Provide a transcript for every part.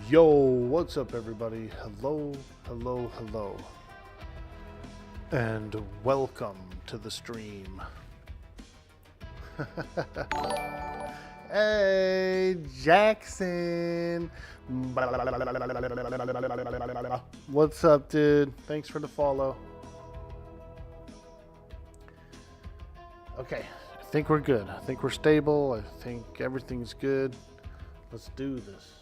Yo, what's up, everybody? Hello, hello, hello. And welcome to the stream. Hey, Jackson. What's up, dude? Thanks for the follow. Okay, I think we're good. I think we're stable. I think everything's good. Let's do this.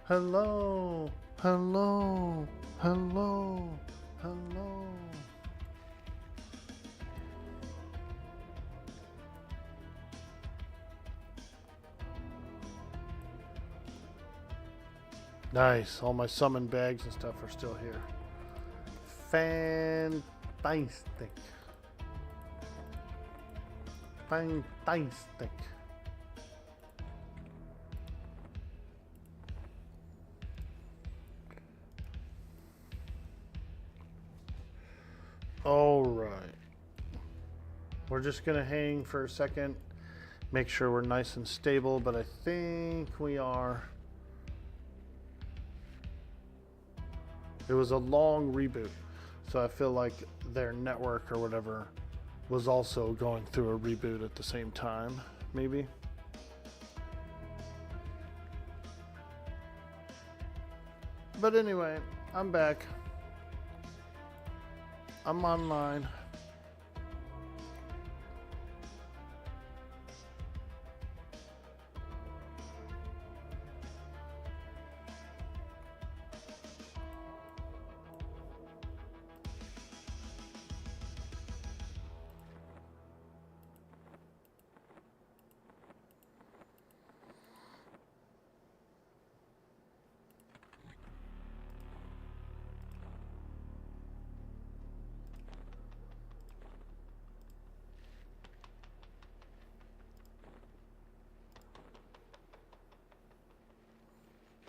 Hello, hello, hello, hello. Nice, all my summon bags and stuff are still here. Fantastic. Fantastic. All right. We're just going to hang for a second, make sure we're nice and stable, but I think we are. It was a long reboot, so I feel like their network or whatever was also going through a reboot at the same time, maybe. But anyway, I'm back. I'm online.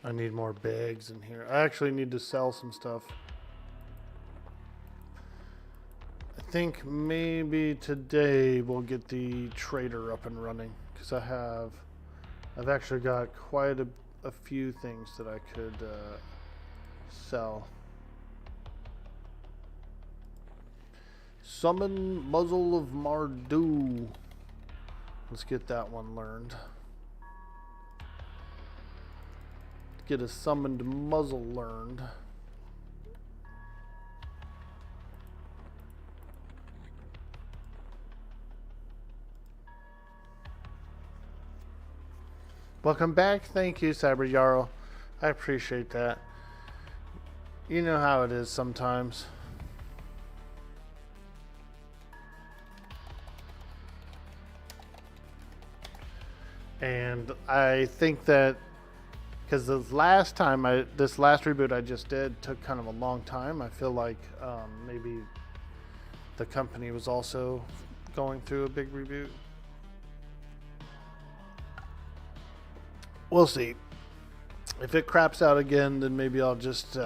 I need more bags in here. I actually need to sell some stuff. I think maybe today we'll get the trader up and running, because I've actually got quite a few things that I could sell. Summon Muzzle of Mardu. Let's get that one learned. Get a summoned muzzle learned. Welcome back. Thank you, Cyber Yarrow. I appreciate that. You know how it is sometimes. And I think that because this last reboot I just did took kind of a long time. I feel like maybe the company was also going through a big reboot. We'll see. If it craps out again, then maybe I'll just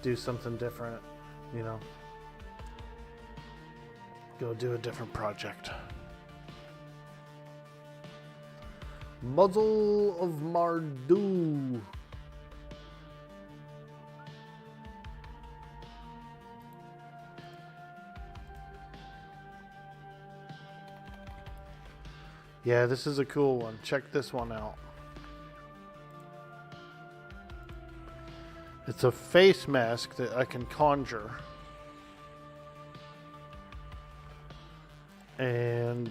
do something different, you know. Go do a different project. Muzzle of Mardu. Yeah, this is a cool one. Check this one out. It's a face mask that I can conjure. And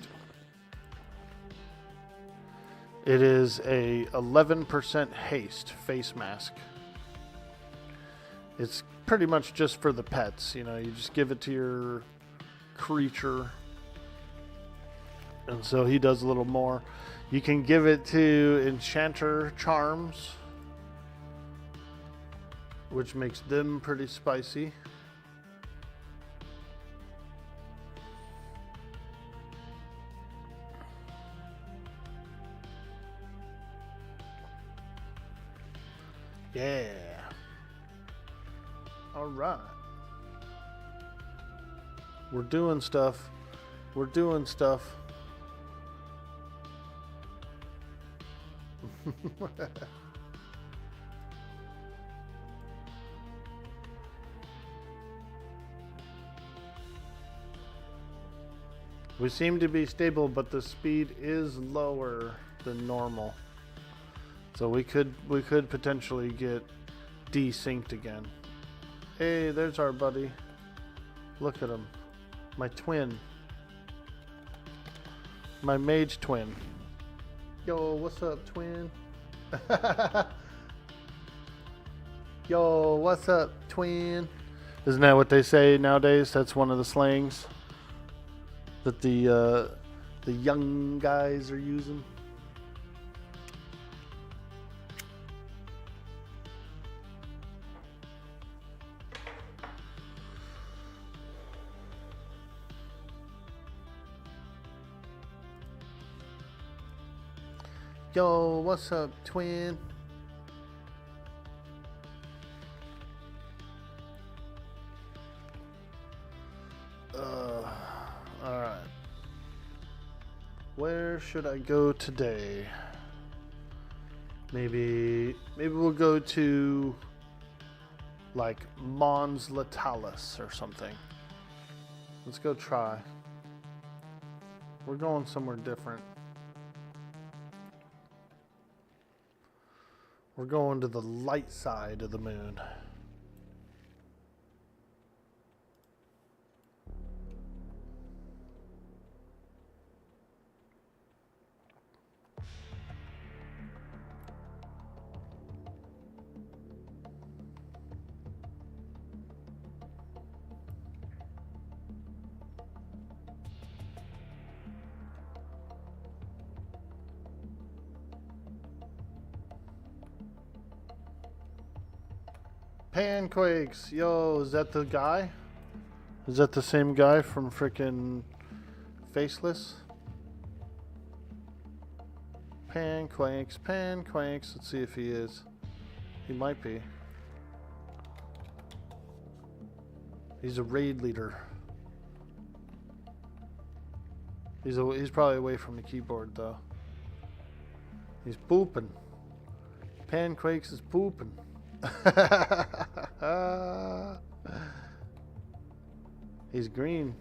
it is a 11% haste face mask. It's pretty much just for the pets, you know, you just give it to your creature. And so he does a little more. You can give it to enchanter charms. which makes them pretty spicy. Yeah. All right. We're doing stuff. We're doing stuff. We seem to be stable, but the speed is lower than normal. So we could potentially get desynced again. Hey, there's our buddy. Look at him. My twin. My mage twin. Yo, what's up, twin? Yo, what's up, twin? Isn't that what they say nowadays? That's one of the slangs that the young guys are using. Yo, what's up, twin? Alright. Where should I go today? Maybe we'll go to like Mons Latalis or something. Let's go try. We're going somewhere different. We're going to the light side of the moon. Panquakes, yo, is that the guy? Is that the same guy from frickin' Faceless? Panquakes, Panquakes, let's see if he is. He might be. He's a raid leader. He's probably away from the keyboard though. He's pooping. Panquakes is pooping. He's green.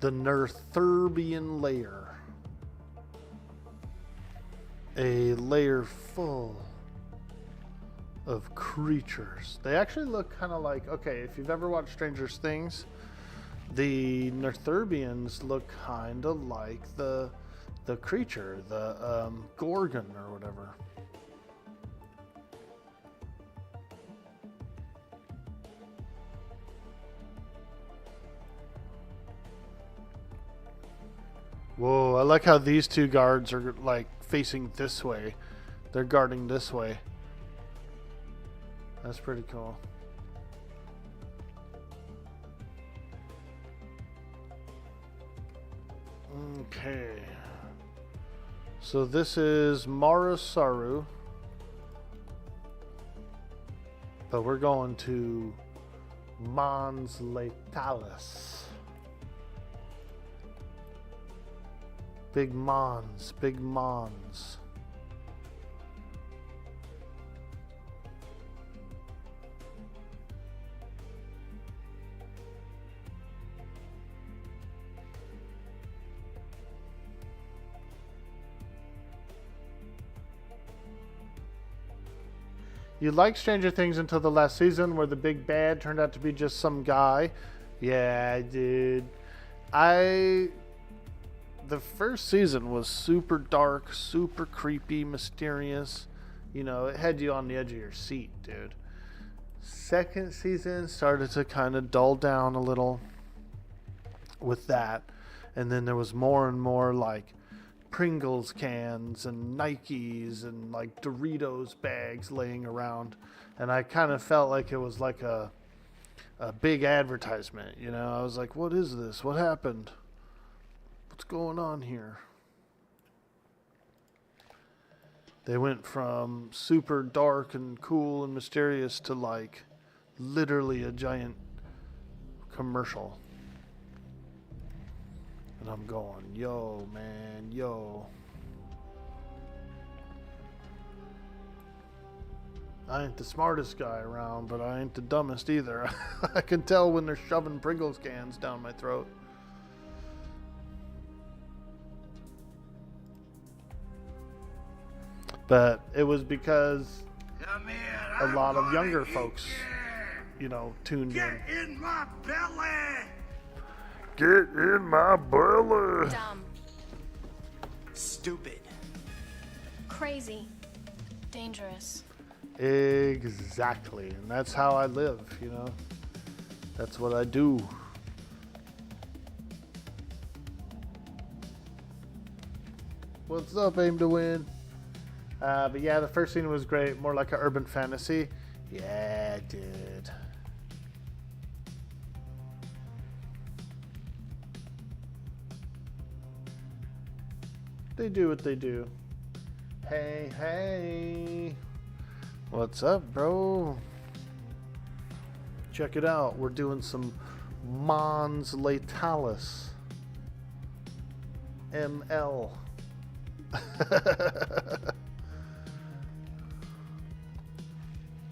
The Nerthurbian layer. A layer full of creatures. They actually look kind of like, okay, if you've ever watched Stranger Things, the Nerthurbians look kind of like the creature, the Gorgon or whatever. Whoa, I like how these two guards are like facing this way. They're guarding this way. That's pretty cool. Okay. So this is Marasaru. But we're going to Mons Latalis. Big Mons, Big Mons. You like Stranger Things until the last season where the big bad turned out to be just some guy. Yeah, I did. The first season was super dark, super creepy, mysterious. You know, it had you on the edge of your seat, dude. Second season started to kind of dull down a little with that. And then there was more and more like Pringles cans and Nikes and like Doritos bags laying around. And I kind of felt like it was like a big advertisement, you know. I was like, what is this? What happened? What's going on here? They went from super dark and cool and mysterious to like literally a giant commercial. And I'm going, yo, man, yo. I ain't the smartest guy around, but I ain't the dumbest either. I can tell when they're shoving Pringles cans down my throat. But it was because a lot of younger folks, you know, tuned in. Get in my belly! Get in my belly! Dumb. Stupid. Crazy. Dangerous. Exactly. And that's how I live, you know. That's what I do. What's up, Aim to Win? But yeah, the first scene was great. More like an urban fantasy. Yeah, dude. They do what they do. Hey, hey. What's up, bro? Check it out. We're doing some Mons Latalis. ML.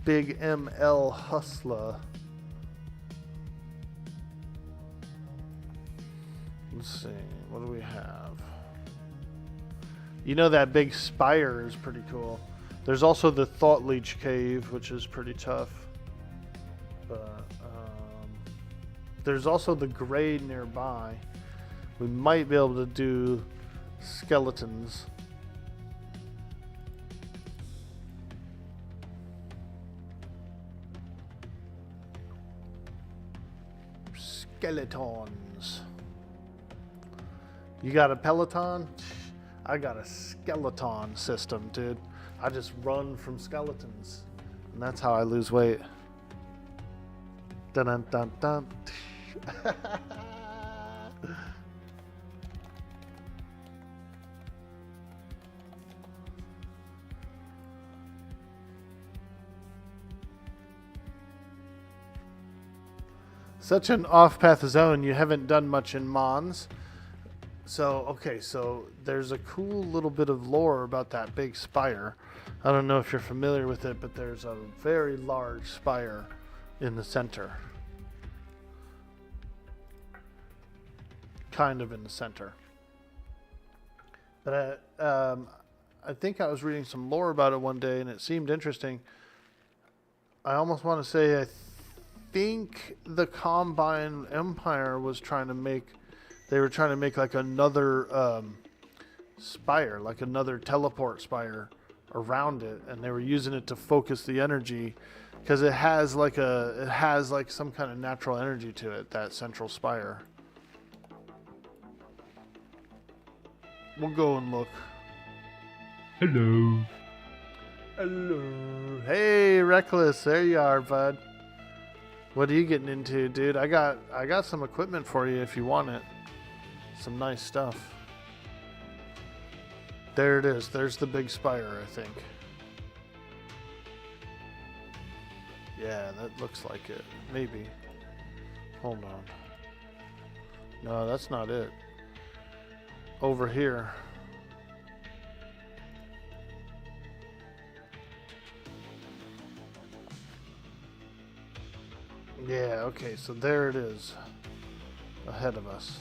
Big ML hustler. Let's see. What do we have? You know that big spire is pretty cool. There's also the Thought Leech Cave, which is pretty tough. But there's also the grade nearby. We might be able to do skeletons. Skeletons. You got a Peloton? I got a skeleton system, dude. I just run from skeletons. And that's how I lose weight. Dun dun dun dun. Such an off-path zone. You haven't done much in Mons. So, okay, so there's a cool little bit of lore about that big spire. I don't know if you're familiar with it, but there's a very large spire in the center. Kind of in the center. But I think I was reading some lore about it one day, and it seemed interesting. I almost want to say I think the Combine Empire was trying to make... They were trying to make like another spire, like another teleport spire around it, and they were using it to focus the energy because it has like some kind of natural energy to it, that central spire. We'll go and look. Hello. Hello. Hey, Reckless, there you are, bud. What are you getting into, dude? I got some equipment for you if you want it. Some nice stuff. There it is. There's the big spire, I think. Yeah, that looks like it. Maybe. Hold on. No, that's not it. Over here. Yeah, okay, so there it is. Ahead of us.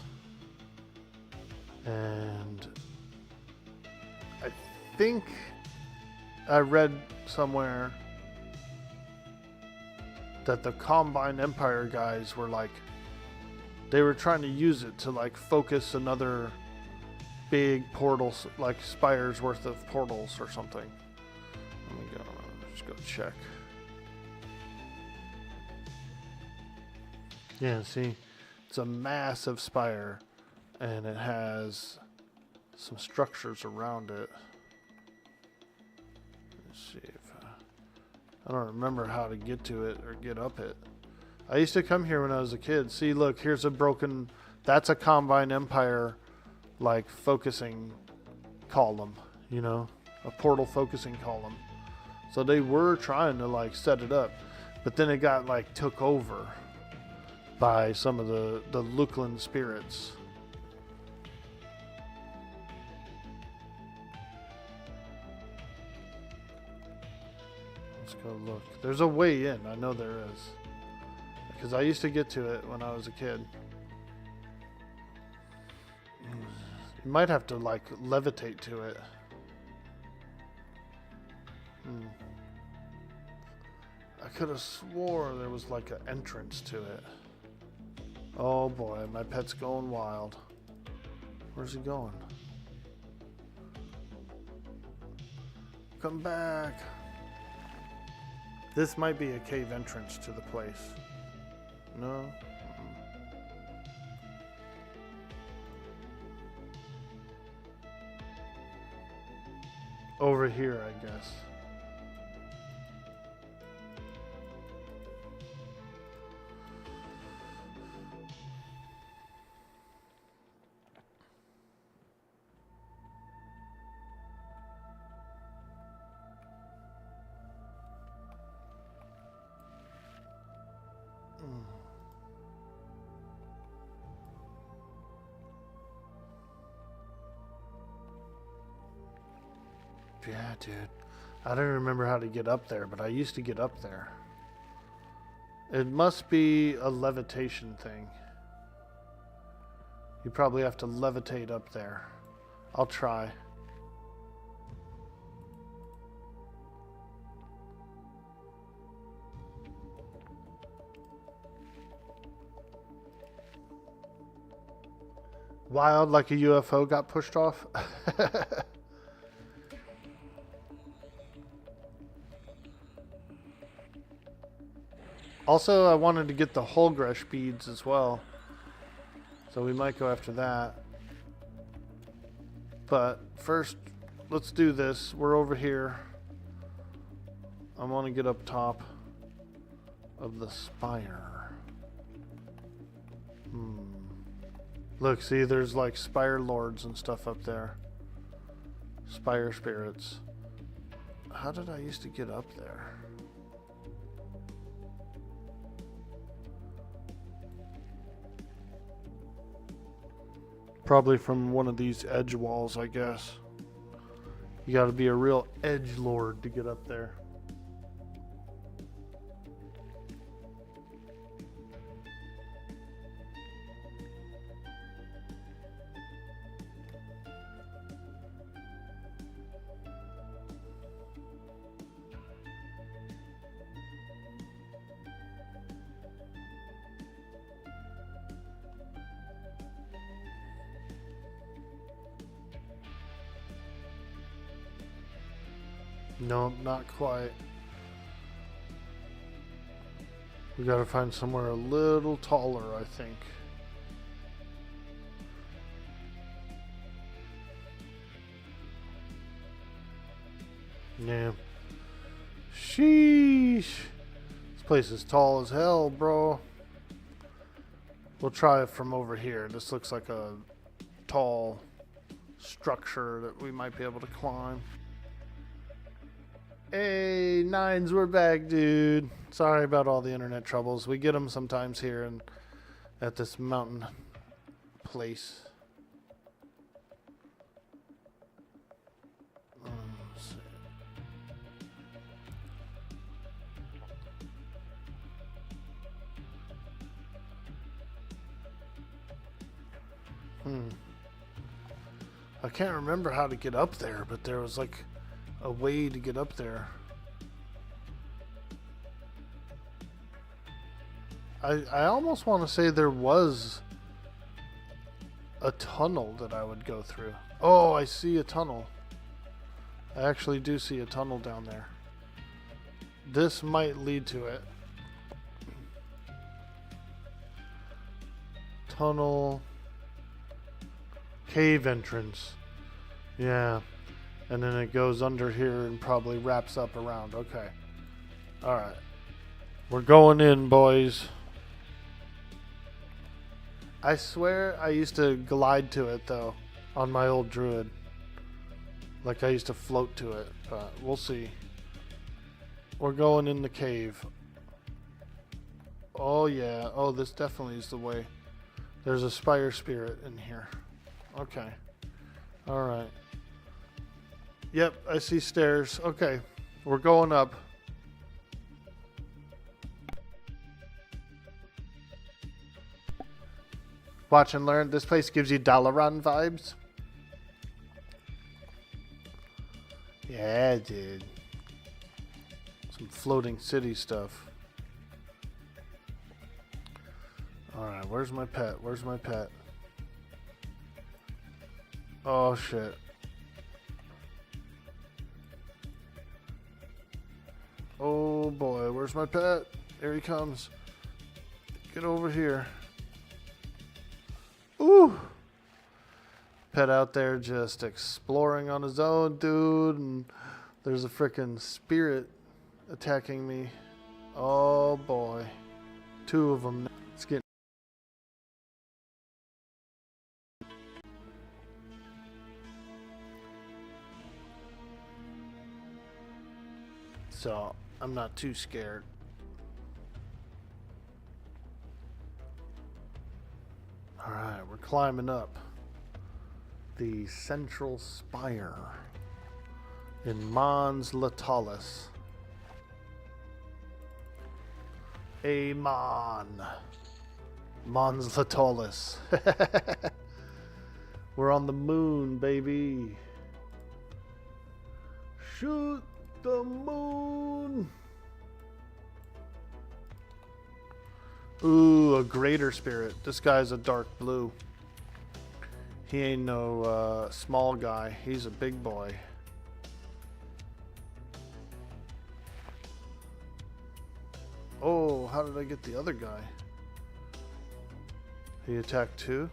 And I think I read somewhere that the Combine Empire guys were like, they were trying to use it to like focus another big portal, like Spire's worth of portals or something. Let me go, just go check. Yeah, see, it's a massive spire, and it has some structures around it. Let's see if I don't remember how to get to it or get up it. I used to come here when I was a kid. See, look, here's a broken. That's a Combine Empire, like focusing column. You know, a portal focusing column. So they were trying to like set it up, but then it got like took over by some of the Luklin spirits. Let's go look. There's a way in. I know there is. Because I used to get to it when I was a kid. You might have to like levitate to it. I could have swore there was like an entrance to it. Oh boy, my pet's going wild. Where's he going? Come back. This might be a cave entrance to the place. No? Over here, I guess. Yeah, dude. I don't remember how to get up there, but I used to get up there. It must be a levitation thing. You probably have to levitate up there. I'll try. Wild like a UFO got pushed off. Also, I wanted to get the Holgresh beads as well. So we might go after that. But first, let's do this. We're over here. I want to get up top of the spire. Look, see, there's like spire lords and stuff up there. Spire spirits. How did I used to get up there? Probably from one of these edge walls, I guess. You gotta be a real edge lord to get up there. No, not quite. We gotta find somewhere a little taller, I think. Yeah. Sheesh. This place is tall as hell, bro. We'll try it from over here. This looks like a tall structure that we might be able to climb. Hey, Nines, we're back, dude. Sorry about all the internet troubles. We get them sometimes here and at this mountain place. Let's see. I can't remember how to get up there, but there was like a way to get up there. I almost want to say there was a tunnel that I would go through. Oh, I see a tunnel. I actually do see a tunnel down there. This might lead to it. Tunnel. Cave entrance. Yeah. And then it goes under here and probably wraps up around. Okay. Alright. We're going in, boys. I swear I used to glide to it, though, on my old druid. Like I used to float to it, but we'll see. We're going in the cave. Oh, yeah. Oh, this definitely is the way. There's a spire spirit in here. Okay. Alright. Yep, I see stairs. Okay. We're going up. Watch and learn. This place gives you Dalaran vibes. Yeah, dude. Some floating city stuff. Alright, where's my pet? Where's my pet? Oh, shit. Oh, boy. Where's my pet? Here he comes. Get over here. Ooh. Pet out there just exploring on his own, dude. And there's a freaking spirit attacking me. Oh, boy. Two of them. It's getting... So, I'm not too scared. Alright, we're climbing up the central spire in Mons Latalis. Amon. Mons Latalis. We're on the moon, baby. Shoot the moon. Ooh, a greater spirit. This guy's a dark blue. He ain't no small guy. He's a big boy. Oh, how did I get the other guy? He attacked too?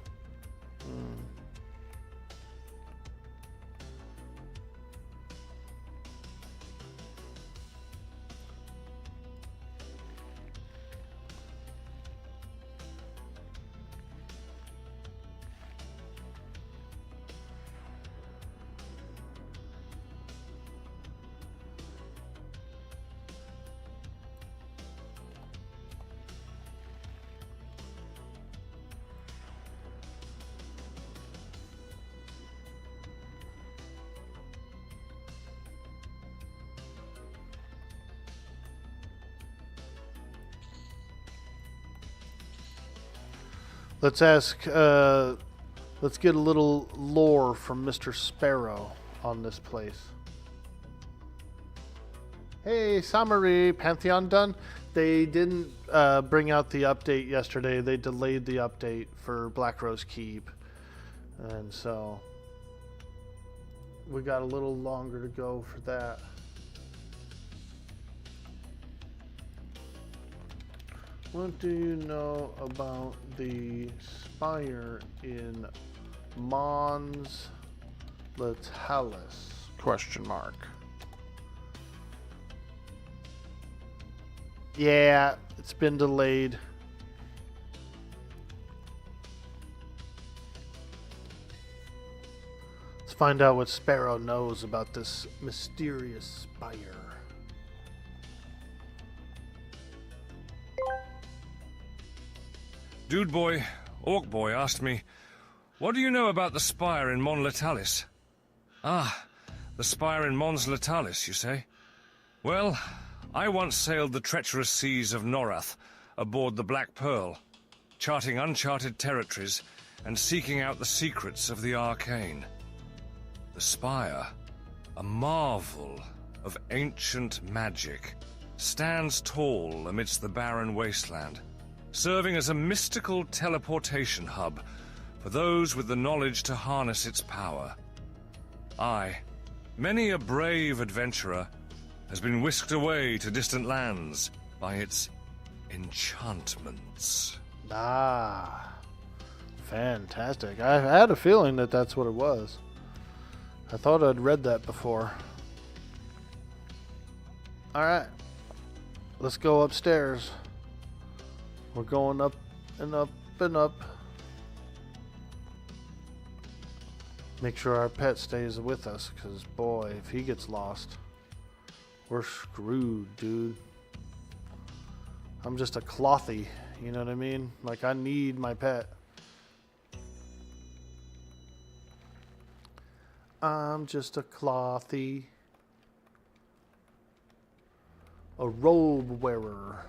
Let's ask, let's get a little lore from Mr. Sparrow on this place. Hey, summary, Pantheon done? They didn't bring out the update yesterday. They delayed the update for Black Rose Keep. And so we got a little longer to go for that. What do you know about the spire in Mons Latalis? Question mark. Yeah, it's been delayed. Let's find out what Sparrow knows about this mysterious spire. Dude boy, Orc boy asked me, what do you know about the spire in Mons Latalis? Ah, the spire in Mons Latalis, you say? Well, I once sailed the treacherous seas of Norath aboard the Black Pearl, charting uncharted territories and seeking out the secrets of the arcane. The spire, a marvel of ancient magic, stands tall amidst the barren wasteland. serving as a mystical teleportation hub for those with the knowledge to harness its power. Aye, many a brave adventurer has been whisked away to distant lands by its enchantments. Ah, fantastic. I had a feeling that that's what it was. I thought I'd read that before. Alright, let's go upstairs. We're going up and up and up. Make sure our pet stays with us, because boy, if he gets lost, we're screwed, dude. I'm just a clothy, you know what I mean? Like, I need my pet. I'm just a clothy. A robe wearer.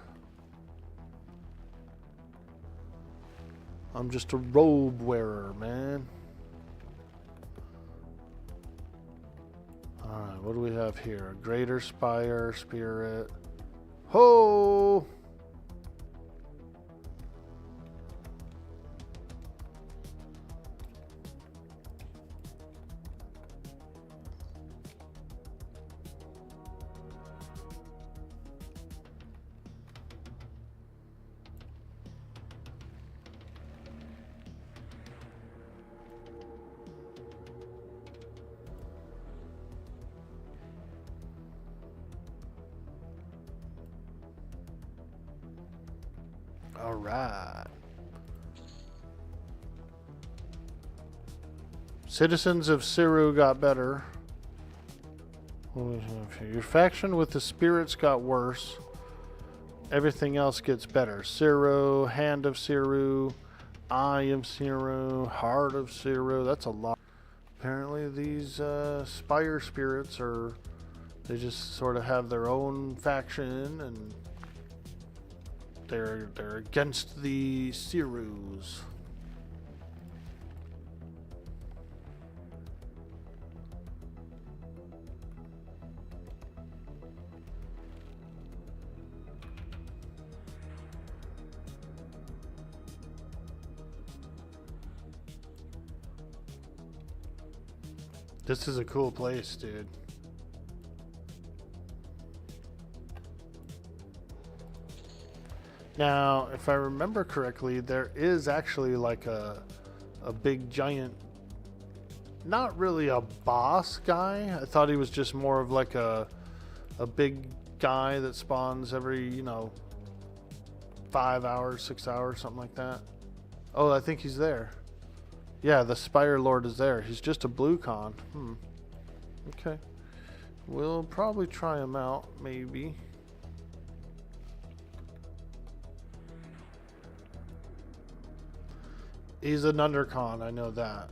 I'm just a robe wearer, man. Alright, what do we have here? Greater Spire, Spirit. Ho! Alright. Citizens of Siru got better. What do we have here? Your faction with the spirits got worse. Everything else gets better. Siru, Hand of Siru, Eye of Siru, Heart of Siru. That's a lot. Apparently these Spire spirits are... They just sort of have their own faction, and they're against the Sirus. This is a cool place, dude. Now, if I remember correctly, there is actually like a big giant, not really a boss guy. I thought he was just more of like a big guy that spawns every, 5 hours, 6 hours, something like that. Oh, I think he's there. Yeah, the Spire Lord is there. He's just a blue con. Okay. We'll probably try him out, maybe. He's an undercon, I know that.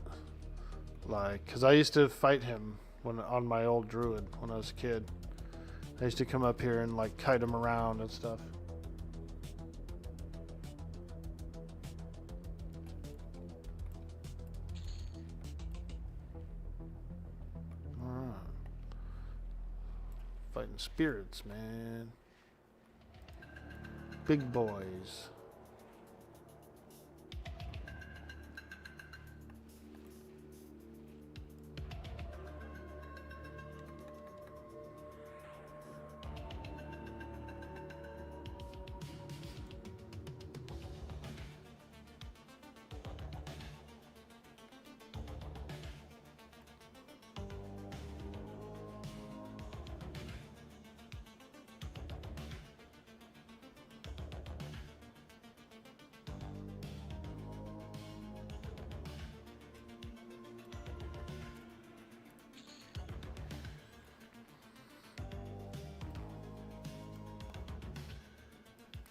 Like, because I used to fight him on my old druid when I was a kid. I used to come up here and like kite him around and stuff. Alright. Fighting spirits, man. Big boys.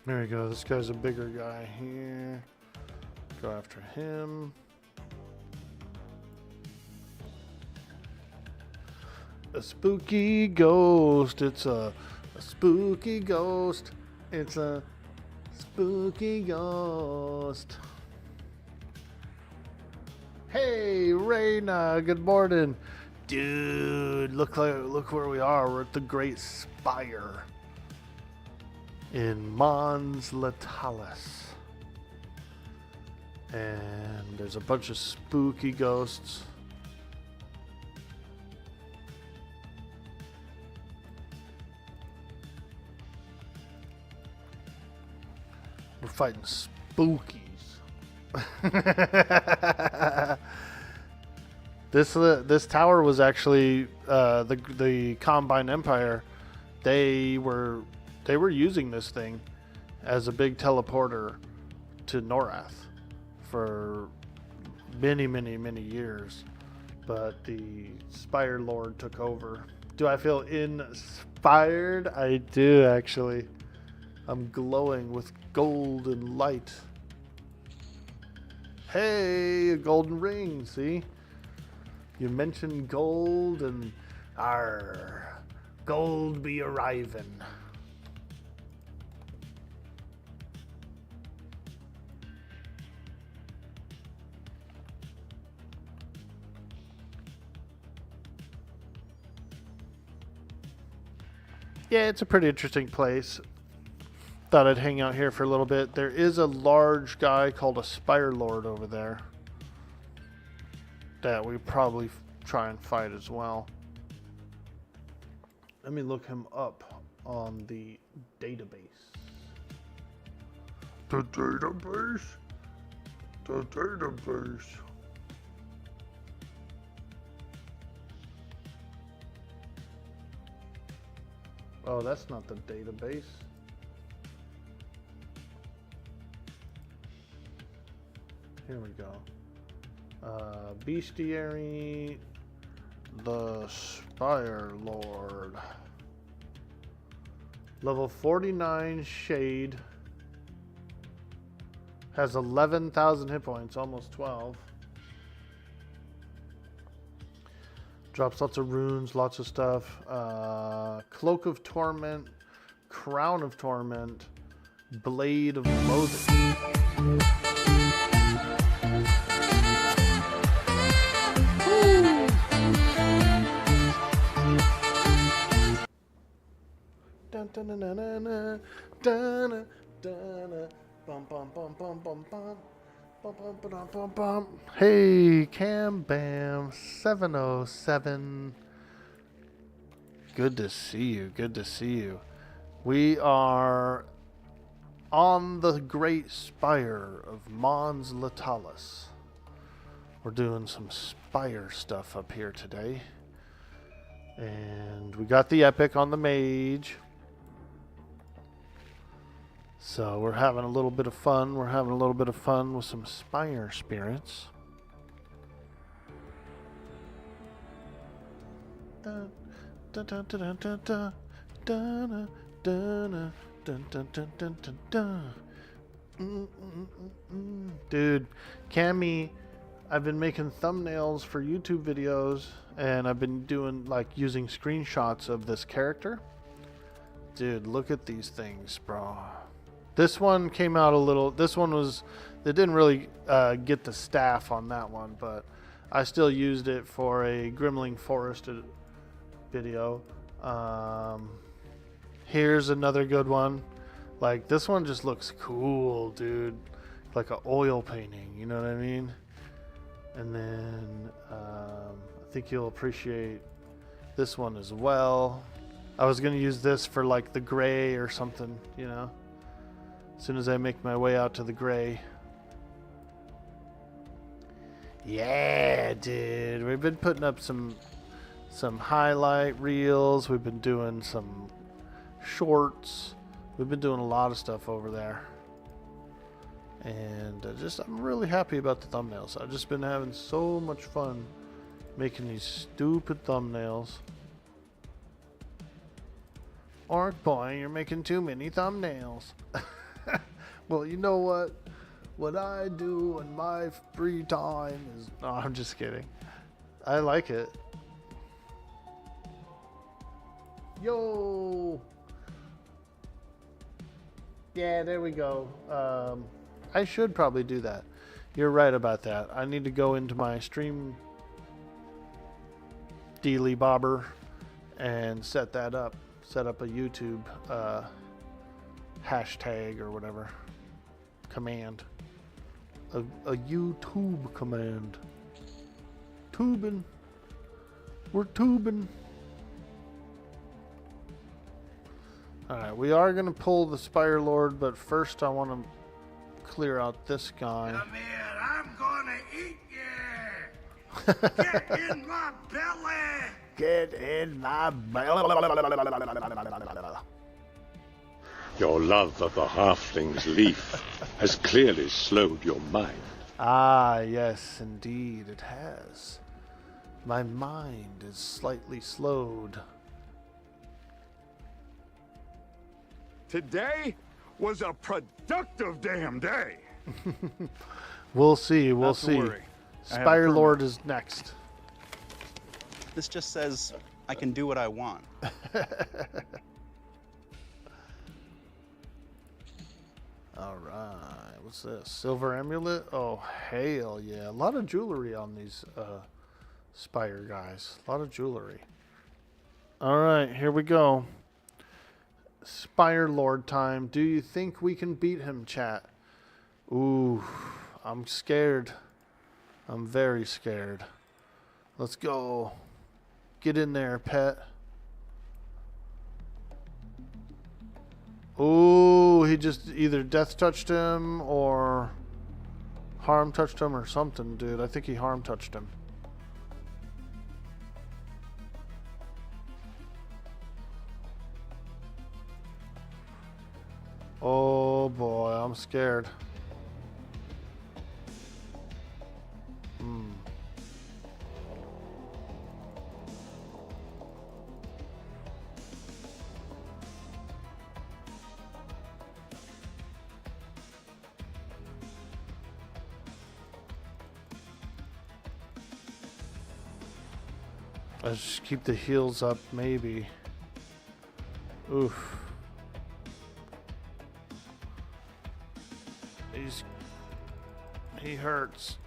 There we go. This guy's a bigger guy here. Go after him. A spooky ghost. It's a spooky ghost. It's a spooky ghost. Hey, Reyna. Good morning. Dude, look where we are. We're at the Great Spire in Mons Latalis. And there's a bunch of spooky ghosts. We're fighting spookies. This tower was actually the Combine Empire. They were using this thing as a big teleporter to Norath for many years, but the Spire Lord took over. Do I feel inspired? I do, actually. I'm glowing with gold and light. Hey, a golden ring, see? You mentioned gold and gold be arriving. Yeah, it's a pretty interesting place. Thought I'd hang out here for a little bit. There is a large guy called a Spire Lord over there that we probably try and fight as well. Let me look him up on the database. The database? The database. Oh, that's not the database. Here we go. Bestiary, the Spire Lord. Level 49 Shade. Has 11,000 hit points, almost 12. Drops lots of runes, lots of stuff. Cloak of Torment, Crown of Torment, Blade of Loathing. Dun, dun, dun, dun, dun, dun, dun, dun, bum, bum, bum, bum, bum, bum. Bum, bum, ba-dum, bum, bum. Hey, Cam Bam 707. Good to see you. Good to see you. We are on the Great Spire of Mons Latalis. We're doing some spire stuff up here today. And we got the epic on the mage. So we're having a little bit of fun. We're having a little bit of fun with some spire spirits. Dun, dun, dun, dun, dun, dun, dun, dun, dun, dun, dun, dun, dun. Dude, Cammy, I've been making thumbnails for YouTube videos, and I've been doing like using screenshots of this character. Dude, look at these things, bro. This one came out a little. This one was. They didn't really get the staff on that one, but I still used it for a Grimling Forest video. Here's another good one. Like, this one just looks cool, dude. Like an oil painting, you know what I mean? And then I think you'll appreciate this one as well. I was going to use this for like the gray or something, you know? As soon as I make my way out to the gray. Yeah, dude. We've been putting up some highlight reels. We've been doing some shorts. We've been doing a lot of stuff over there. And I'm really happy about the thumbnails. I've just been having so much fun making these stupid thumbnails. Orc boy, you're making too many thumbnails. Well, you know what? What I do in my free time is... No, I'm just kidding. I like it. Yo! Yeah, there we go. I should probably do that. You're right about that. I need to go into my stream dealy bobber and set that up. Set up a YouTube hashtag or whatever. Command. a YouTube command. Tubing. We're tubing. Alright, we are going to pull the Spire Lord, but first I want to clear out this guy. Come here, I'm gonna eat you! Get in my belly! Get in my belly. Your love of the halfling's leaf has clearly slowed your mind. Ah, yes, indeed it has. My mind is slightly slowed. Today was a productive damn day. We'll see, we'll Not to see. worry. I have a Spire permit. Lord is next. This just says I can do what I want. Alright, what's this? Silver amulet? Oh, hell yeah. A lot of jewelry on these Spire guys. A lot of jewelry. Alright, here we go. Spire Lord time. Do you think we can beat him, chat? Ooh, I'm scared. I'm very scared. Let's go. Get in there, pet. Ooh, he just either death touched him or harm touched him or something, dude. I think he harm touched him. Oh boy, I'm scared. Let's just keep the heals up, maybe. Oof. He hurts.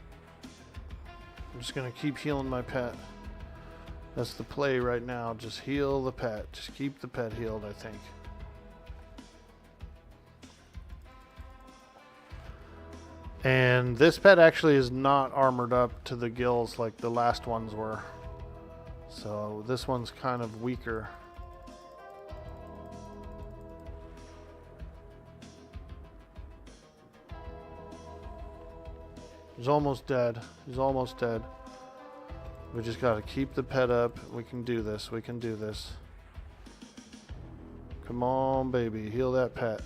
I'm just gonna keep healing my pet. That's the play right now. Just heal the pet. Just keep the pet healed, I think. And this pet actually is not armored up to the gills like the last ones were. So this one's kind of weaker. He's almost dead. He's almost dead. We just gotta keep the pet up. We can do this. We can do this. Come on, baby. Heal that pet.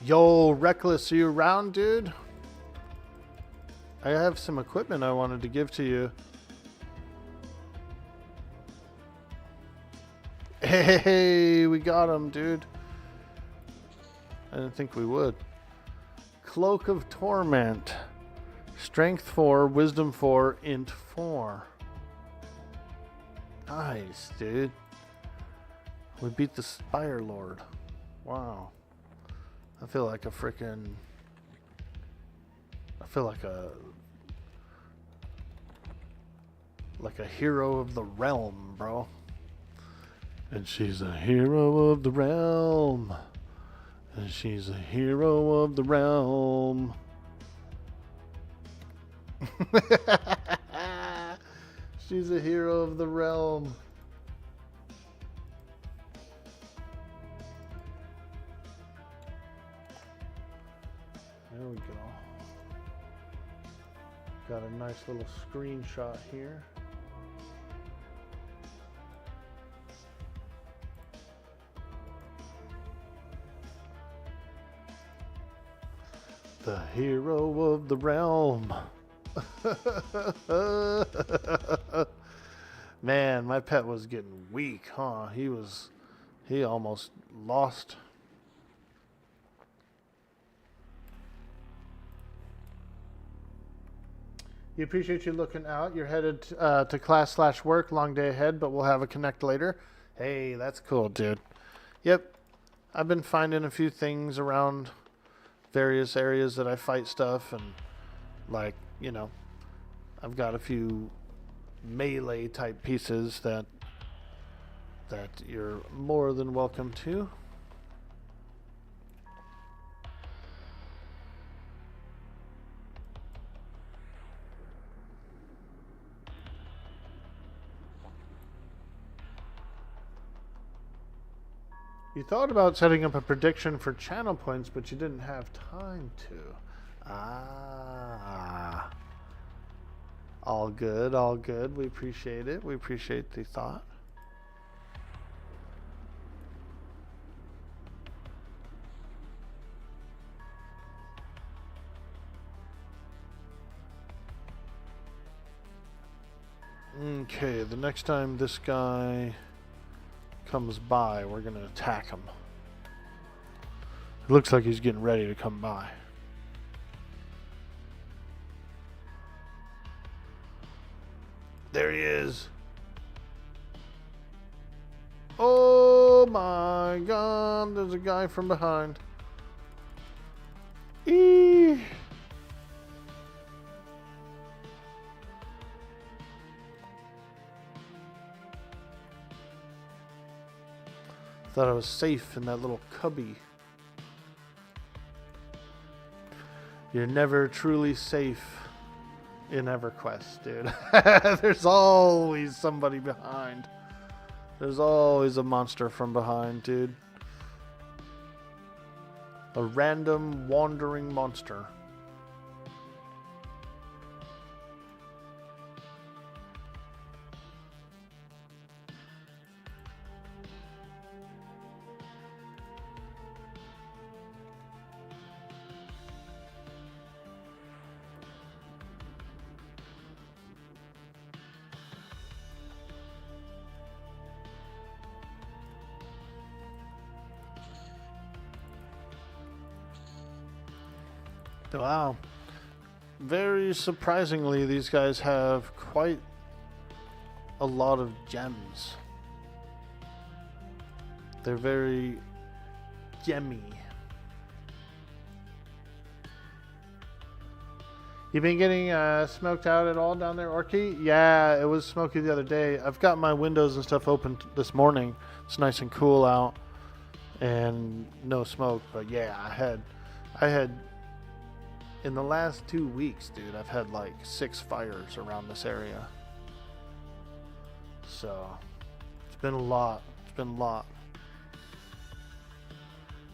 Yo, Reckless, are you around, dude? I have some equipment I wanted to give to you. Hey, we got him, dude. I didn't think we would. Cloak of Torment. Strength 4, Wisdom 4, Int 4. Nice, dude. We beat the Spire Lord. Wow. I feel like a freaking... I feel like a hero of the realm, bro. And she's a hero of the realm. And she's a hero of the realm. She's a hero of the realm. There we go. Got a nice little screenshot here. The hero of the realm. Man, my pet was getting weak, huh? He almost lost. We appreciate you looking out. You're headed to class/work. Long day ahead, but we'll have a connect later. Hey, that's cool, dude. Yep. I've been finding a few things around various areas that I fight stuff, and Like, you know, I've got a few melee type pieces that you're more than welcome to. You thought about setting up a prediction for channel points, but you didn't have time to. Ah. All good, all good. We appreciate it. We appreciate the thought. Okay, the next time this guy comes by, we're gonna attack him. It looks like he's getting ready to come by. There he is. Oh my god, there's a guy from behind. Eee. Thought I was safe in that little cubby. You're never truly safe in Everquest, dude. There's always somebody behind. There's always a monster from behind, dude. A random wandering monster. Wow. Very surprisingly, these guys have quite a lot of gems. They're very gemmy. You been getting smoked out at all down there, Orky? Yeah, it was smoky the other day. I've got my windows and stuff open this morning. It's nice and cool out and no smoke. But yeah, I had in the last 2 weeks, dude, I've had like 6 fires around this area. So it's been a lot. It's been a lot.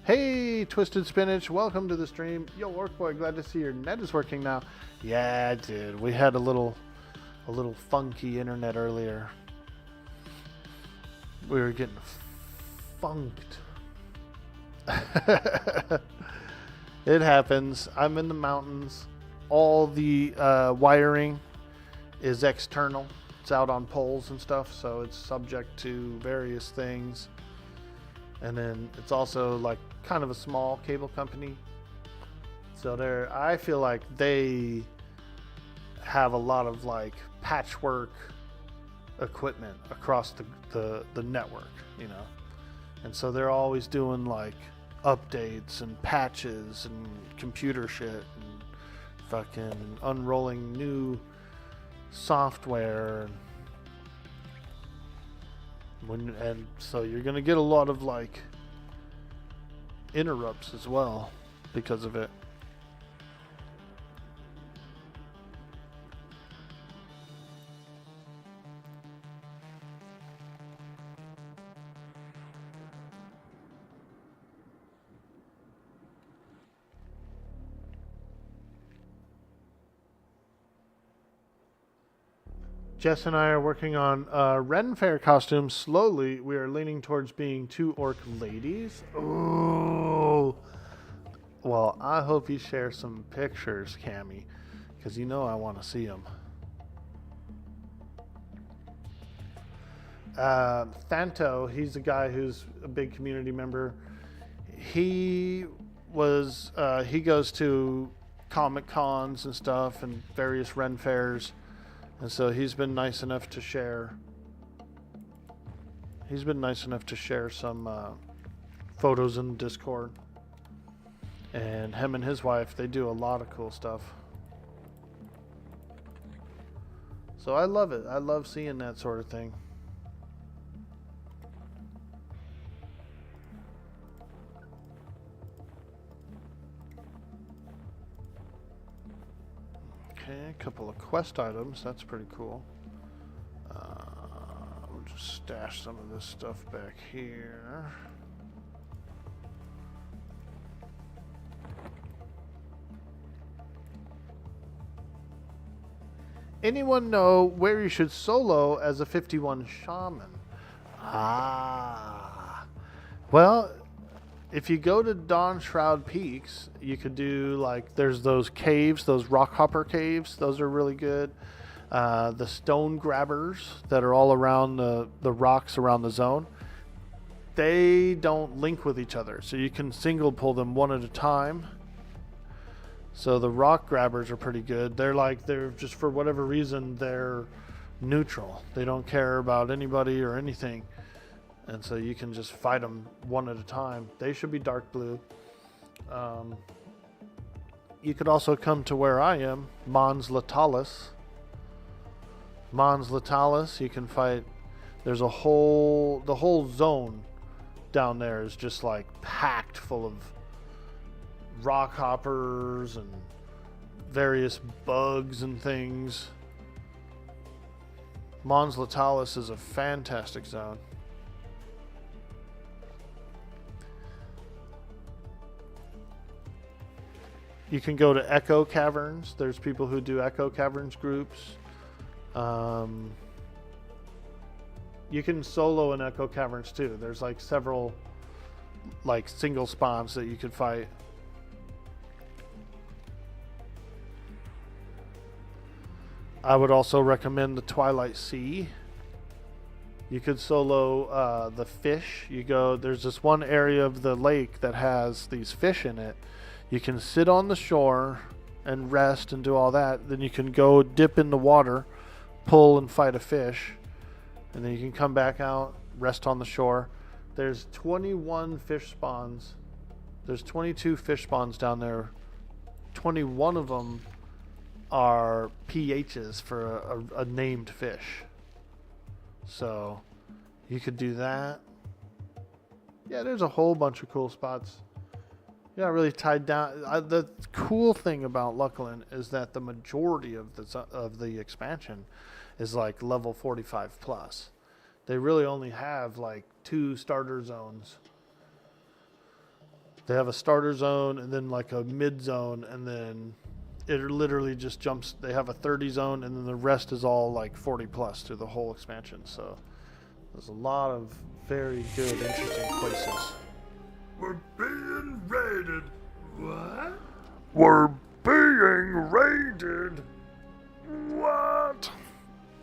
Hey, Twisted Spinach, welcome to the stream. Yo, Orc Boy, glad to see your net is working now. Yeah, dude, we had a little funky internet earlier. We were getting funked. It happens. I'm in the mountains. All the wiring is external. It's out on poles and stuff, so it's subject to various things. And then it's also like kind of a small cable company. So I feel like they have a lot of like patchwork equipment across the network, you know. And so they're always doing like updates and patches and computer shit and fucking unrolling new software. And so you're gonna get a lot of like interrupts as well because of it. Jess and I are working on Ren Fair costumes. Slowly, we are leaning towards being 2 orc ladies. Ooh. Well, I hope you share some pictures, Cammy, because you know I want to see them. Thanto, he's a guy who's a big community member. He goes to Comic Cons and stuff and various Ren Fairs. And so he's been nice enough to share. He's been nice enough to share some photos in Discord. And him and his wife, they do a lot of cool stuff. So I love it. I love seeing that sort of thing. Okay, a couple of quest items. That's pretty cool. We'll just stash some of this stuff back here. Anyone know where you should solo as a 51 shaman? Ah. Well, if you go to Dawn Shroud Peaks, you could do like, there's those caves, those rock hopper caves. Those are really good. The stone grabbers that are all around the rocks around the zone. They don't link with each other, so you can single pull them one at a time. So the rock grabbers are pretty good. They're just, for whatever reason, they're neutral. They don't care about anybody or anything. And so you can just fight them one at a time. They should be dark blue. You could also come to where I am, Mons Latalis. Mons Latalis, you can fight. There's the whole zone down there is just like packed full of rock hoppers and various bugs and things. Mons Latalis is a fantastic zone. You can go to Echo Caverns. There's people who do Echo Caverns groups. You can solo in Echo Caverns too. There's like several like single spawns that you could fight. I would also recommend the Twilight Sea. You could solo the fish. There's this one area of the lake that has these fish in it. You can sit on the shore and rest and do all that. Then you can go dip in the water, pull and fight a fish. And then you can come back out, rest on the shore. There's 21 fish spawns. There's 22 fish spawns down there. 21 of them are PHs for a named fish. So you could do that. Yeah, there's a whole bunch of cool spots. Yeah, really tied down. The cool thing about Luckland is that the majority of the expansion is like level 45 plus. They really only have like 2 starter zones. They have a starter zone and then like a mid zone, and then it literally just jumps. They have a 30 zone, and then the rest is all like 40 plus through the whole expansion. So there's a lot of very good, interesting places. We're being raided. What? We're being raided. What?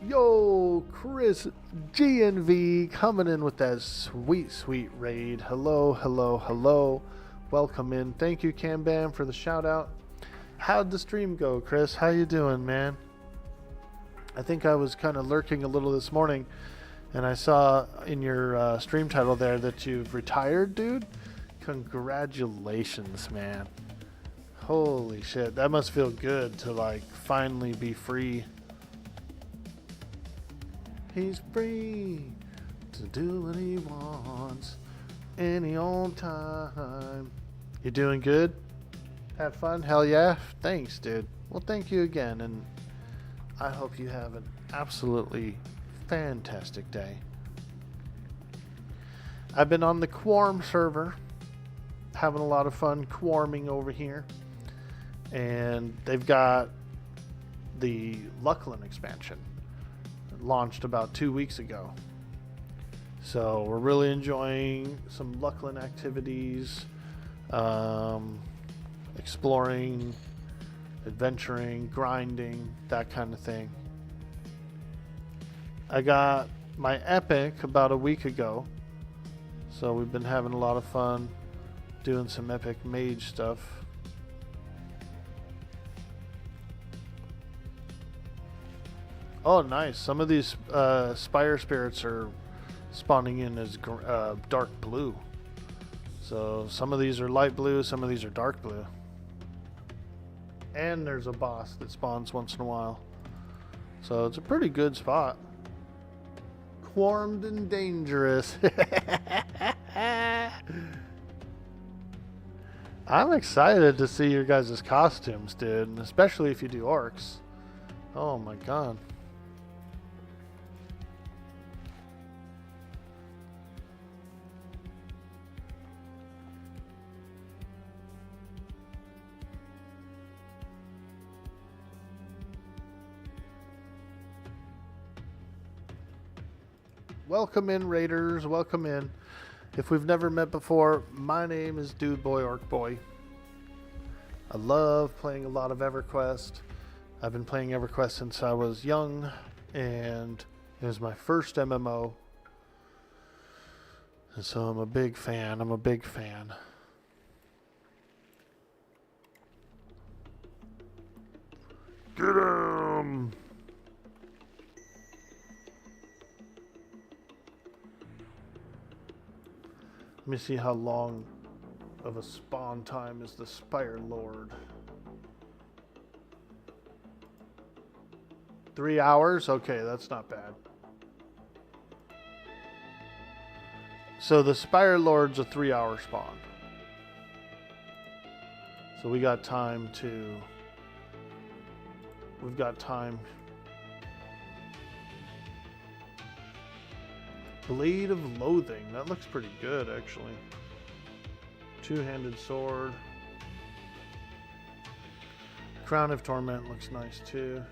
Yo, Chris GNV coming in with that sweet, sweet raid. Hello, hello, hello. Welcome in. Thank you, Cambam, for the shout out. How'd the stream go, Chris? How you doing, man? I think I was kind of lurking a little this morning, and I saw in your stream title there that you've retired, dude. Congratulations, man. Holy shit. That must feel good to like finally be free. He's free to do what he wants any old time. You doing good? Have fun? Hell yeah. Thanks, dude. Well, thank you again, and I hope you have an absolutely fantastic day. I've been on the Quarm server, having a lot of fun quarming over here, and they've got the Luckland expansion launched about 2 weeks ago. So we're really enjoying some Luckland activities, exploring, adventuring, grinding, that kind of thing. I got my epic about a week ago, so we've been having a lot of fun doing some epic mage stuff. Oh, nice. Some of these Spire Spirits are spawning in as dark blue. So some of these are light blue, some of these are dark blue. And there's a boss that spawns once in a while. So it's a pretty good spot. Quarmed and dangerous. I'm excited to see your guys' costumes, dude. And especially if you do orcs. Oh my god. Welcome in, Raiders. Welcome in. If we've never met before, my name is Dude Boy Orc Boy. I love playing a lot of Everquest. I've been playing Everquest since I was young, and it was my first MMO. And so I'm a big fan. I'm a big fan. Get him! Let me see how long of a spawn time is the Spire Lord. 3 hours? Okay, that's not bad. So the Spire Lord's a 3-hour spawn. So we got time to... We've got time. Blade of Loathing. That looks pretty good, actually. Two-handed sword. Crown of Torment looks nice, too.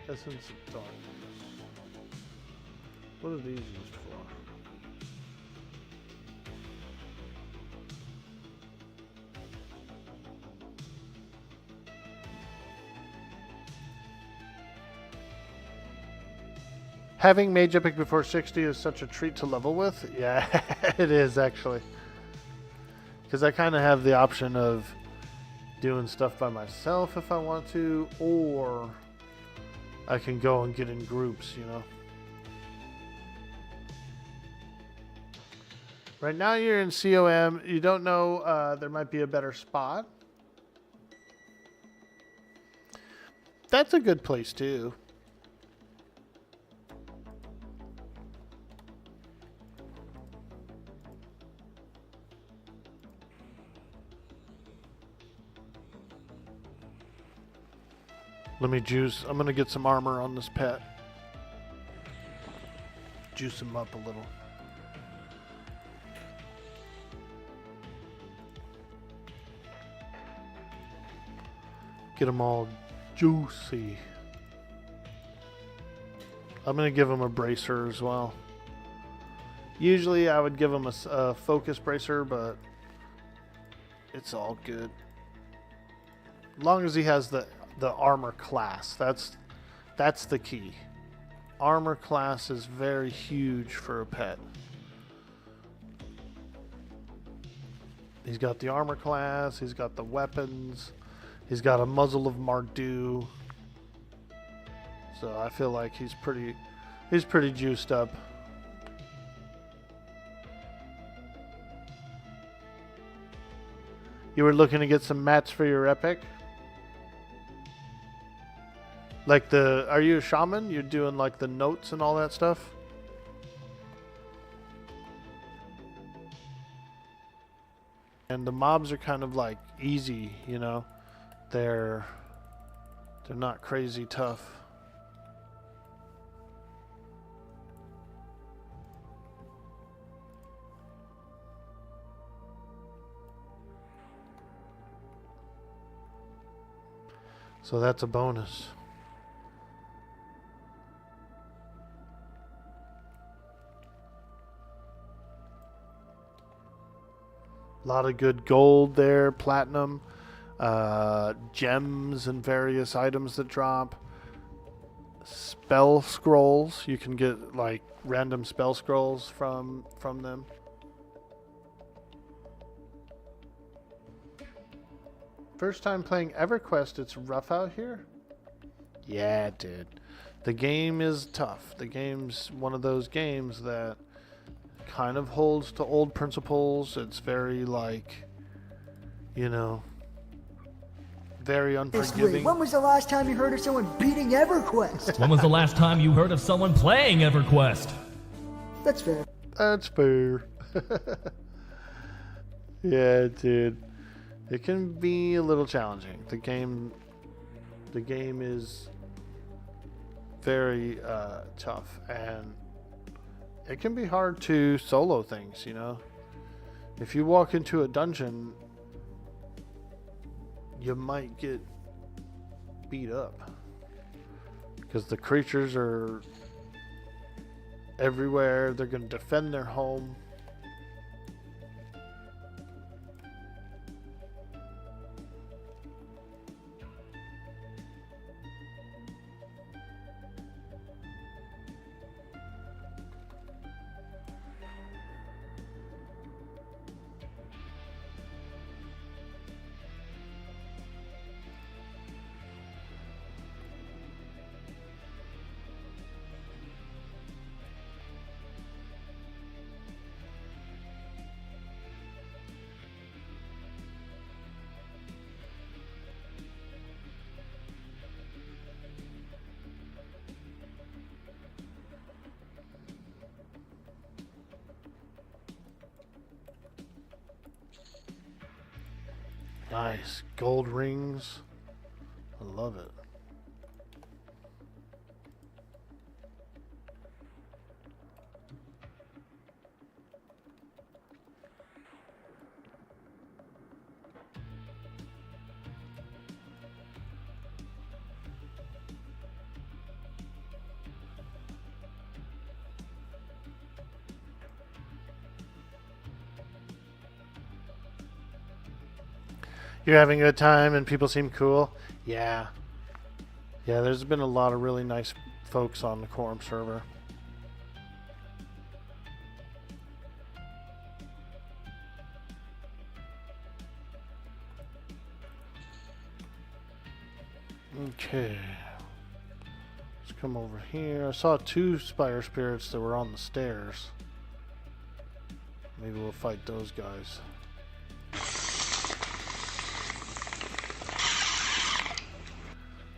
Essence of Darkness. What are these used for? Having Mage Epic before 60 is such a treat to level with. Yeah, it is actually. Because I kind of have the option of doing stuff by myself if I want to, or I can go and get in groups, you know. Right now you're in COM. You don't know there might be a better spot. That's a good place too. Let me juice. I'm going to get some armor on this pet. Juice him up a little. Get him all juicy. I'm going to give him a bracer as well. Usually I would give him a focus bracer, but it's all good. As long as he has the armor class. That's the key. Armor class is very huge for a pet. He's got the armor class, he's got the weapons, he's got a muzzle of Mardu. So I feel like he's pretty juiced up. You were looking to get some mats for your epic? Like are you a shaman? You're doing like the notes and all that stuff? And the mobs are kind of like easy, you know? They're not crazy tough. So that's a bonus. A lot of good gold there, platinum, gems and various items that drop. Spell scrolls. You can get like random spell scrolls from them. First time playing Everquest, it's rough out here? Yeah, dude. The game is tough. The game's one of those games that kind of holds to old principles. It's very like, you know, very unforgiving. When was the last time you heard of someone beating Everquest? When was the last time you heard of someone playing EverQuest? That's fair. That's fair. Yeah, dude. It can be a little challenging. The game is very tough, and it can be hard to solo things, you know. If you walk into a dungeon, you might get beat up because the creatures are everywhere. They're going to defend their home. Nice. Gold rings. I love it. You're having a good time and people seem cool? Yeah. Yeah, there's been a lot of really nice folks on the Quarm server. Okay. Let's come over here. I saw 2 Spire Spirits that were on the stairs. Maybe we'll fight those guys.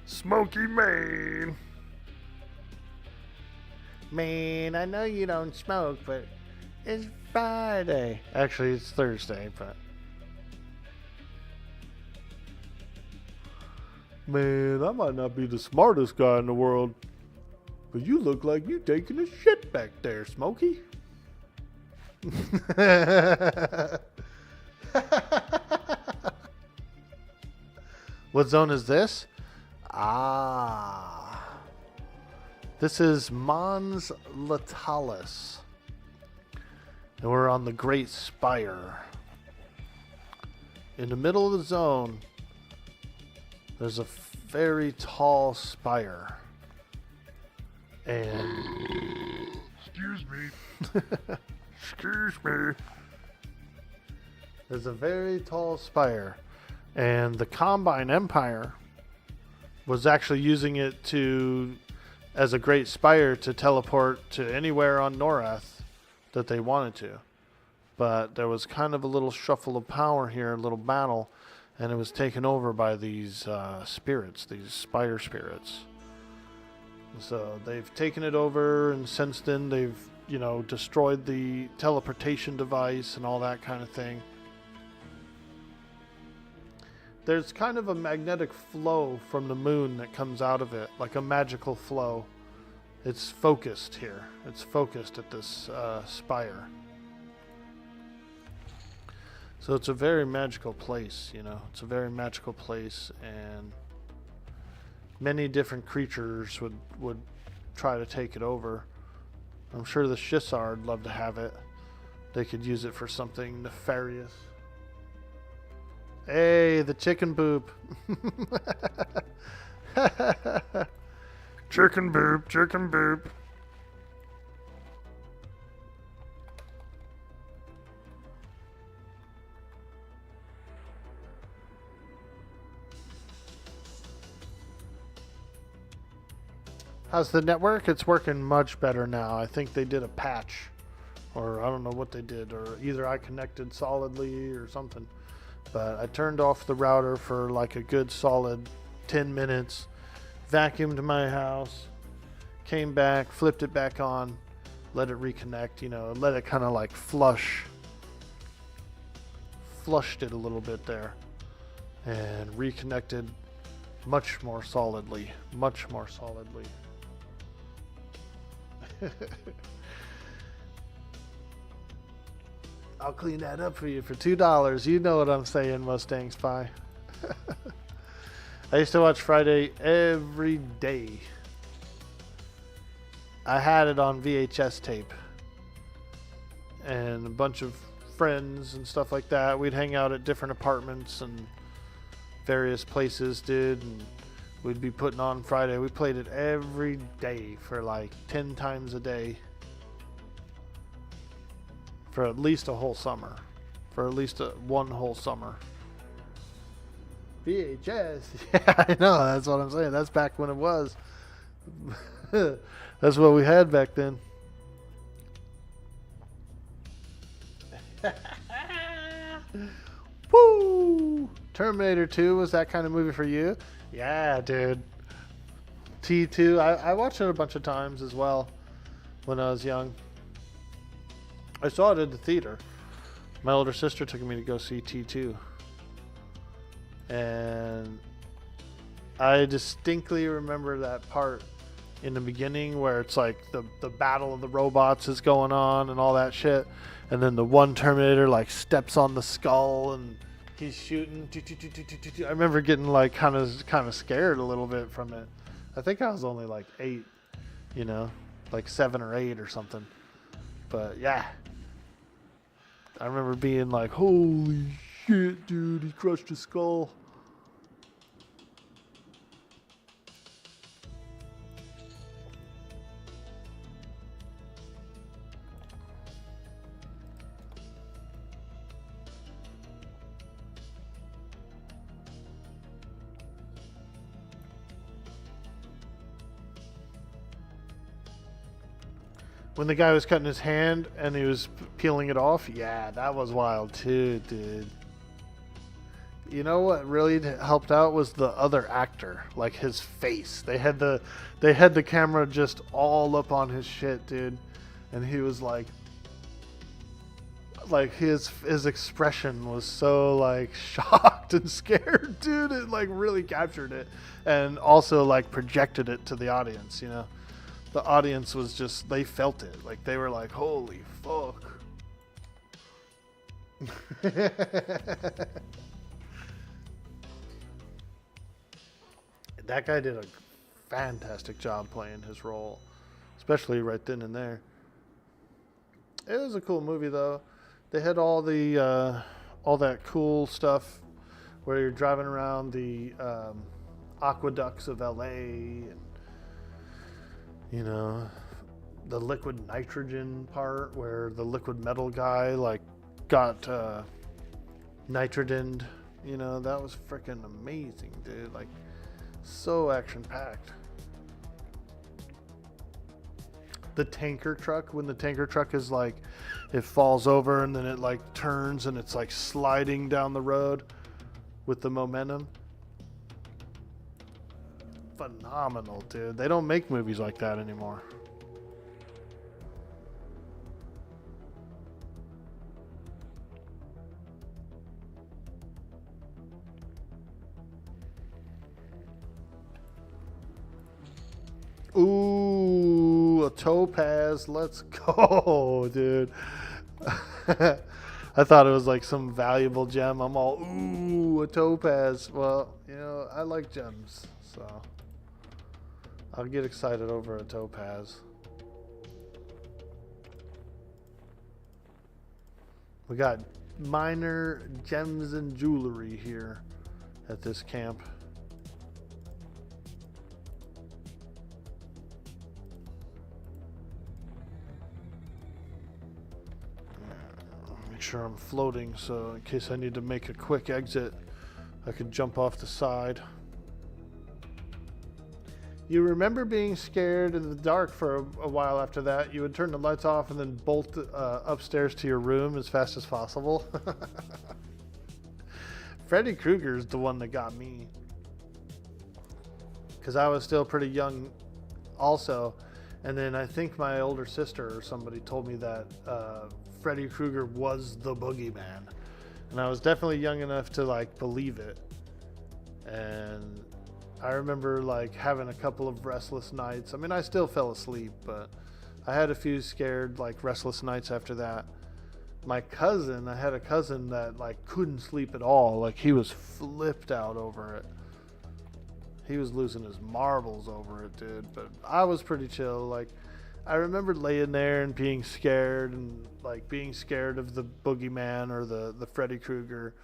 Smoky Man. Man, I know you don't smoke, but it's Friday. Actually, it's Thursday, but... Man, I might not be the smartest guy in the world, but you look like you taking a shit back there, Smokey. What zone is this? Ah. This is Mons Latalis. And we're on the Great Spire. In the middle of the zone, there's a very tall spire. And... Excuse me. Excuse me. There's a very tall spire. And the Combine Empire was actually using it to, as a great spire, to teleport to anywhere on Norath that they wanted to. But there was kind of a little shuffle of power here, a little battle, and it was taken over by these spirits, these spire spirits. So they've taken it over, and since then they've, you know, destroyed the teleportation device and all that kind of thing. There's kind of a magnetic flow from the moon that comes out of it, like a magical flow. It's focused here. It's focused at this spire. So it's a very magical place, you know. It's a very magical place, and many different creatures would try to take it over. I'm sure the Shissard would love to have it. They could use it for something nefarious. Hey, the chicken boop. Chicken boop, chicken boop. How's the network? It's working much better now. I think they did a patch or I don't know what they did, or either I connected solidly or something. But I turned off the router for like a good solid 10 minutes, vacuumed my house, came back, flipped it back on, let it reconnect, you know, let it kind of like flushed it a little bit there, and reconnected much more solidly. I'll clean that up for you for $2. You know what I'm saying, Mustang Spy. I used to watch Friday every day. I had it on VHS tape. And a bunch of friends and stuff like that. We'd hang out at different apartments and various places, dude. And we'd be putting on Friday. We played it every day for like 10 times a day. For at least a whole summer. For at least one whole summer. VHS. Yeah, I know. That's what I'm saying. That's back when it was. That's what we had back then. Woo! Terminator 2 was that kind of movie for you? Yeah, dude. T2. I watched it a bunch of times as well when I was young. I saw it at the theater. My older sister took me to go see T2. And I distinctly remember that part in the beginning where it's like the battle of the robots is going on and all that shit. And then the one Terminator like steps on the skull and he's shooting. I remember getting like kind of scared a little bit from it. I think I was only like 8, you know, like 7 or 8 or something. But yeah, I remember being like, holy shit, dude, he crushed his skull. When the guy was cutting his hand and he was peeling it off, yeah, that was wild too, dude. You know what really helped out was the other actor, like his face. They had the camera just all up on his shit, dude, and he was like his expression was so like shocked and scared, dude. It like really captured it, and also like projected it to the audience, you know. The audience was just, they felt it. Like, they were like, holy fuck. That guy did a fantastic job playing his role, especially right then and there. It was a cool movie, though. They had all that cool stuff where you're driving around the aqueducts of LA and, you know, the liquid nitrogen part where the liquid metal guy like got nitrogened. You know, that was freaking amazing, dude. Like, so action packed. The tanker truck, when the tanker truck is like, it falls over and then it like turns and it's like sliding down the road with the momentum. Phenomenal, dude. They don't make movies like that anymore. Ooh, a topaz. Let's go, dude. I thought it was like some valuable gem. I'm all, ooh, a topaz. Well, you know, I like gems, so I'll get excited over a topaz. We got minor gems and jewelry here at this camp. Make sure I'm floating, so in case I need to make a quick exit, I could jump off the side. You remember being scared in the dark for a while after that. You would turn the lights off and then bolt upstairs to your room as fast as possible. Freddy Krueger is the one that got me. Because I was still pretty young also. And then I think my older sister or somebody told me that Freddy Krueger was the boogeyman. And I was definitely young enough to like believe it. And I remember like having a couple of restless nights. I mean, I still fell asleep, but I had a few scared like restless nights after that. My cousin, I had a cousin that like couldn't sleep at all. Like he was flipped out over it. He was losing his marbles over it, dude. But I was pretty chill. Like, I remember laying there and being scared and like being scared of the boogeyman or the Freddy Krueger.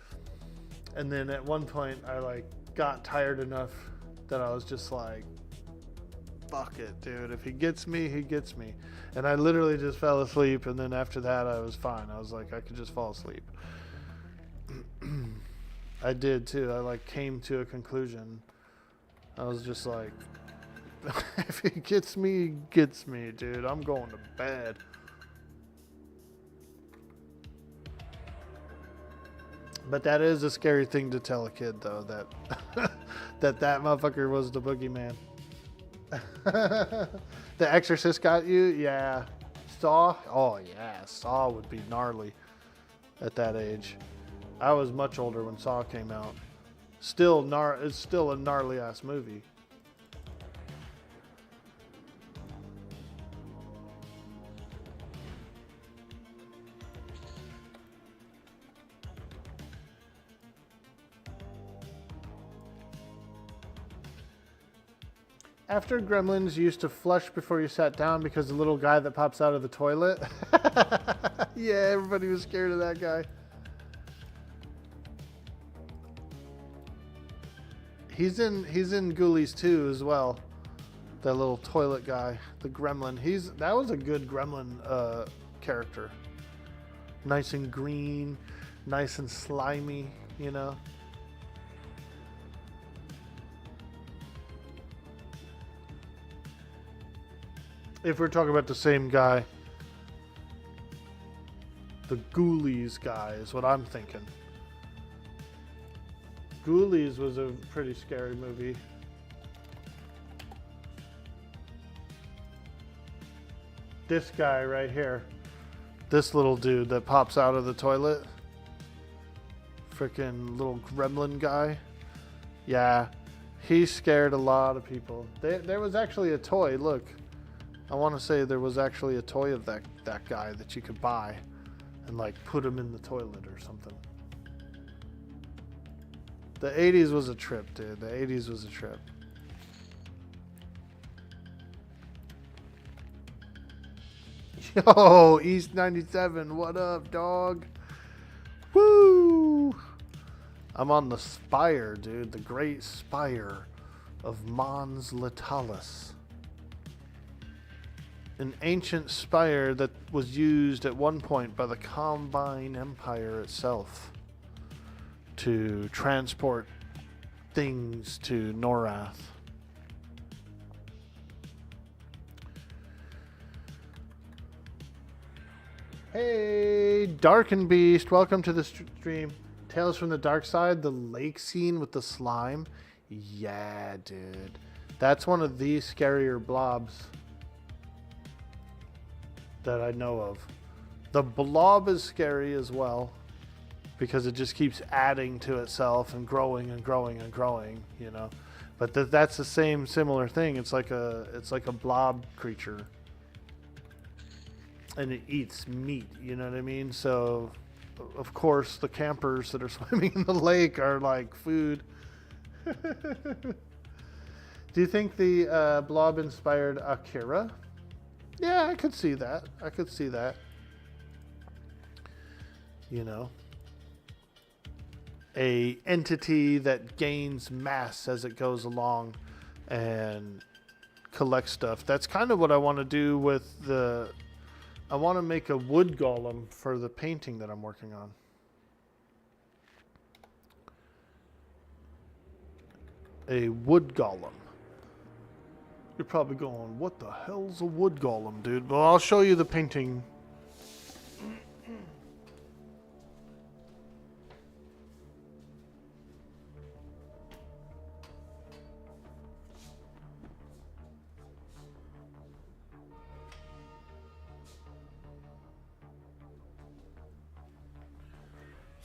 And then at one point, I like got tired enough that I was just like, "Fuck it, dude. If he gets me, he gets me." And I literally just fell asleep. And then after that, I was fine. I was like, I could just fall asleep. I did too. I like came to a conclusion. I was just like, if he gets me, he gets me, dude. I'm going to bed. But that is a scary thing to tell a kid, though, that that motherfucker was the boogeyman. The Exorcist got you? Yeah. Saw? Oh, yeah. Saw would be gnarly at that age. I was much older when Saw came out. It's still a gnarly ass movie. After Gremlins, you used to flush before you sat down because the little guy that pops out of the toilet. Yeah, everybody was scared of that guy. He's in Ghoulies 2 as well. That little toilet guy, the gremlin. That was a good gremlin character. Nice and green, nice and slimy, you know. If we're talking about the same guy, the Ghoulies guy is what I'm thinking. Ghoulies was a pretty scary movie. This guy right here. This little dude that pops out of the toilet. Freaking little gremlin guy. Yeah. He scared a lot of people. There was actually a toy, look. I want to say there was actually a toy of that guy that you could buy and like put him in the toilet or something. The 80s was a trip, dude. The 80s was a trip. Yo, East 97, what up, dog? Woo! I'm on the spire, dude. The great spire of Mons Latalis. An ancient spire that was used at one point by the Combine Empire itself to transport things to Norath. Hey, Darken Beast, welcome to the stream. Tales from the Dark Side, the lake scene with the slime. Yeah, dude. That's one of the scarier blobs that I know of. The blob is scary as well because it just keeps adding to itself and growing and growing and growing, you know. But that's the same similar thing. It's like a blob creature. And it eats meat, you know what I mean? So, of course, the campers that are swimming in the lake are like food. Do you think the blob inspired Akira? Yeah, I could see that. I could see that. You know, a entity that gains mass as it goes along and collects stuff. That's kind of what I want to do with the... I want to make a wood golem for the painting that I'm working on. A wood golem. You're probably going, what the hell's a wood golem, dude? Well, I'll show you the painting.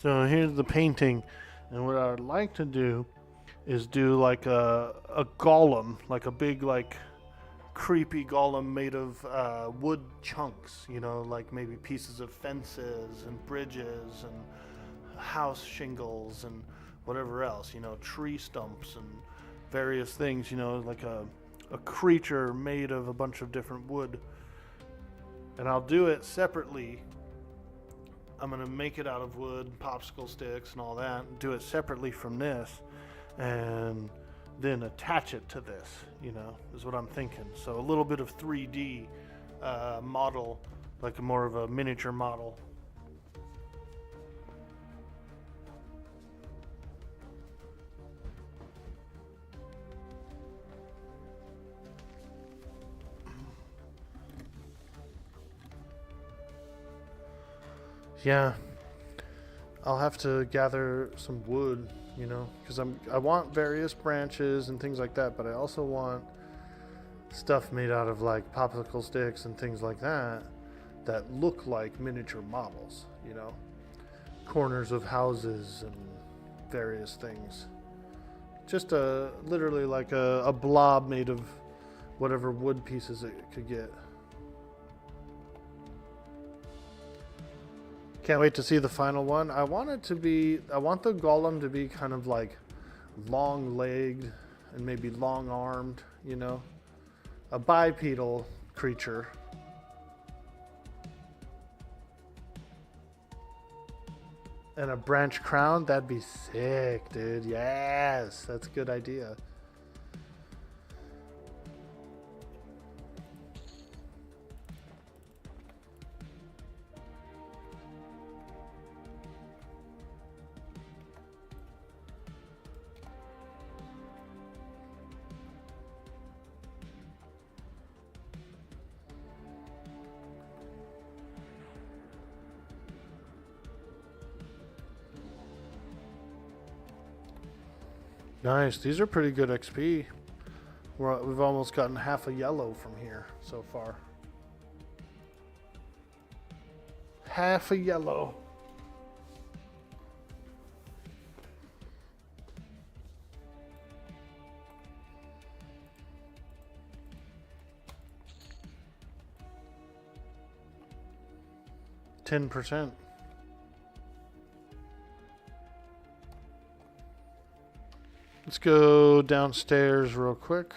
So here's the painting, and what I'd like to do is do like a golem, like a big like creepy golem made of wood chunks, you know, like maybe pieces of fences and bridges and house shingles and whatever else, you know, tree stumps and various things, you know, like a creature made of a bunch of different wood. And I'll do it separately. I'm going to make it out of wood, popsicle sticks and all that, and do it separately from this, and then attach it to this, you know, is what I'm thinking. So a little bit of 3D model, like more of a miniature model. Yeah, I'll have to gather some wood, you know, because I want various branches and things like that, but I also want stuff made out of like popsicle sticks and things like that that look like miniature models, you know, corners of houses and various things. Just literally like a blob made of whatever wood pieces it could get. Can't wait to see the final one. I want the golem to be kind of like long-legged and maybe long-armed, you know, a bipedal creature. And a branch crown, that'd be sick, dude. Yes, that's a good idea. Nice. These are pretty good XP. We've almost gotten half a yellow from here so far. Half a yellow. %. Let's go downstairs real quick.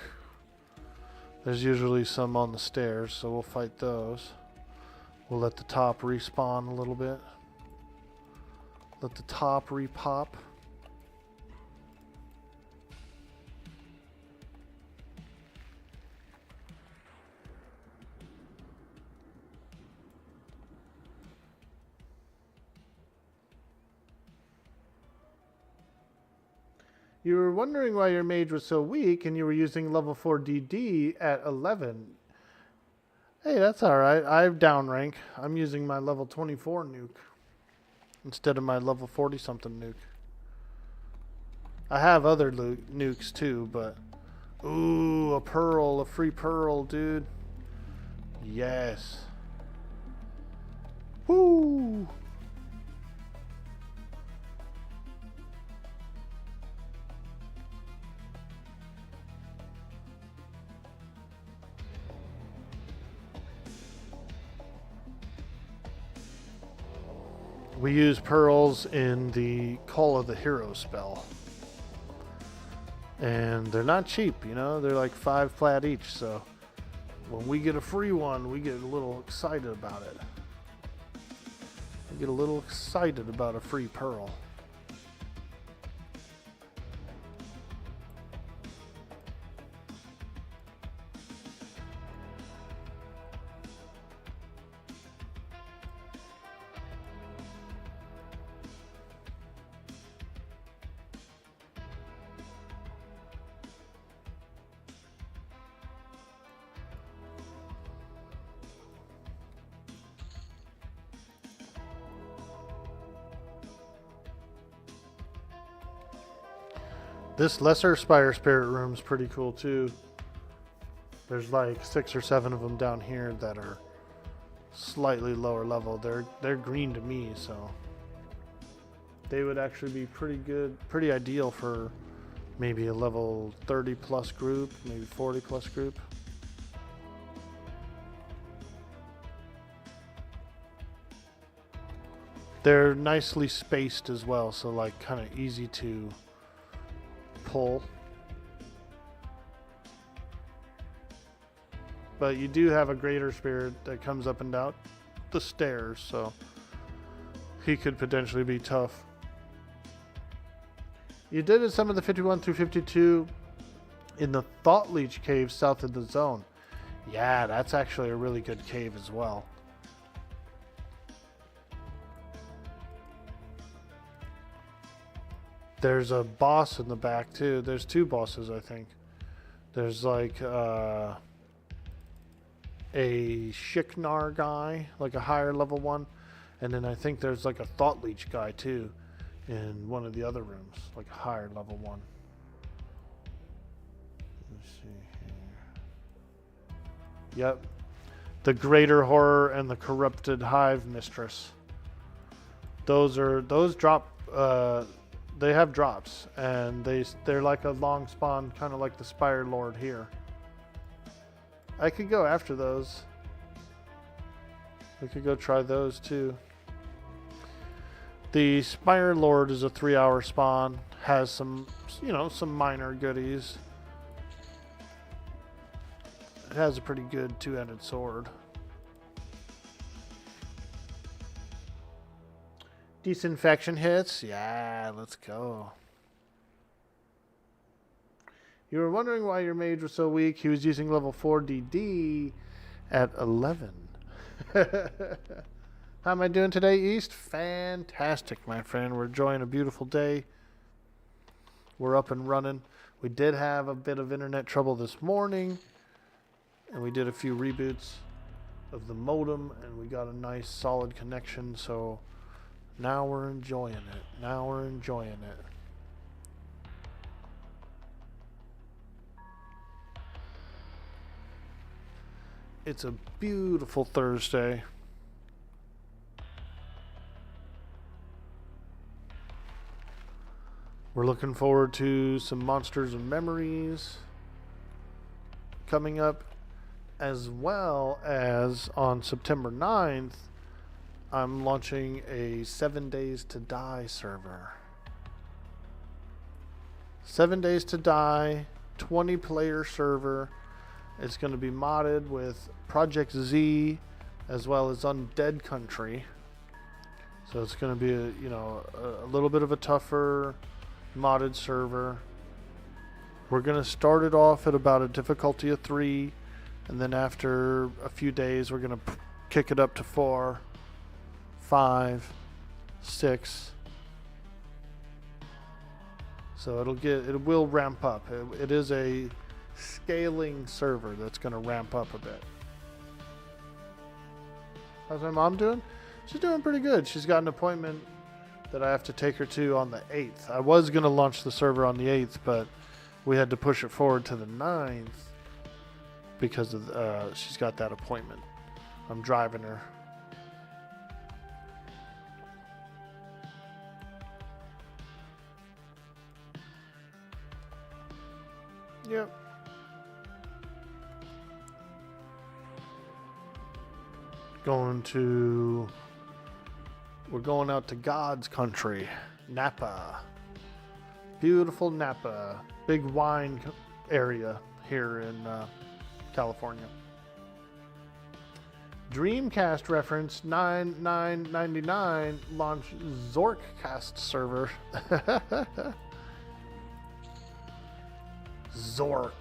There's usually some on the stairs, so we'll fight those. We'll let the top respawn a little bit. Let the top repop. You were wondering why your mage was so weak and you were using level 4 DD at 11. Hey, that's alright. I have down rank. I'm using my level 24 nuke instead of my level 40 something nuke. I have other nukes too, but... Ooh, a pearl. A free pearl, dude. Yes. Woo! We use pearls in the Call of the Hero spell. And they're not cheap, you know? They're like 5 flat each, so when we get a free one, we get a little excited about it. We get a little excited about a free pearl. This Lesser Spire Spirit Room's pretty cool too. There's like 6 or 7 of them down here that are slightly lower level. They're green to me, so they would actually be pretty good, pretty ideal for maybe a level 30 plus group, maybe 40 plus group. They're nicely spaced as well, so like kind of easy to pull. But you do have a greater spirit that comes up and down the stairs, so he could potentially be tough. You did some of the 51 through 52 in the Thought Leech cave south of the zone. Yeah, that's actually a really good cave as well. There's a boss in the back too. There's 2 bosses, I think. There's like a Shiknar guy, like a higher level one, and then I think there's like a Thought Leech guy too in one of the other rooms, like a higher level one. Let's see here. Yep. The Greater Horror and the Corrupted Hive Mistress. Those drop they have drops, and they're like a long spawn, kind of like the Spire Lord here. I could go after those. We could go try those too. The Spire Lord is a 3-hour spawn, has some, some minor goodies. It has a pretty good 2-handed sword. Disinfection hits? Yeah, let's go. You were wondering why your mage was so weak. He was using level 4 DD at 11. How am I doing today, East? Fantastic, my friend. We're enjoying a beautiful day. We're up and running. We did have a bit of internet trouble this morning, and we did a few reboots of the modem, and we got a nice solid connection, so now we're enjoying it. It's a beautiful Thursday. We're looking forward to some Monsters and Memories coming up, as well as on September 9th, I'm launching a 7 Days to Die server. 7 Days to Die, 20-player server. It's going to be modded with Project Z as well as Undead Country. So it's going to be a little bit of a tougher modded server. We're going to start it off at about a difficulty of 3, and then after a few days we're going to kick it up to 4, 5, 6. So it will ramp up. It is a scaling server that's going to ramp up a bit. How's my mom doing? She's doing pretty good. She's got an appointment that I have to take her to on the 8th. I was going to launch the server on the 8th, but we had to push it forward to the 9th because of she's got that appointment. I'm driving her. Yep. We're going out to God's country, Napa. Beautiful Napa. Big wine area here in California. Dreamcast reference 9999 launch Zorkcast server. Zork.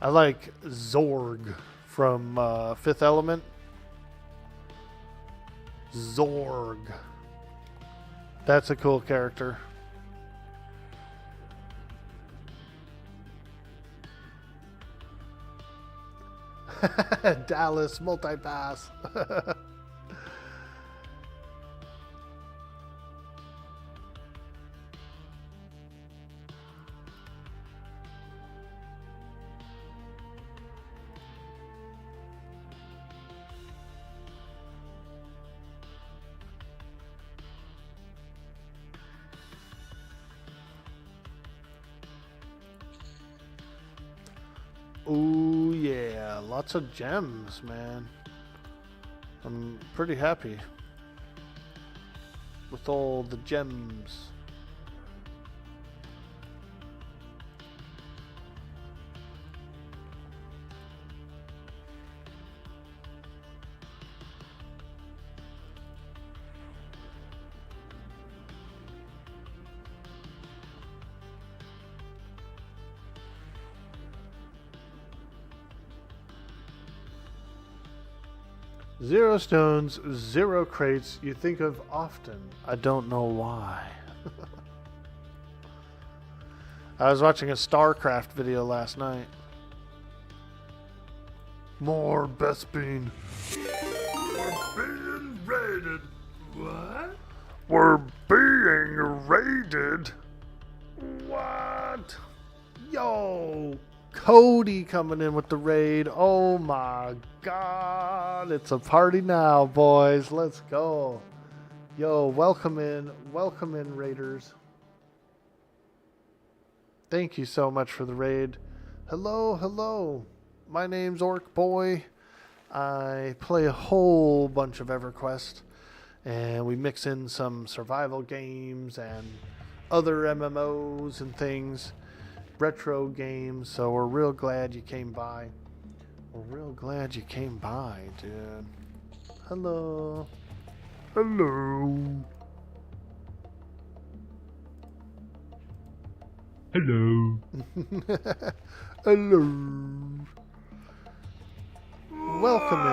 I like Zorg from Fifth Element. Zorg. That's a cool character. Dallas multipass. Ooh, yeah. Lots of gems, man. I'm pretty happy with all the gems. Zero stones, zero crates. You think of often. I don't know why. I was watching a StarCraft video last night. More Bespin. We're being raided. What? We're being raided. What? Yo, Cody coming in with the raid. Oh my God. It's a party now, boys. Let's go. Yo, welcome in. Welcome in, raiders. Thank you so much for the raid. Hello, hello. My name's Orc Boy. I play a whole bunch of EverQuest, and we mix in some survival games and other MMOs and things, retro games. So we're real glad you came by. We're real glad you came by, dude. Hello. Hello. Hello. Hello. Welcome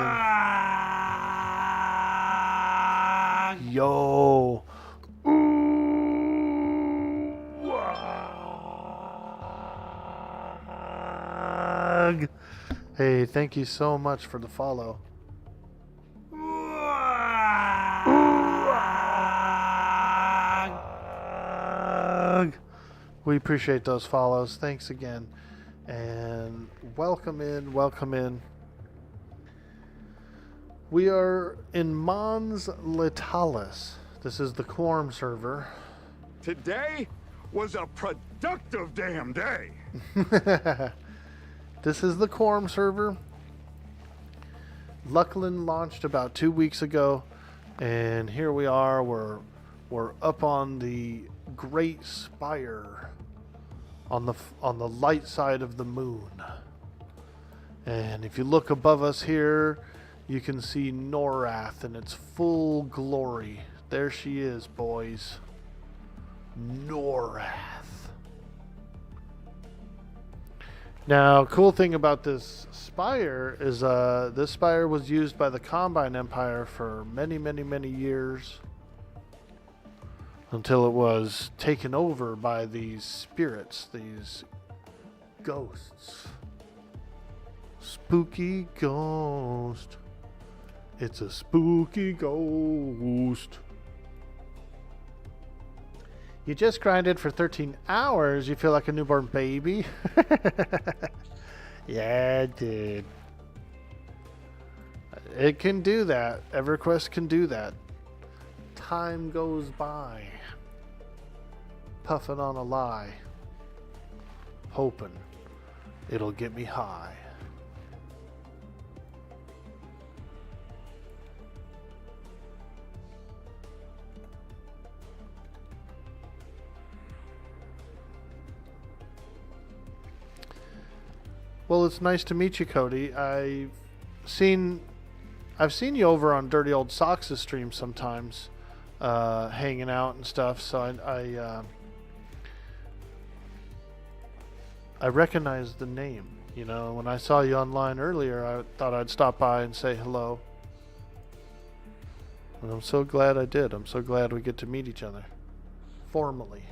in. Yo. Hey, thank you so much for the follow. We appreciate those follows. Thanks again. And welcome in, welcome in. We are in Mons Letalis. This is the Quarm server. Today was a productive damn day. This is the Quarm server. Luckland launched about 2 weeks ago, and here we are. We're up on the Great Spire, on the light side of the moon. And if you look above us here, you can see Norath in its full glory. There she is, boys. Norath. Now, cool thing about this spire is this spire was used by the Combine Empire for many, many, many years, until it was taken over by these spirits, these ghosts. Spooky ghost. It's a spooky ghost. You just grinded for 13 hours. You feel like a newborn baby? Yeah, I did. It can do that. EverQuest can do that. Time goes by. Puffing on a lie. Hoping it'll get me high. Well, it's nice to meet you, Cody. I've seen you over on Dirty Old Socks' stream sometimes, hanging out and stuff. So I recognize the name. You know, when I saw you online earlier, I thought I'd stop by and say hello. And I'm so glad I did. I'm so glad we get to meet each other formally.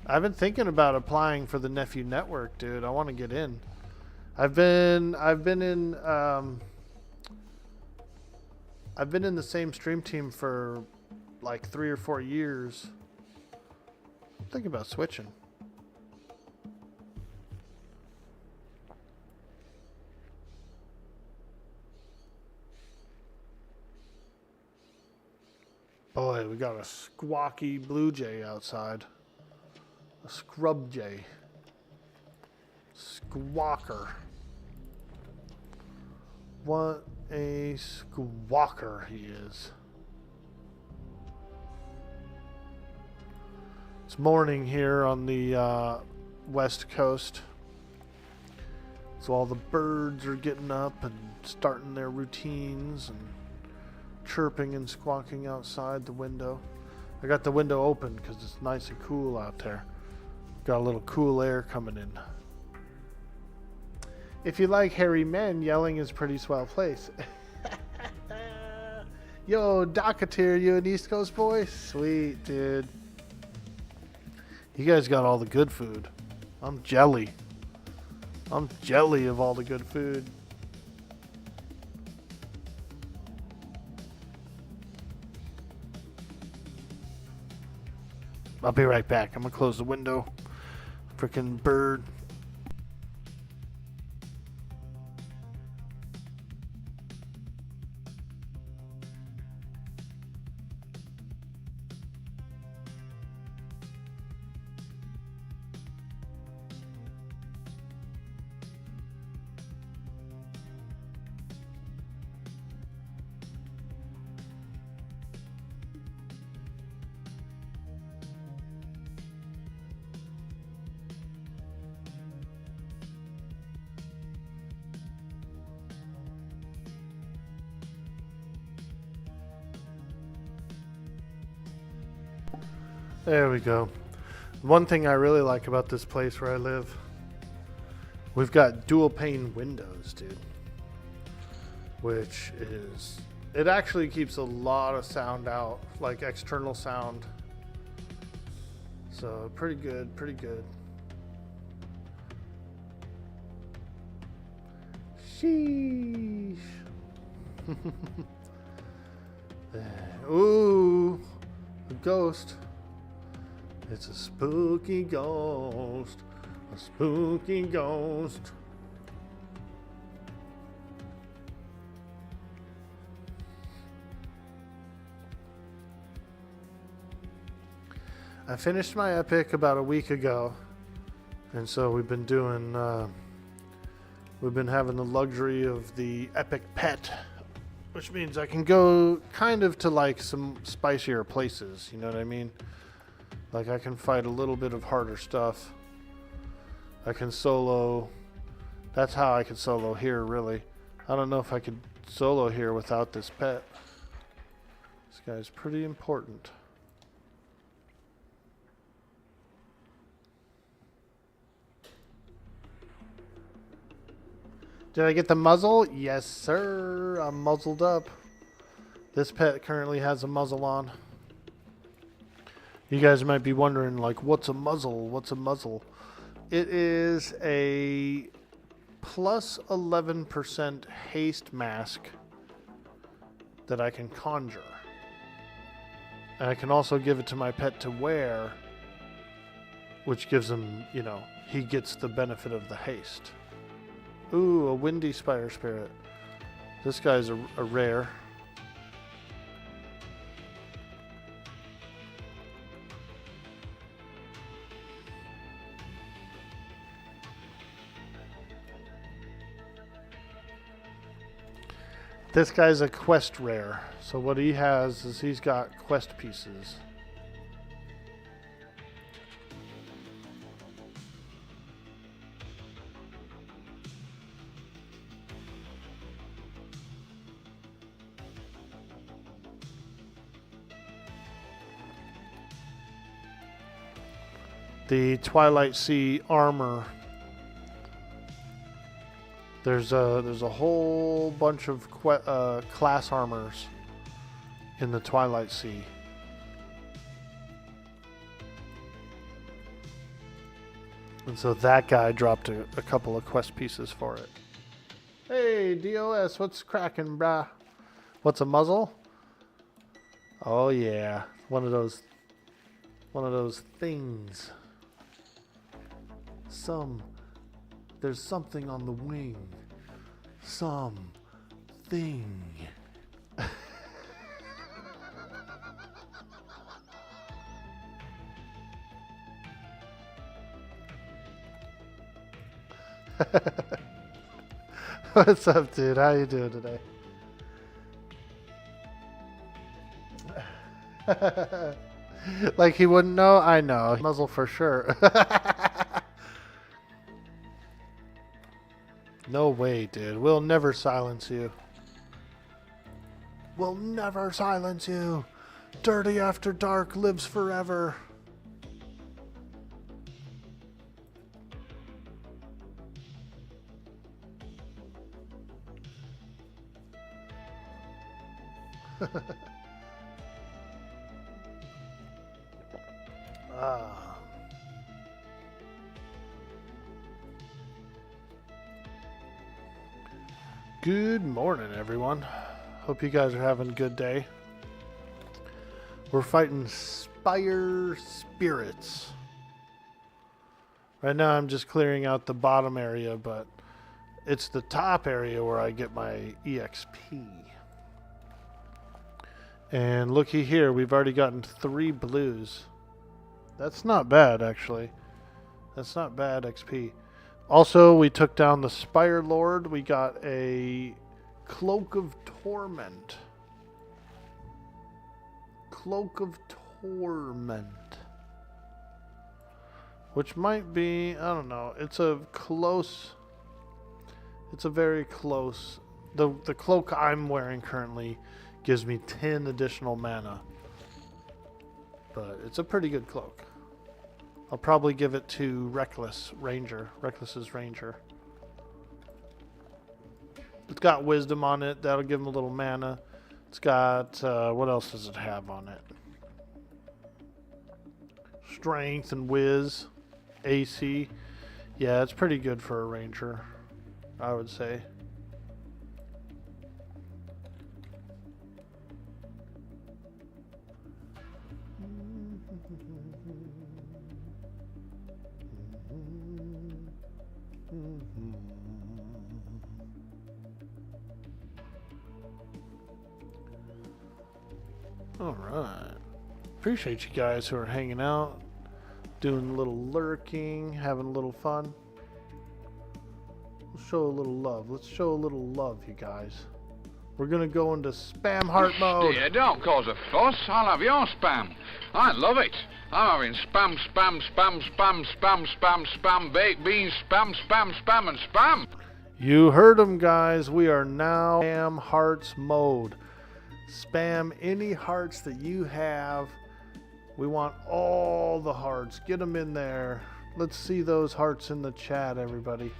I've been thinking about applying for the Nephew Network, dude. I want to get in. I've been in the same stream team for like 3 or 4 years. I'm thinking about switching. Boy, we got a squawky blue jay outside. A scrub jay. squawker. What a squawker he is. It's morning here on the west coast. So all the birds are getting up and starting their routines and chirping and squawking outside the window. I got the window open because it's nice and cool out there. Got a little cool air coming in. If you like hairy men, yelling is pretty swell place. Yo, Docketeer, you an East Coast boy? Sweet, dude. You guys got all the good food. I'm jelly. I'm jelly of all the good food. I'll be right back. I'm gonna close the window. Freaking bird. There we go. One thing I really like about this place where I live, we've got dual pane windows, dude. Which is, it actually keeps a lot of sound out, like external sound. So pretty good, pretty good. Sheesh. Ooh, a ghost. It's a spooky ghost. A spooky ghost. I finished my epic about a week ago. And so we've been doing, we've been having the luxury of the epic pet. Which means I can go kind of to like some spicier places. You know what I mean? Like I can fight a little bit of harder stuff. I can solo. That's how I could solo here, really. I don't know if I could solo here without this pet. This guy's pretty important. Did I get the muzzle? Yes, sir. I'm muzzled up. This pet currently has a muzzle on. You guys might be wondering, like, what's a muzzle? What's a muzzle? It is a plus 11% haste mask that I can conjure. And I can also give it to my pet to wear, which gives him, you know, he gets the benefit of the haste. Ooh, a windy spider spirit. This guy's a rare. This guy's a quest rare. So what he has is he's got quest pieces. The Twilight Sea armor. There's a whole bunch of class armors in the Twilight Sea. And so that guy dropped a couple of quest pieces for it. Hey, DOS, what's cracking, brah? What's a muzzle? Oh yeah, one of those things. There's something on the wing. Something. What's up, dude? How you doing today? Like he wouldn't know? I know. Muzzle for sure. No way, dude. We'll never silence you. We'll never silence you. Dirty After Dark lives forever. Good morning, everyone. Hope you guys are having a good day. We're fighting Spire Spirits. Right now I'm just clearing out the bottom area, but it's the top area where I get my EXP. And looky here, we've already gotten 3 blues. That's not bad, actually. That's not bad XP. Also, we took down the Spire Lord. We got a Cloak of Torment. Cloak of Torment. Which might be, I don't know. It's a close. It's a very close. The cloak I'm wearing currently gives me 10 additional mana. But it's a pretty good cloak. I'll probably give it to Reckless's Ranger. It's got wisdom on it. That'll give him a little mana. It's got, what else does it have on it? Strength and whiz. AC. Yeah, it's pretty good for a Ranger, I would say. Alright. Appreciate you guys who are hanging out, doing a little lurking, having a little fun. Let's show a little love. Let's show a little love, you guys. We're gonna go into spam heart mode. Dear, don't cause a fuss. I'll have your spam. I love it. I'm having spam, spam, spam, spam, spam, spam, spam, baked beans, spam, spam, spam, and spam. You heard them, guys. We are now spam hearts mode. Spam any hearts that you have. We want all the hearts. Get them in there. Let's see those hearts in the chat, everybody.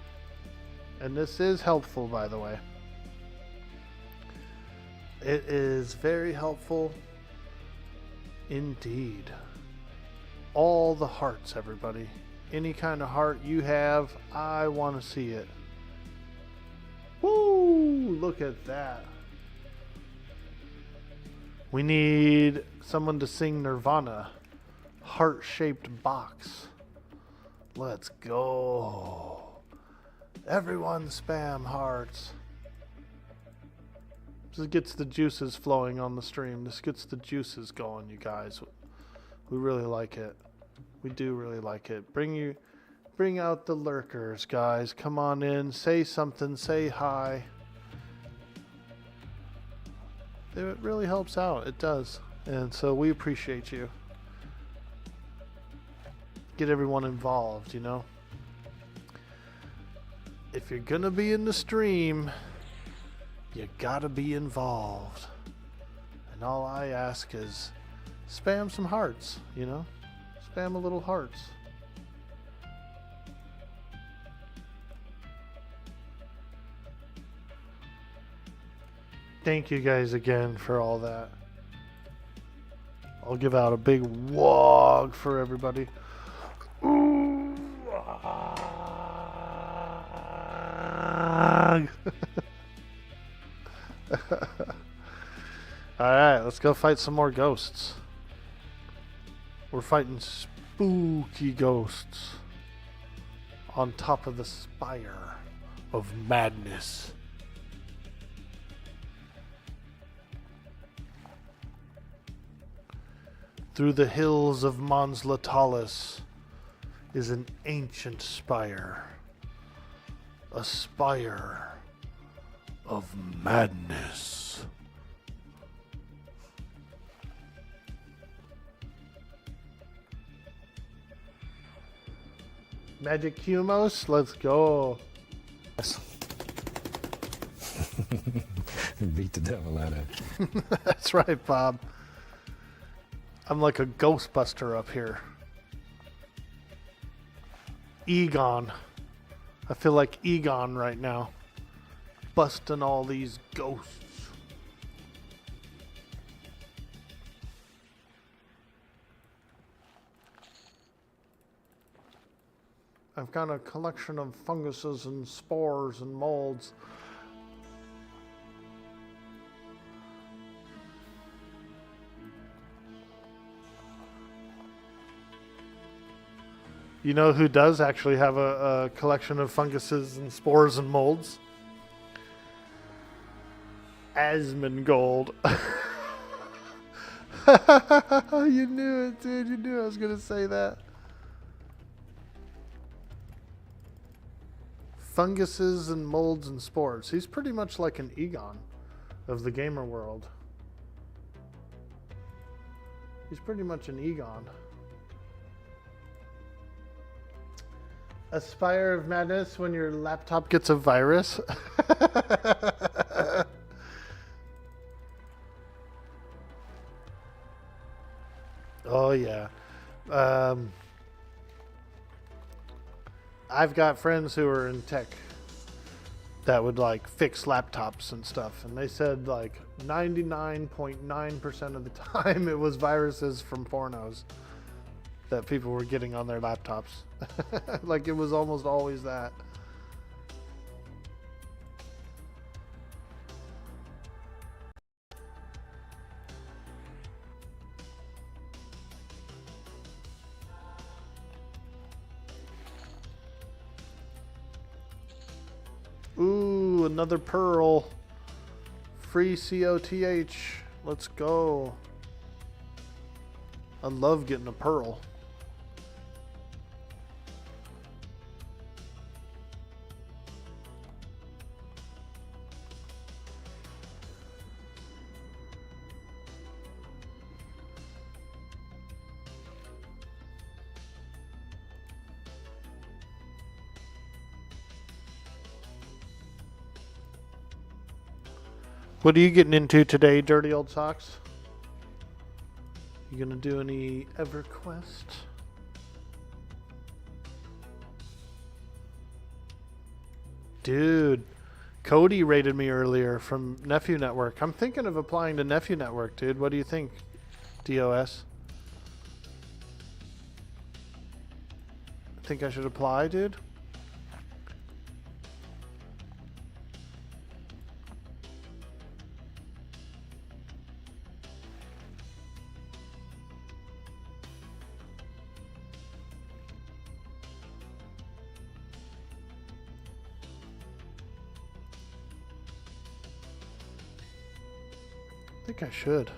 And this is helpful, by the way. It is very helpful indeed. All the hearts, everybody. Any kind of heart you have, I want to see it. Woo! Look at that. We need someone to sing Nirvana. Heart-shaped box. Let's go. Everyone spam hearts. This gets the juices flowing on the stream. This gets the juices going, you guys. We really like it. We do really like it. Bring out the lurkers, guys. Come on in. Say something. Say hi. It really helps out. It does. And so we appreciate you. Get everyone involved, you know. If you're gonna be in the stream, you gotta be involved. And all I ask is spam some hearts, you know? Spam a little hearts. Thank you guys again for all that. I'll give out a big wog for everybody. Ooh. Alright, let's go fight some more ghosts. We're fighting spooky ghosts on top of the spire of madness. Through the hills of Mons Latalis is an ancient spire A spire of madness. Magic Cumos, let's go. Beat the devil out of. That's right, Bob. I'm like a Ghostbuster up here. Egon. I feel like Egon right now. Busting all these ghosts. I've got a collection of funguses and spores and molds. You know who does actually have a collection of funguses and spores and molds? Asmongold. You knew it, dude. You knew I was going to say that. Funguses and molds and spores. He's pretty much like an Egon of the gamer world. He's pretty much an Egon. A spire of madness when your laptop gets a virus. Oh yeah. I've got friends who are in tech that would like fix laptops and stuff, and they said like 99.9% of the time it was viruses from pornos that people were getting on their laptops. Like it was almost always that. Ooh, another pearl. Free COTH. Let's go. I love getting a pearl. What are you getting into today, dirty old socks? You gonna do any Everquest? Dude, Cody rated me earlier from Nephew Network. I'm thinking of applying to Nephew Network, dude. What do you think, DOS? Think I should apply, dude? I think I should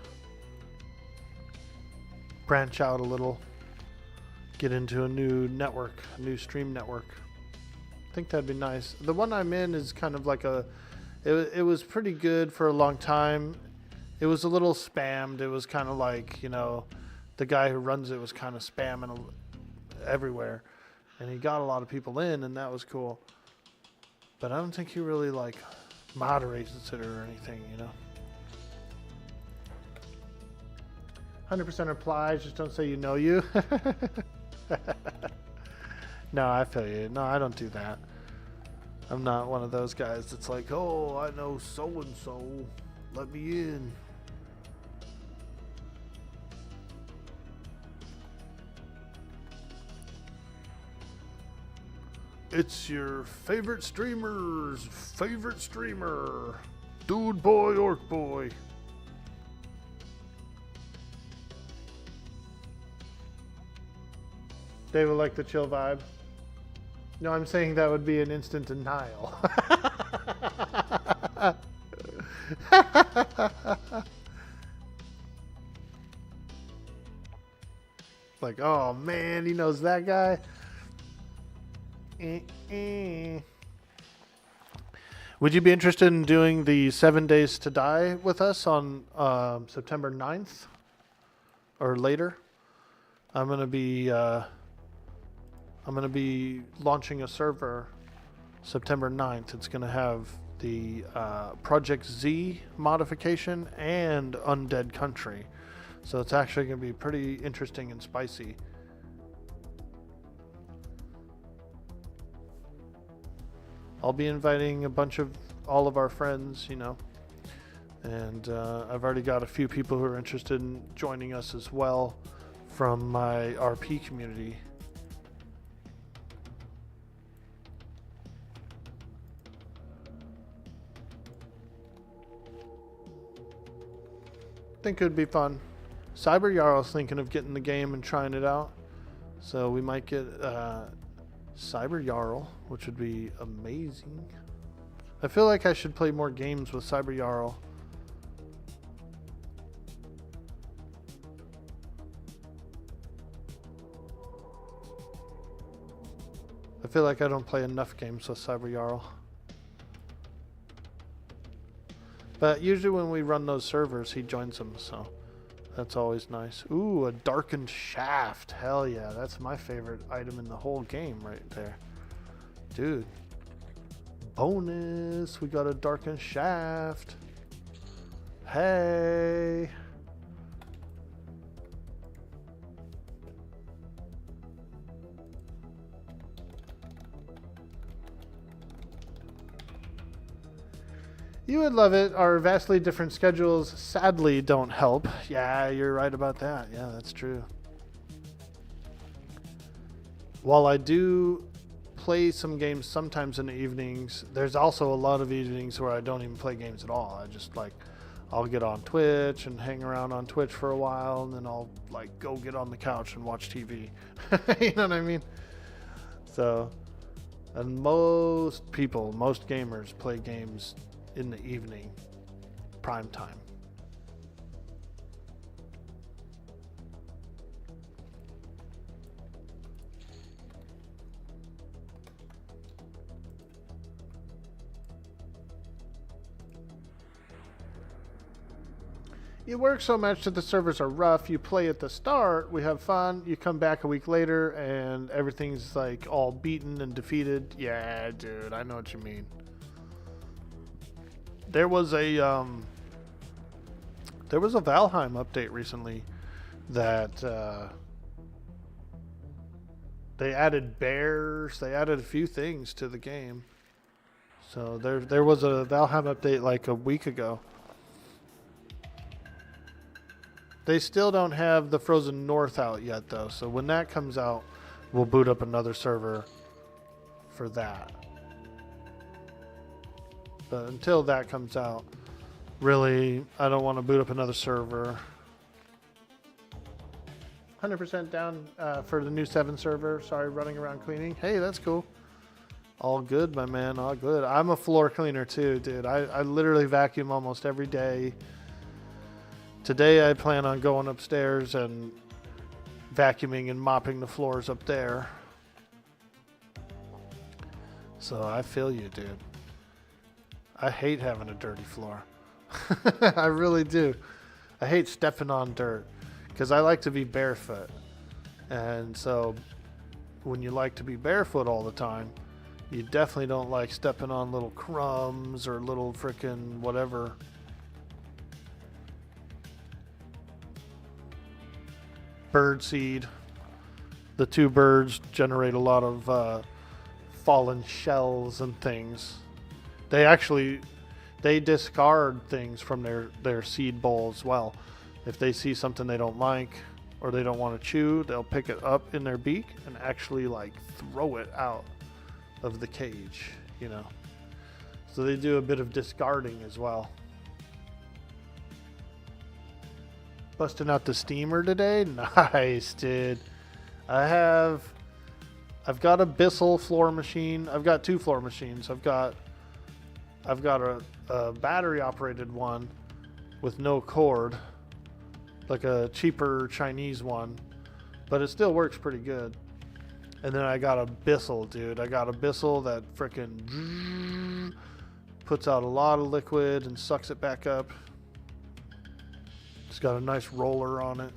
branch out a little, get into a new network, a new stream network. I think that'd be nice. The one I'm in is kind of like it was pretty good for a long time. It was a little spammed. It was kind of like, you know, the guy who runs it was kind of spamming everywhere, and he got a lot of people in, and that was cool. But I don't think he really like moderates it or anything, you know. 100% applies, just don't say you know you. No, I feel you. No, I don't do that. I'm not one of those guys that's like, oh, I know so-and-so. Let me in. It's your favorite streamer's favorite streamer. Dude boy, orc boy. They would like the chill vibe. No, I'm saying that would be an instant denial. Like, oh man, he knows that guy. Would you be interested in doing the 7 Days to Die with us on September 9th or later? I'm gonna be launching a server September 9th. It's gonna have the Project Z modification and Undead Country, so it's actually gonna be pretty interesting and spicy. I'll be inviting a bunch of all of our friends, you know, and I've already got a few people who are interested in joining us as well from my RP community. I think it would be fun. Cyber Jarl's thinking of getting the game and trying it out, so we might get Cyber Jarl, which would be amazing. I feel like I should play more games with Cyber Jarl. I feel like I don't play enough games with Cyber Jarl. But usually when we run those servers, he joins them, so that's always nice. Ooh, a darkened shaft. Hell yeah, that's my favorite item in the whole game right there. Dude. Bonus, we got a darkened shaft. Hey. You would love it. Our vastly different schedules sadly don't help. Yeah, you're right about that. Yeah, that's true. While I do play some games sometimes in the evenings, there's also a lot of evenings where I don't even play games at all. I just I'll get on Twitch and hang around on Twitch for a while, and then I'll go get on the couch and watch TV. You know what I mean? So, and most people, most gamers play games in the evening, prime time. You work so much that the servers are rough. You play at the start, we have fun. You come back a week later and everything's all beaten and defeated. Yeah, dude, I know what you mean. There was a Valheim update recently that they added bears. They added a few things to the game. So there was a Valheim update a week ago. They still don't have the Frozen North out yet though. So when that comes out, we'll boot up another server for that. But until that comes out, really, I don't want to boot up another server. 100% down for the new 7 server. Sorry, running around cleaning. Hey, that's cool. All good, my man. All good. I'm a floor cleaner too, dude. I literally vacuum almost every day. Today I plan on going upstairs and vacuuming and mopping the floors up there. So I feel you, dude. I hate having a dirty floor. I really do. I hate stepping on dirt because I like to be barefoot. And so when you like to be barefoot all the time, you definitely don't like stepping on little crumbs or little frickin' whatever. Bird seed. The 2 birds generate a lot of fallen shells and things. They discard things from their seed bowl as well. If they see something they don't like or they don't want to chew, they'll pick it up in their beak and actually throw it out of the cage, you know. So they do a bit of discarding as well. Busting out the steamer today? Nice, dude. I've got a Bissell floor machine. I've got 2 floor machines. I've got a battery operated one with no cord, like a cheaper Chinese one, but it still works pretty good. And then I got a Bissell, dude. I got a Bissell that frickin' Puts out a lot of liquid and sucks it back up. It's got a nice roller on it.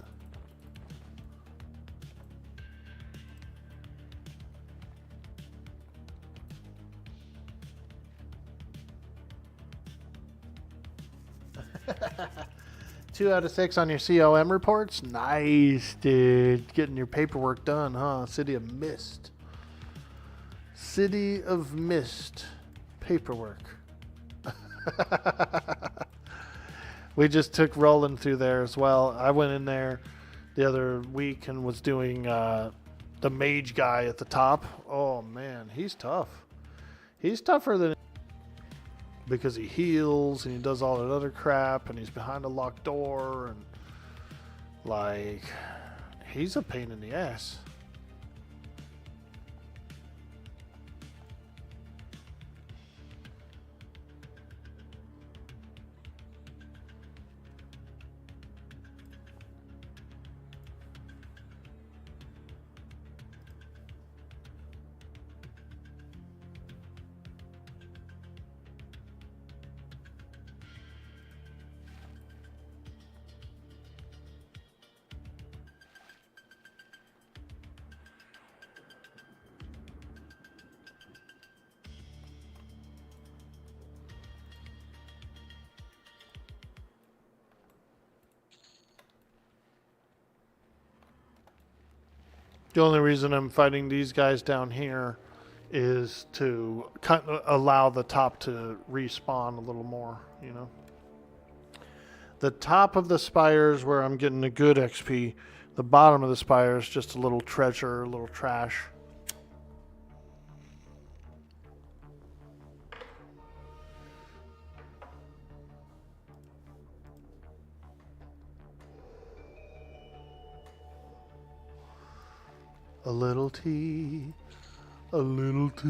Two out of 6 on your COM reports. Nice, dude. Getting your paperwork done, huh? City of Mist. City of Mist paperwork. We just took Roland through there as well. I went in there the other week and was doing the mage guy at the top. Oh man, he's tough. He's tougher than, because he heals and he does all that other crap and he's behind a locked door and like he's a pain in the ass. The only reason I'm fighting these guys down here is to kind of allow the top to respawn a little more, you know. The top of the spires where I'm getting a good XP, the bottom of the spire is just a little treasure, a little trash. A little tea, a little tea.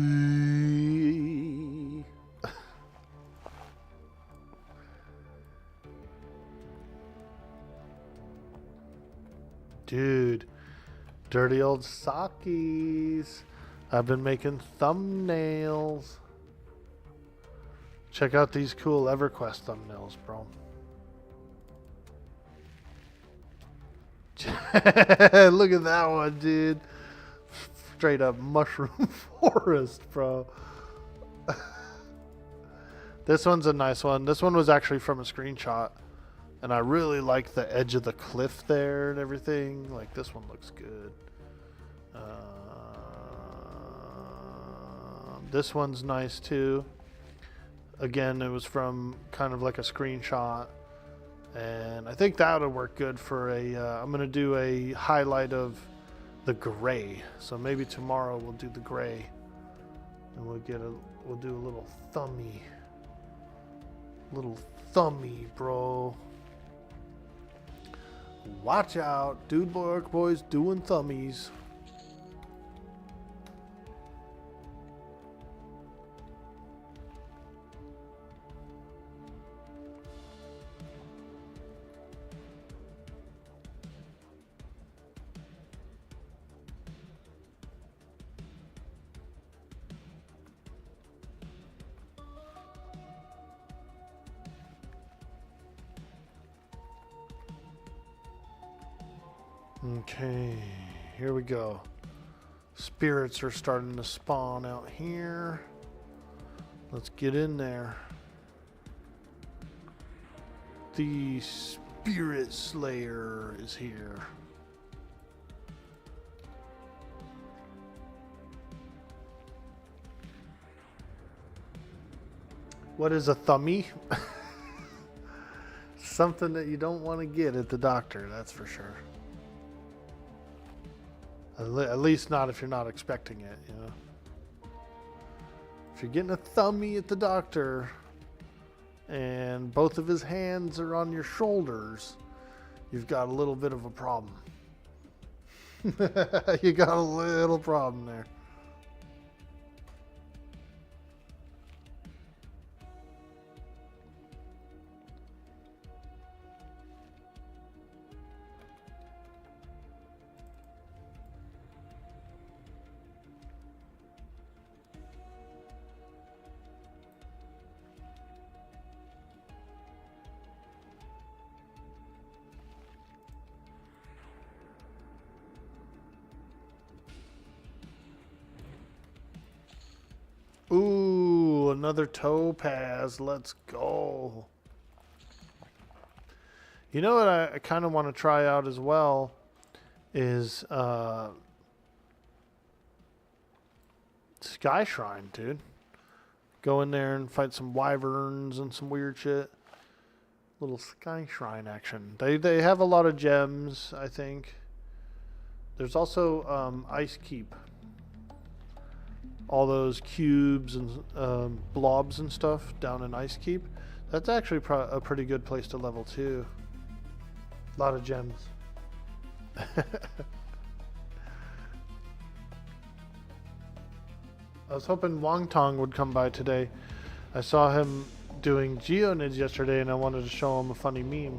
Dude, dirty old Sakis. I've been making thumbnails. Check out these cool Everquest thumbnails, bro. Look at that one, dude. Straight up mushroom forest, bro. This one's a nice one. This one was actually from a screenshot. And I really like the edge of the cliff there and everything. Like, this one looks good. This one's nice too. Again, it was from kind of like a screenshot. And I think that would work good for a, I'm going to do a highlight of the gray. So maybe tomorrow we'll do the gray. And we'll do a little thummy. Little thummy, bro. Watch out. Dude boy's doing thummies. Okay, here we go. Spirits are starting to spawn out here. Let's get in there. The Spirit Slayer is here. What is a thummy? Something that you don't want to get at the doctor, that's for sure. At least not if you're not expecting it, you know. If you're getting a thummy at the doctor and both of his hands are on your shoulders, you've got a little bit of a problem. You got a little problem there. another topaz. Let's go. You know what I kind of want to try out as well is Sky Shrine, dude. Go in there and fight some wyverns and some weird shit. Little Sky Shrine action. They have a lot of gems, I think. There's also Ice Keep. All those cubes and blobs and stuff down in Ice Keep. That's actually a pretty good place to level too. A lot of gems. I was hoping Wong Tong would come by today. I saw him doing Geonids yesterday and I wanted to show him a funny meme.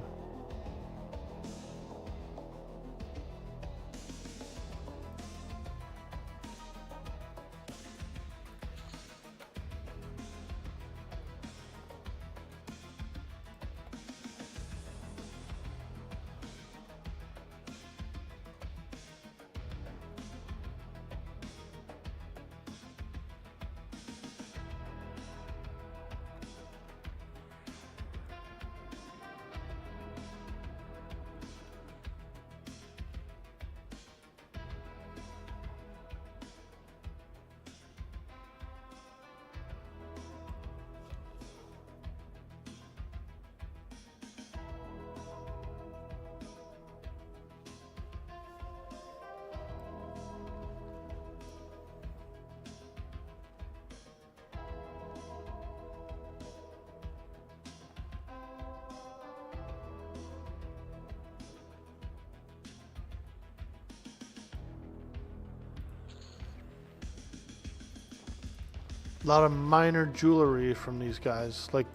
A lot of minor jewelry from these guys, like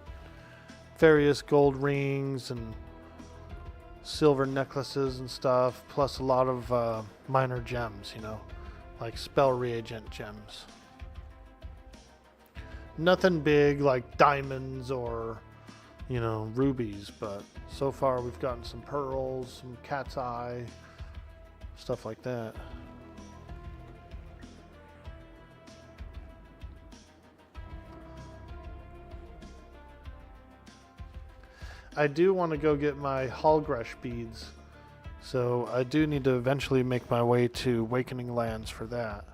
various gold rings and silver necklaces and stuff, plus a lot of minor gems, you know, like spell reagent gems. Nothing big like diamonds or, you know, rubies, but so far we've gotten some pearls, some cat's eye, stuff like that. I do want to go get my Hallgresh beads, so I do need to eventually make my way to Awakening Lands for that.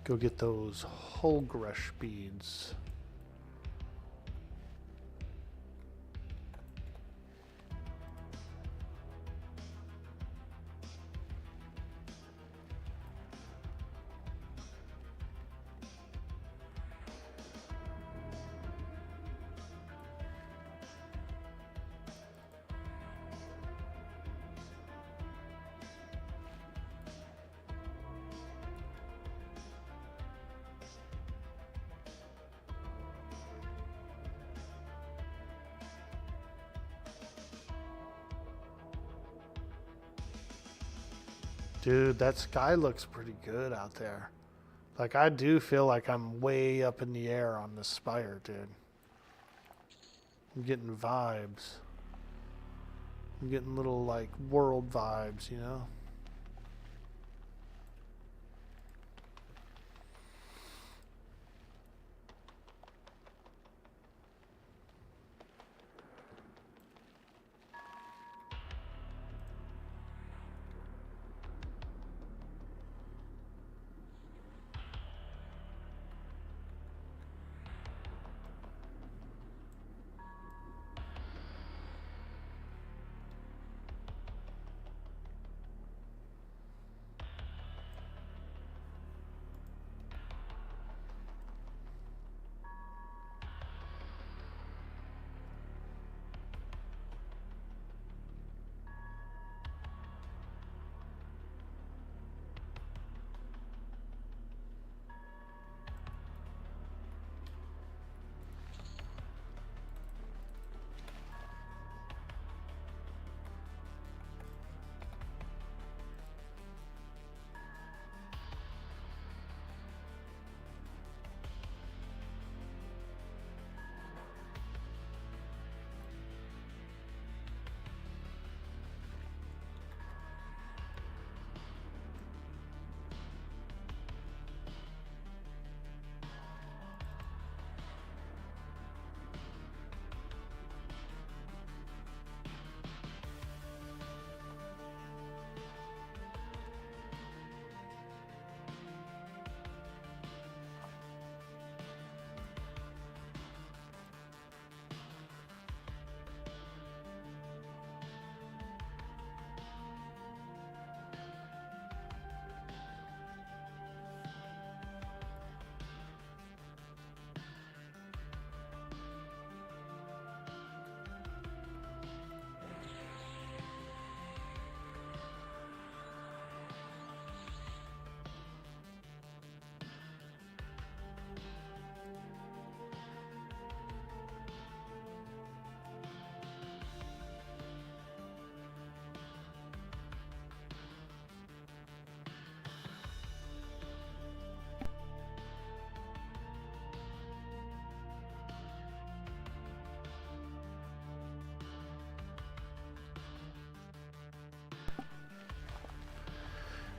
Go get those Hallgresh beads. Dude, that sky looks pretty good out there. Like, I do feel like I'm way up in the air on this spire, dude. I'm getting vibes. I'm getting little, like, world vibes, you know?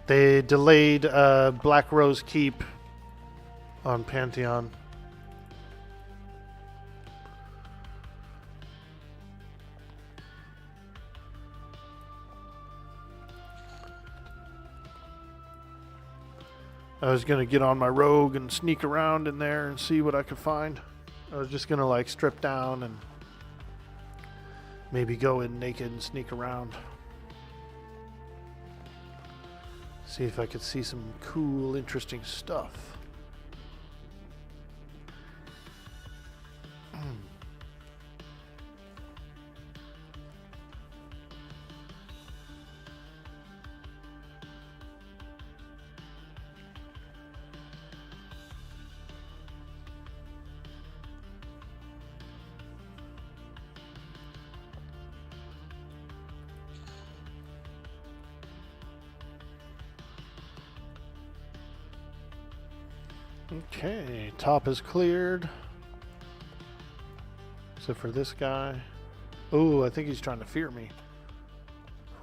They delayed Black Rose Keep on Pantheon. I was going to get on my rogue and sneak around in there and see what I could find. I was just going to like strip down and maybe go in naked and sneak around. See if I could see some cool, interesting stuff. Okay, top is cleared. Except for this guy. Oh, I think he's trying to fear me.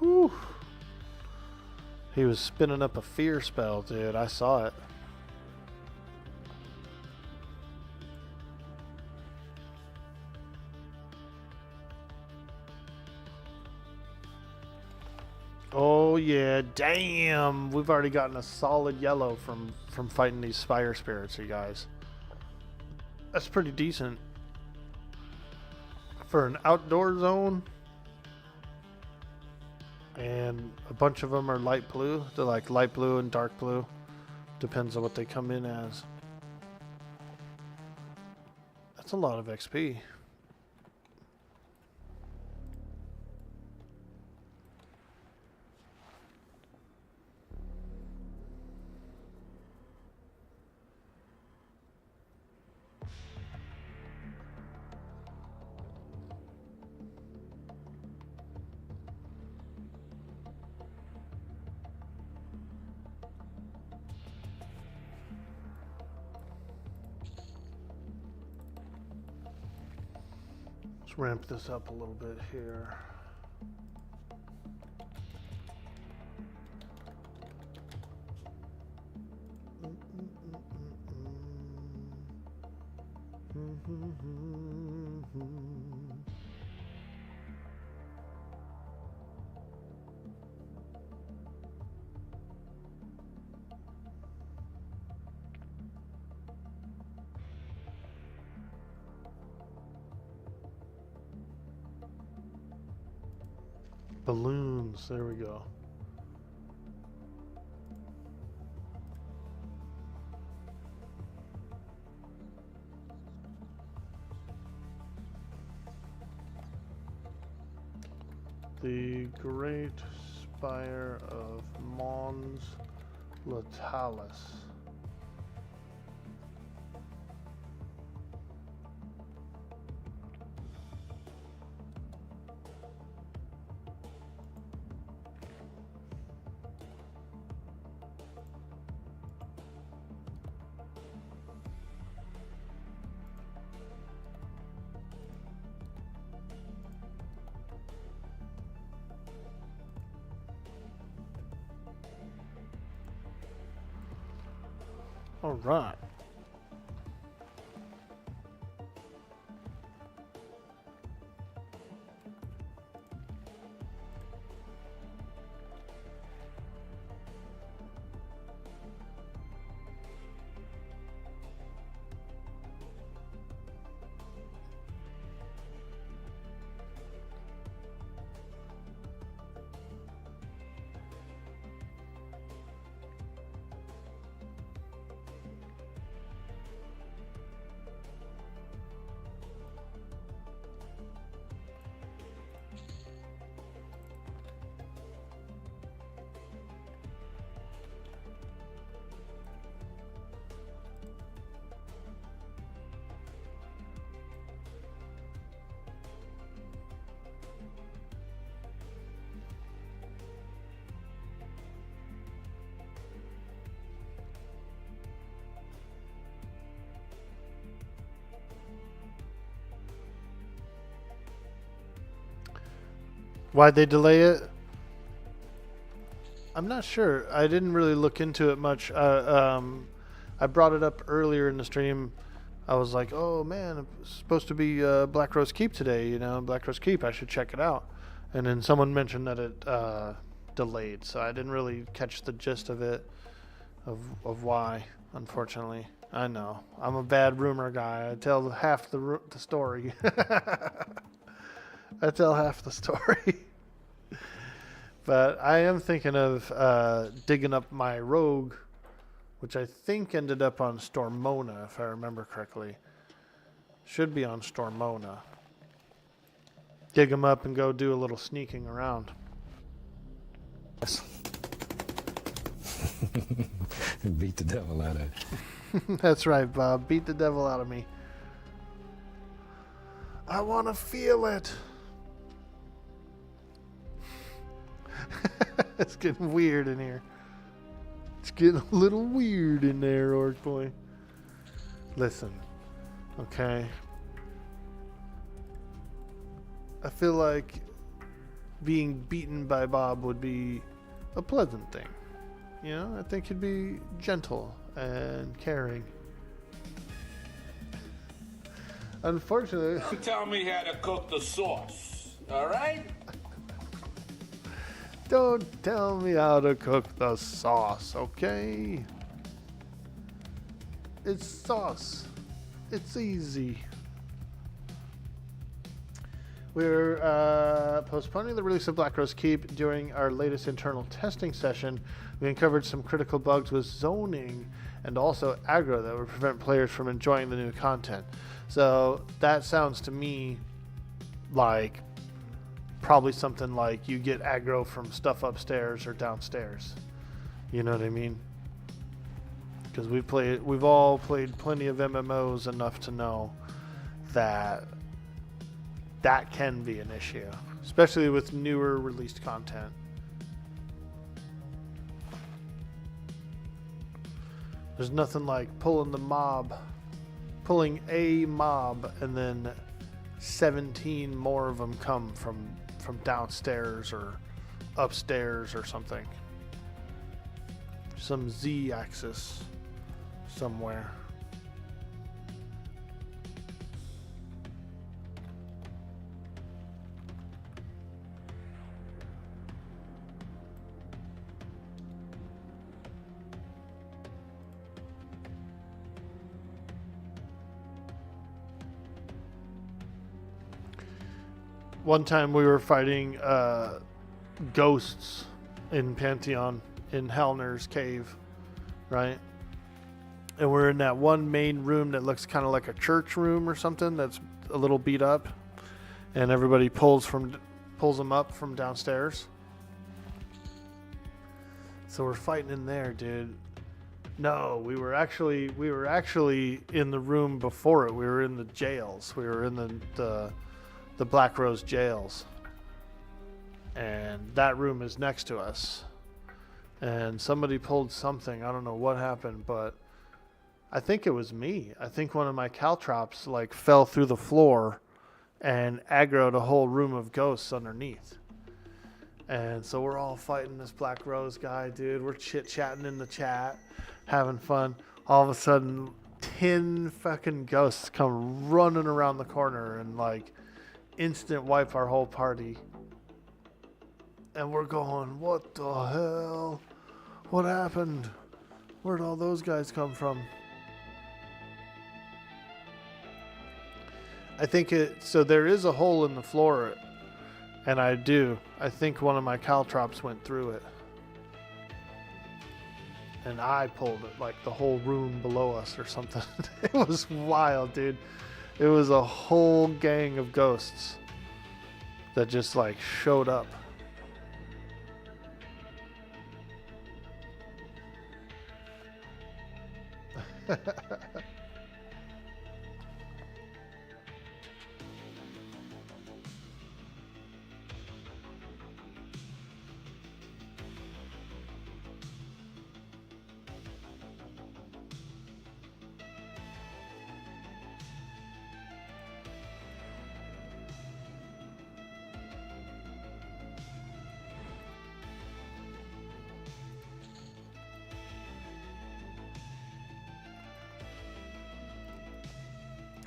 Whew. He was spinning up a fear spell, dude. I saw it. Oh yeah, damn! We've already gotten a solid yellow from fighting these fire spirits, you guys. That's pretty decent for an outdoor zone. And a bunch of them are light blue. They're like light blue and dark blue. Depends on what they come in as. That's a lot of XP. Let's ramp this up a little bit here. Balloons, there we go. The Great Spire of Mons Latalis. All right. Why'd they delay it? I'm not sure. I didn't really look into it much. I brought it up earlier in the stream. I was like, oh man, it's supposed to be Black Rose Keep today, you know, Black Rose Keep. I should check it out. And then someone mentioned that it delayed, so I didn't really catch the gist of it, of why, unfortunately. I know. I'm a bad rumor guy. I tell half the story. I tell half the story. But I am thinking of digging up my rogue, which I think ended up on Stormona, if I remember correctly. Should be on Stormona. Dig them up and go do a little sneaking around. Yes. Beat the devil out of it. That's right, Bob. Beat the devil out of me. I want to feel it. It's getting weird in here. It's getting a little weird in there, Orc Boy. Listen, okay? I feel like being beaten by Bob would be a pleasant thing. You know, I think he'd be gentle and caring. Unfortunately... Tell me how to cook the sauce, all right? Don't tell me how to cook the sauce, okay? It's sauce. It's easy. We're postponing the release of Black Rose Keep during our latest internal testing session. We uncovered some critical bugs with zoning and also aggro that would prevent players from enjoying the new content. So that sounds to me like probably something like you get aggro from stuff upstairs or downstairs. You know what I mean? Because we've all played plenty of MMOs enough to know that that can be an issue, especially with newer released content. There's nothing like pulling a mob, and then 17 more of them come from downstairs or upstairs or something. Some Z-axis somewhere. One time we were fighting ghosts in Pantheon in Helner's cave, right? And we're in that one main room that looks kind of like a church room or something that's a little beat up, and everybody pulls them up from downstairs. So we're fighting in there, dude. No, we were actually in the room before it. We were in the jails. We were in the Black Rose jails, and that room is next to us. And somebody pulled something. I don't know what happened, but I think it was me. I think one of my caltrops like fell through the floor and aggroed a whole room of ghosts underneath. And so we're all fighting this Black Rose guy, dude. We're chit-chatting in the chat, having fun. All of a sudden, 10 fucking ghosts come running around the corner and like instant wipe our whole party. And we're going, what the hell? What happened? Where'd all those guys come from? I think so there is a hole in the floor, and I think one of my caltrops went through it. And I pulled it, like the whole room below us or something. It was wild, dude. It was a whole gang of ghosts that just like showed up.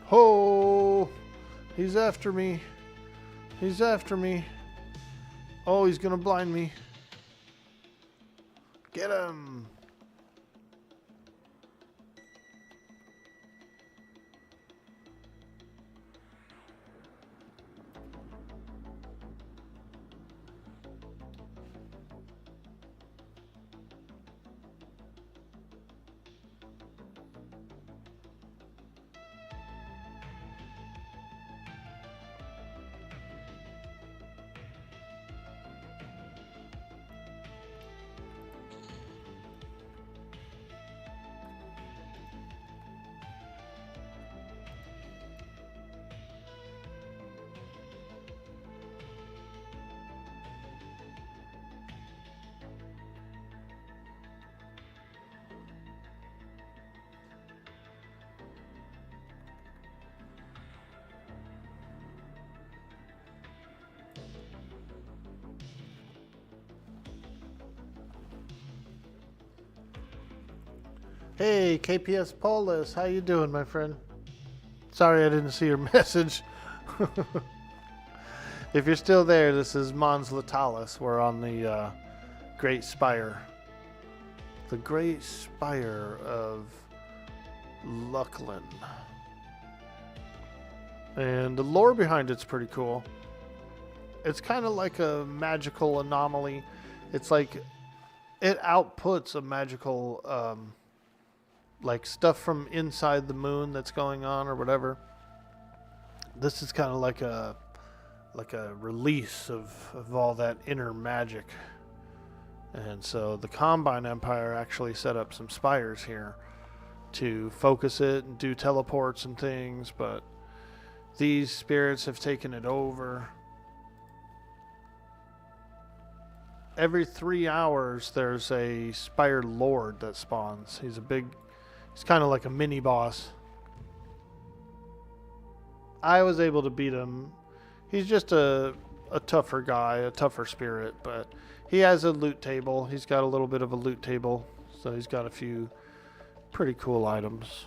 Oh, he's after me. He's after me. Oh, he's gonna blind me. Get him. Hey, KPS Polis, how you doing, my friend? Sorry I didn't see your message. If you're still there, this is Mons Latalis. We're on the Great Spire. The Great Spire of Lucklin. And the lore behind it's pretty cool. It's kind of like a magical anomaly. It's like it outputs a magical like stuff from inside the moon that's going on or whatever. This is kind of like a release of all that inner magic. And so the Combine Empire actually set up some spires here to focus it and do teleports and things, but these spirits have taken it over. Every 3 hours there's a Spire Lord that spawns. He's kind of like a mini boss. I was able to beat him. He's just a tougher guy, a tougher spirit, but he has a loot table. He's got a little bit of a loot table, so he's got a few pretty cool items.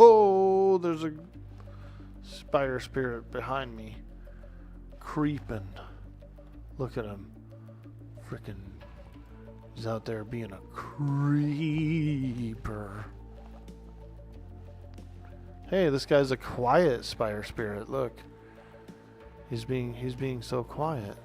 Oh, there's a spider spirit behind me. Creeping. Look at him. Frickin'. He's out there being a creeper. Hey, this guy's a quiet spider spirit. Look. He's being so quiet.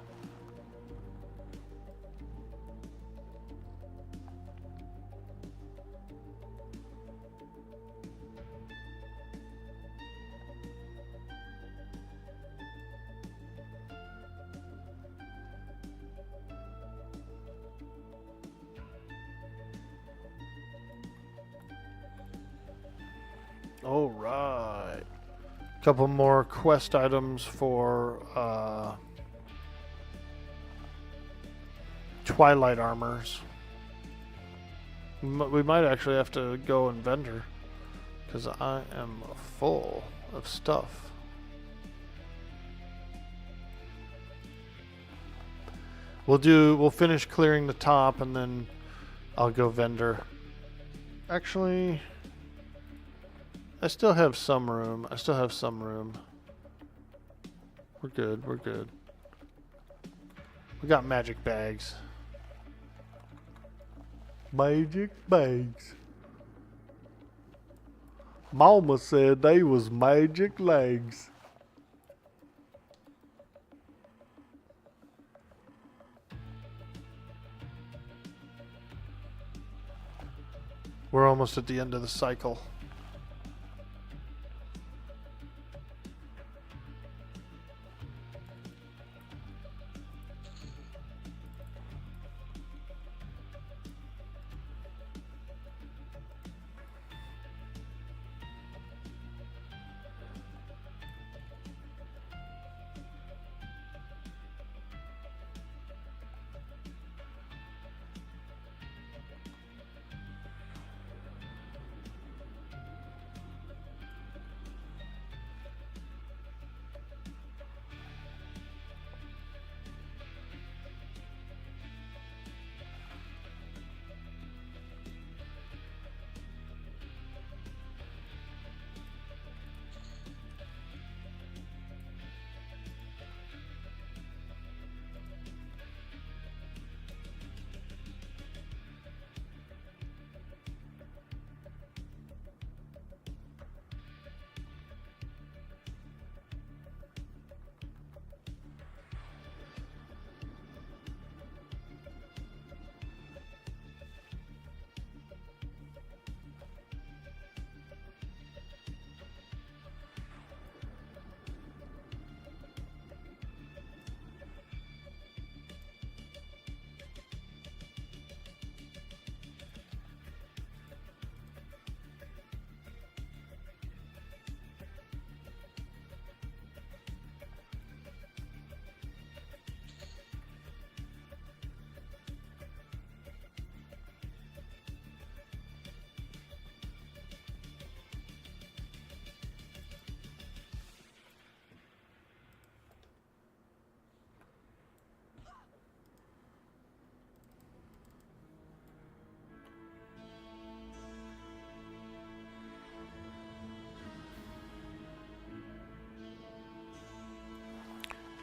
All right. Couple more quest items for Twilight armors. We might actually have to go and vendor because I am full of stuff. We'll finish clearing the top and then I'll go vendor. Actually, I still have some room. We're good. We got magic bags. Magic bags. Mama said they was magic legs. We're almost at the end of the cycle.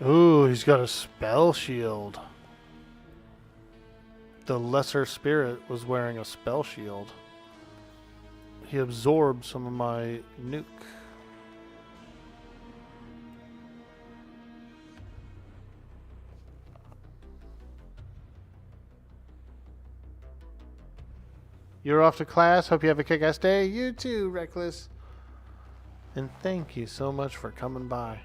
Ooh, he's got a spell shield. The lesser spirit was wearing a spell shield. He absorbed some of my nuke. You're off to class. Hope you have a kick-ass day. You too, Reckless. And thank you so much for coming by.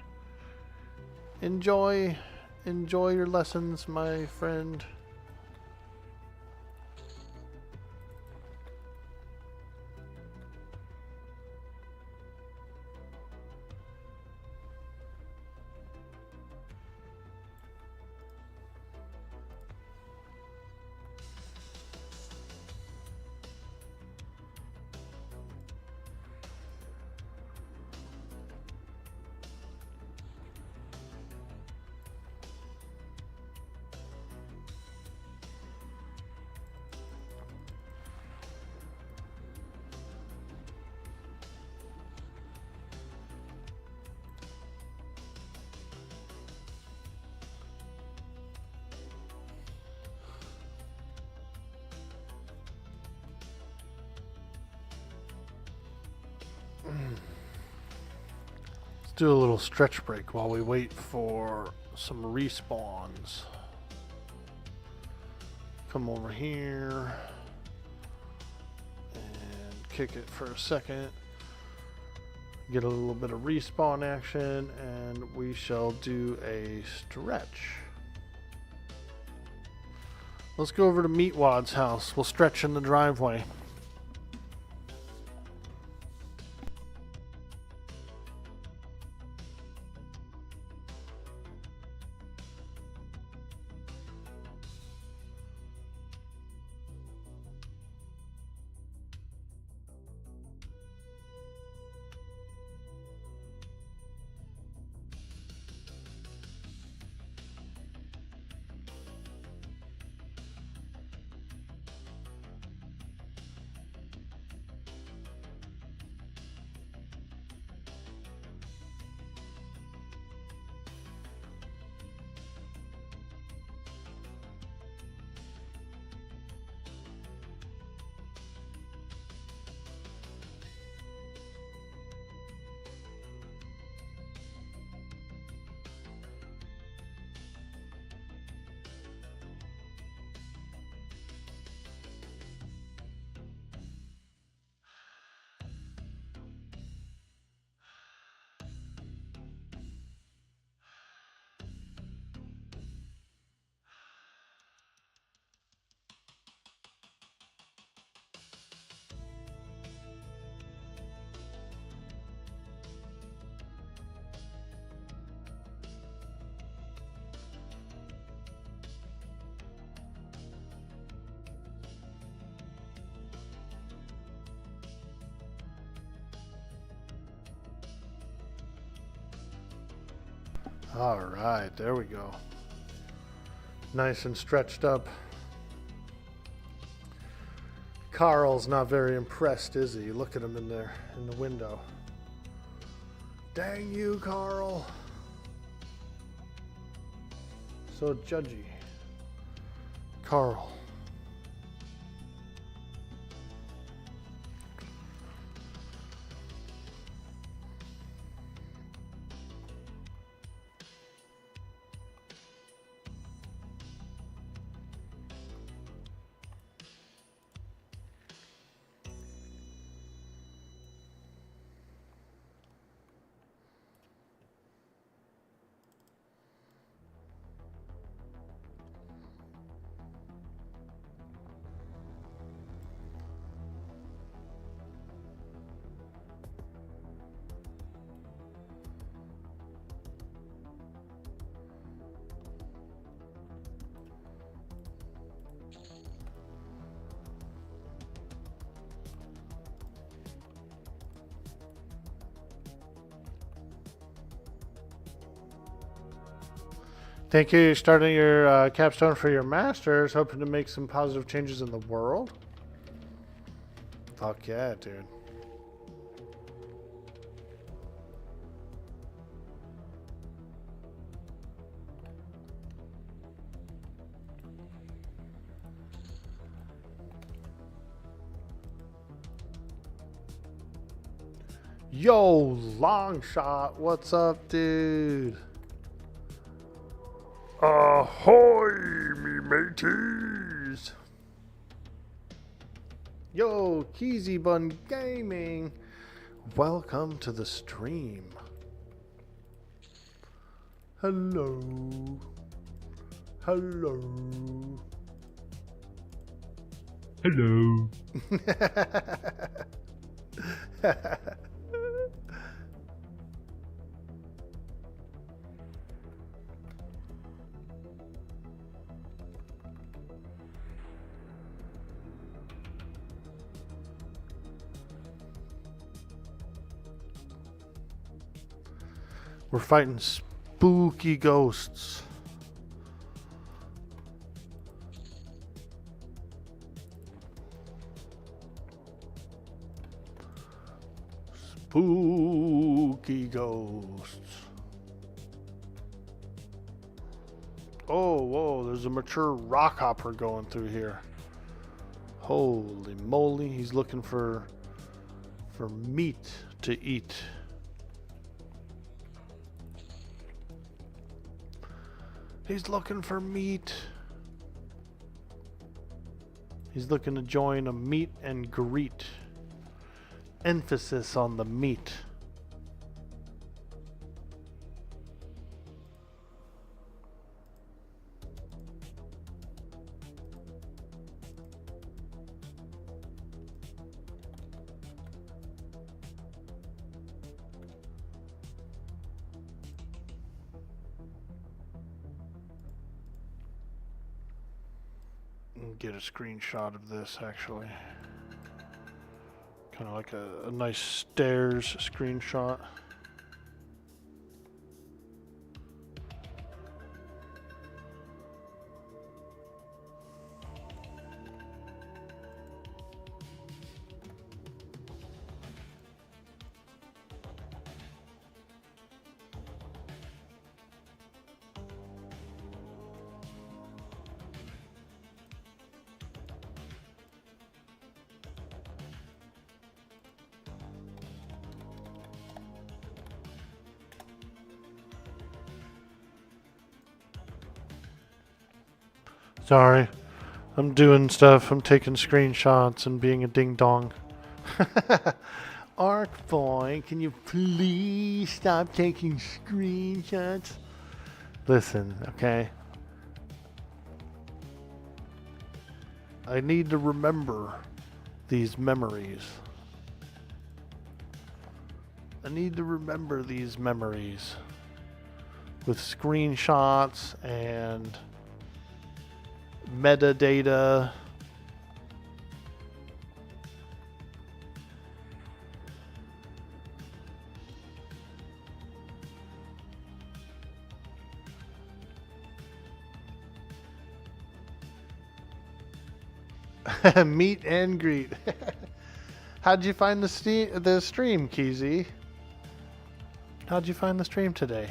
Enjoy your lessons, my friend. Let's do a little stretch break while we wait for some respawns. Come over here and kick it for a second. Get a little bit of respawn action, and we shall do a stretch. Let's go over to Meatwad's house. We'll stretch in the driveway. All right, there we go. Nice and stretched up. Carl's not very impressed, is he? Look at him in there in the window. Dang you, Carl. So judgy. Carl. Thank you. You're starting your capstone for your masters, hoping to make some positive changes in the world. Fuck yeah, dude. Yo, long shot. What's up, dude? Ahoy, me mateys. Yo, Keezy Bun Gaming. Welcome to the stream. Hello. Hello. Hello. We're fighting spooky ghosts. Spooky ghosts. Oh, whoa, there's a mature rock hopper going through here. Holy moly, he's looking for meat to eat. He's looking for meat. He's looking to join a meet and greet. Emphasis on the meat. Get a screenshot of this actually. Kind of like a nice stairs screenshot. Sorry, I'm doing stuff. I'm taking screenshots and being a ding dong. Arc boy, can you please stop taking screenshots? Listen, okay? I need to remember these memories. I need to remember these memories with screenshots and metadata. Meet and greet. How'd you find the stream, Keezy? How'd you find the stream today?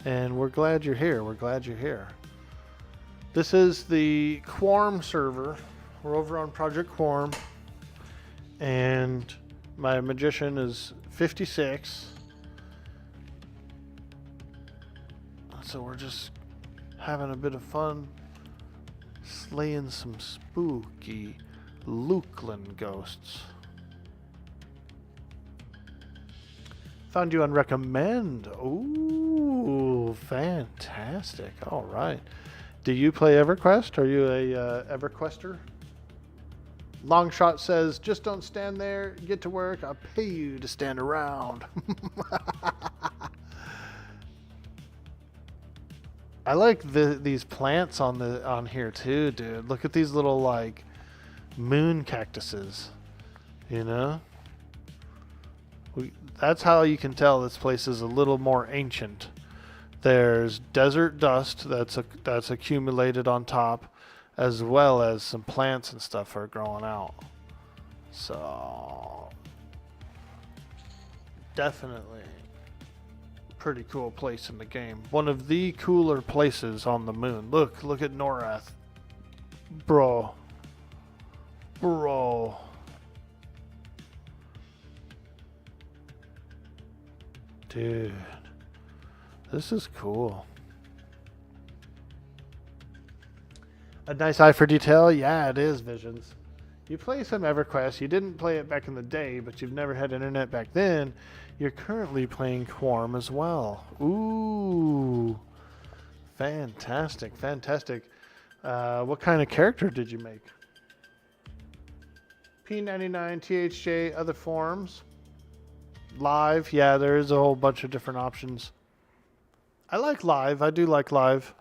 And we're glad you're here. We're glad you're here. This is the Quarm server. We're over on Project Quarm. And my magician is 56. So we're just having a bit of fun slaying some spooky Lukeland ghosts. Found you on recommend. Ooh, fantastic. All right. Do you play Everquest? Are you a Everquester? Longshot says, just don't stand there. Get to work. I'll pay you to stand around. I like these plants on here too, dude. Look at these little like moon cactuses. You know? That's how you can tell this place is a little more ancient. There's desert dust that's accumulated on top, as well as some plants and stuff are growing out. So definitely pretty cool place in the game. One of the cooler places on the moon. Look at Norath. Bro. Dude, this is cool. A nice eye for detail? Yeah, it is, Visions. You play some Everquest. You didn't play it back in the day, but you've never had internet back then. You're currently playing Quarm as well. Ooh. Fantastic, fantastic. What kind of character did you make? P99, THJ, other forms. Live, yeah, there is a whole bunch of different options. I like live. I do like live.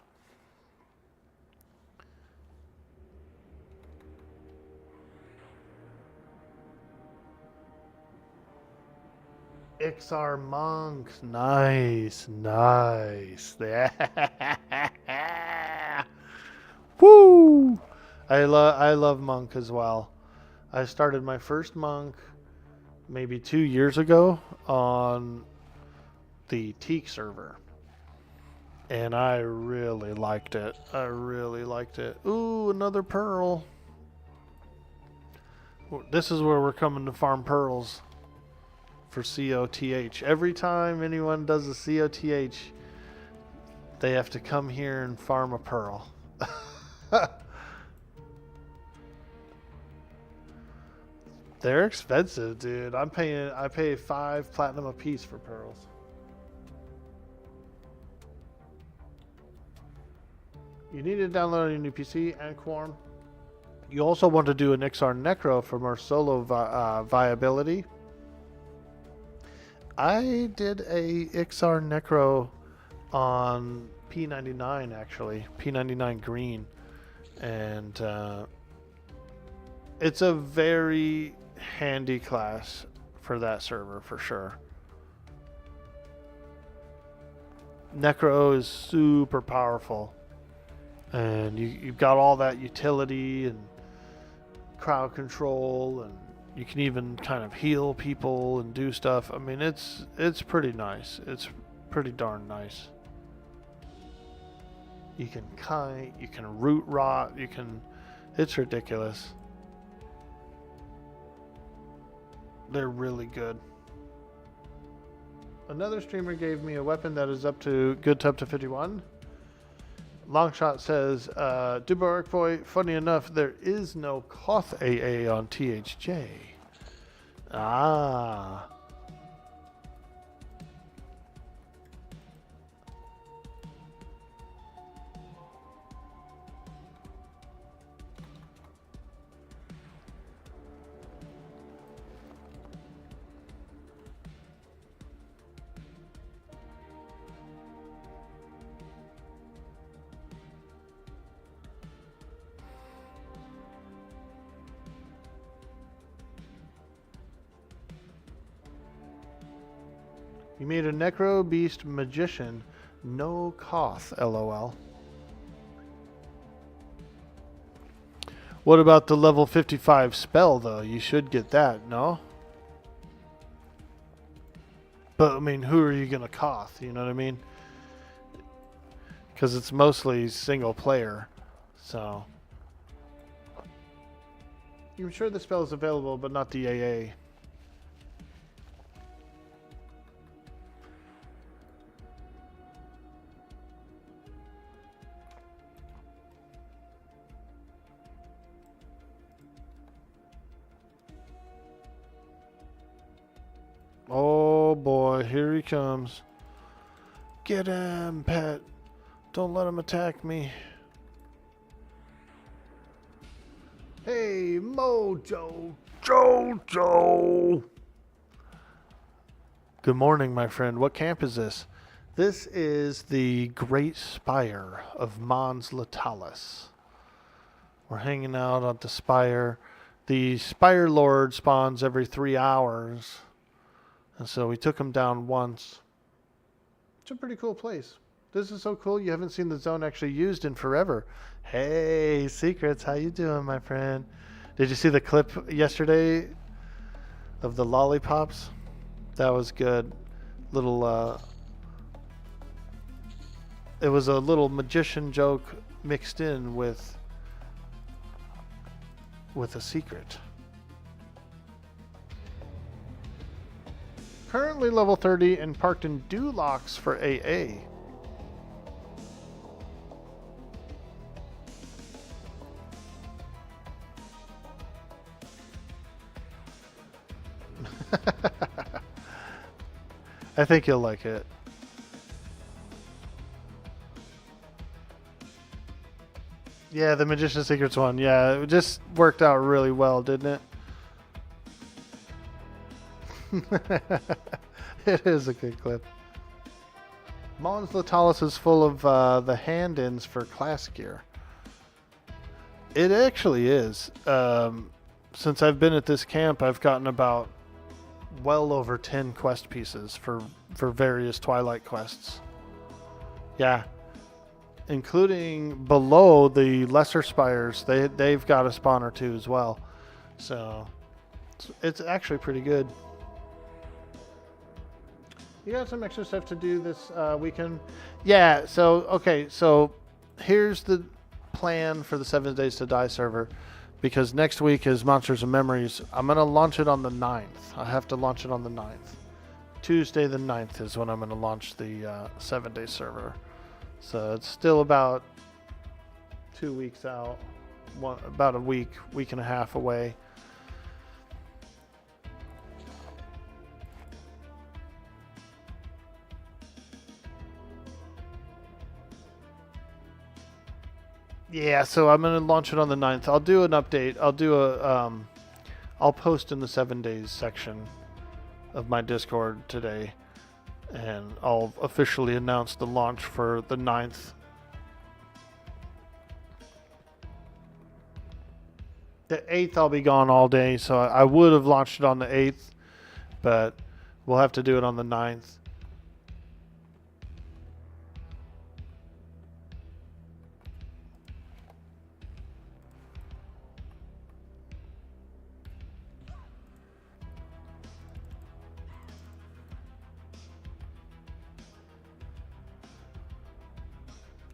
XR Monk. Nice, nice. Woo! I love Monk as well. I started my first Monk maybe 2 years ago on the Teak server. And I really liked it. I really liked it. Ooh, another pearl. This is where we're coming to farm pearls for COTH. Every time anyone does a COTH, they have to come here and farm a pearl. They're expensive, dude. I pay 5 platinum a piece for pearls. You need to download on your new PC and Quarm. You also want to do an XR Necro for more solo viability. I did a XR Necro on P99 actually, P99 green, and it's a very handy class for that server for sure. Necro is super powerful, and you've got all that utility and crowd control, and you can even kind of heal people and do stuff. I mean, it's pretty nice. It's pretty darn nice. You can kite, you can root rot, it's ridiculous. They're really good. Another streamer gave me a weapon that is good to up to 51. Longshot says, Dubark Boy, funny enough, there is no Koth AA on THJ. Ah. You made a Necro Beast Magician. No Koth, LOL. What about the level 55 spell, though? You should get that, no? But, I mean, who are you going to Koth? You know what I mean? Because it's mostly single player, so. I'm sure the spell is available, but not the AA. Oh boy, here he comes. Get him, pet. Don't let him attack me. Hey, Mojo. Jojo. Good morning, my friend. What camp is this? This is the Great Spire of Mons Latalis. We're hanging out at the spire. The Spire Lord spawns every 3 hours. And so we took him down once. It's a pretty cool place. This is so cool. You haven't seen the zone actually used in forever. Hey, Secrets, how you doing, my friend? Did you see the clip yesterday of the lollipops? That was good. Little, it was a little magician joke mixed in with a secret. currently level 30 and parked in Dulocks for AA. I think you'll like it. Yeah, the Magician's Secrets one. Yeah, it just worked out really well, didn't it? It is a good clip. Mons Latalis is full of the hand-ins for class gear. It actually is. Since I've been at this camp, I've gotten about well over 10 quest pieces for various Twilight quests. Yeah. Including below the lesser spires, they've got a spawn or two as well. So it's actually pretty good. You got some extra stuff to do this weekend? Yeah, so, okay, so here's the plan for the 7 Days to Die server. Because next week is Monsters and Memories. I'm going to launch it on the 9th. I have to launch it on the 9th. Tuesday the 9th is when I'm going to launch the 7-day server. So it's still about 2 weeks out. About a week and a half away. Yeah, so I'm going to launch it on the 9th. I'll do an update. I'll do I'll post in the 7 days section of my Discord today. And I'll officially announce the launch for the 9th. The 8th I'll be gone all day, so I would have launched it on the 8th. But we'll have to do it on the 9th.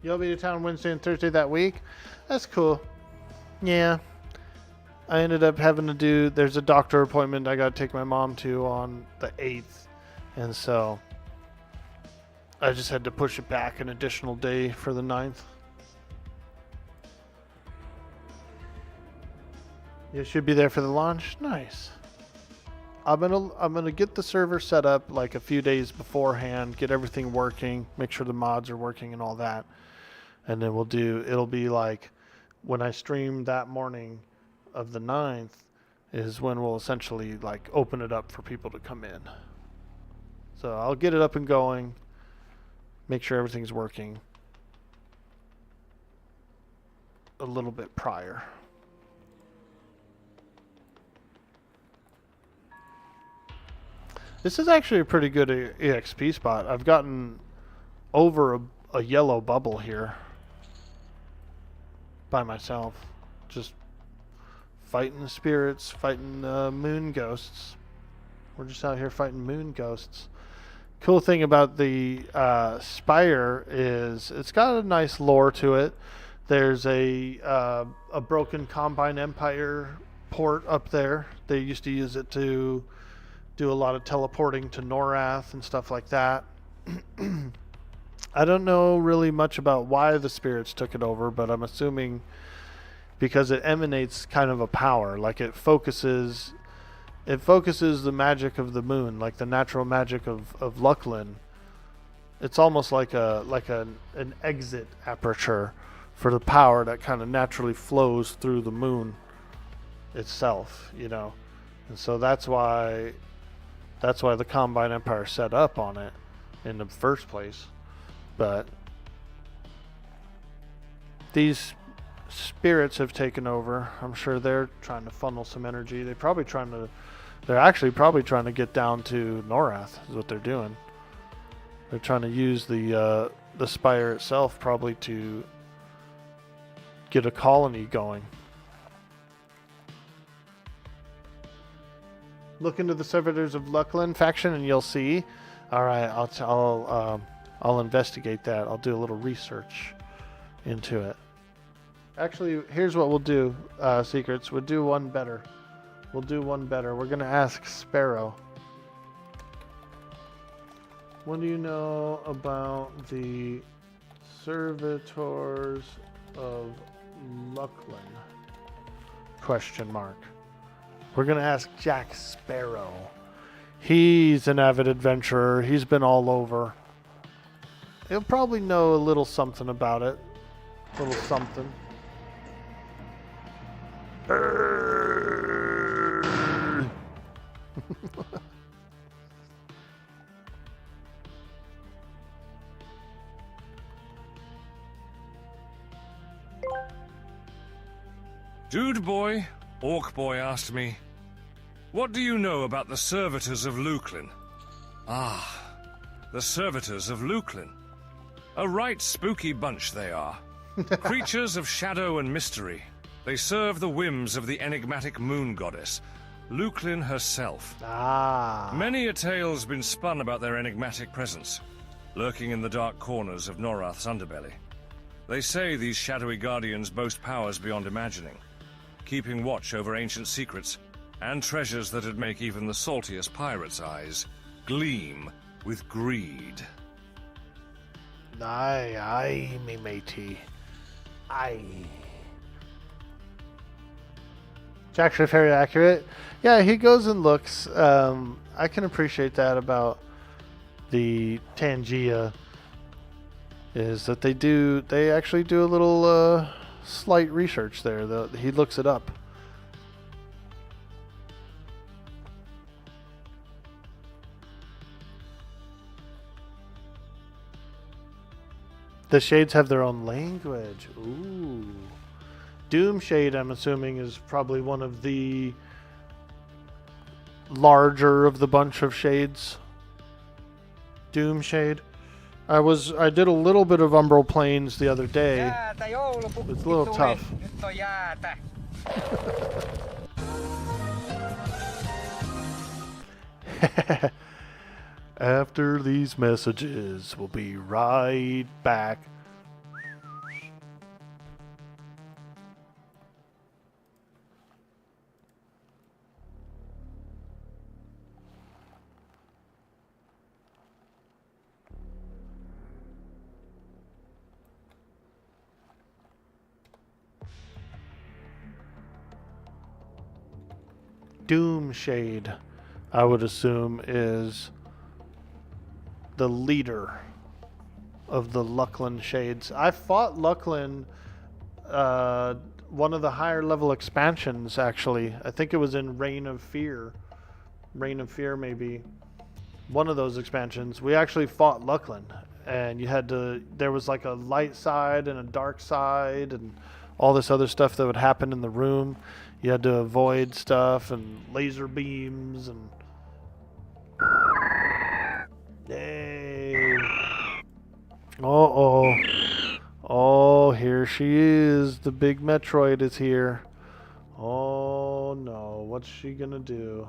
You'll be to town Wednesday and Thursday that week? That's cool. Yeah. I ended up having to do... There's a doctor appointment I got to take my mom to on the 8th. And so... I just had to push it back an additional day for the 9th. You should be there for the launch? Nice. I'm gonna get the server set up like a few days beforehand, get everything working, make sure the mods are working and all that. And then it'll be like when I stream that morning of the 9th is when we'll essentially like open it up for people to come in. So I'll get it up and going, make sure everything's working a little bit prior. This is actually a pretty good EXP spot. I've gotten over a yellow bubble here by myself. Just fighting spirits, fighting moon ghosts. We're just out here fighting moon ghosts. Cool thing about the spire is it's got a nice lore to it. There's a broken Combine Empire port up there. They used to use it to do a lot of teleporting to Norath and stuff like that. I don't know really much about why the spirits took it over, but I'm assuming because it emanates kind of a power, like it focuses the magic of the moon, like the natural magic of Lucklin. It's almost like an exit aperture for the power that kind of naturally flows through the moon itself, you know. And so that's why the Combine Empire set up on it in the first place. But these spirits have taken over. I'm sure they're trying to funnel some energy. They're actually probably trying to get down to Norath is what they're doing. They're trying to use the spire itself probably to get a colony going. Look into the Servitors of Lucklin faction and you'll see. All right, I'll investigate that. I'll do a little research into it. Actually, here's what we'll do, Secrets. We'll do one better. We're going to ask Sparrow. What do you know about the servitors of Lucklin? Question mark. We're gonna ask Jack Sparrow. He's an avid adventurer. He's been all over. He'll probably know a little something about it. A little something. Dude boy, orc boy asked me, what do you know about the servitors of Luclin? Ah, the servitors of Luclin. A right spooky bunch they are. Creatures of shadow and mystery. They serve the whims of the enigmatic moon goddess, Luclin herself. Ah. Many a tale's been spun about their enigmatic presence, lurking in the dark corners of Norath's underbelly. They say these shadowy guardians boast powers beyond imagining, keeping watch over ancient secrets and treasures that'd make even the saltiest pirate's eyes gleam with greed. Aye, aye, me matey. Aye. It's actually very accurate. Yeah, he goes and looks. I can appreciate that about the Tangia, is that they actually do a little slight research there. He looks it up. The shades have their own language. Ooh. Doom Shade, I'm assuming, is probably one of the larger of the bunch of shades. Doom Shade. I did a little bit of Umbral Plains the other day. It's a little tough. After these messages, we'll be right back. Doomshade, I would assume, is the leader of the Lucklin Shades. I fought Lucklin, one of the higher level expansions, actually. I think it was in Reign of Fear. Reign of Fear, maybe. One of those expansions. We actually fought Lucklin, and there was like a light side and a dark side, and all this other stuff that would happen in the room. You had to avoid stuff and laser beams and... Yay. Uh-oh. Oh, here she is. The big Metroid is here. Oh, no. What's she gonna do?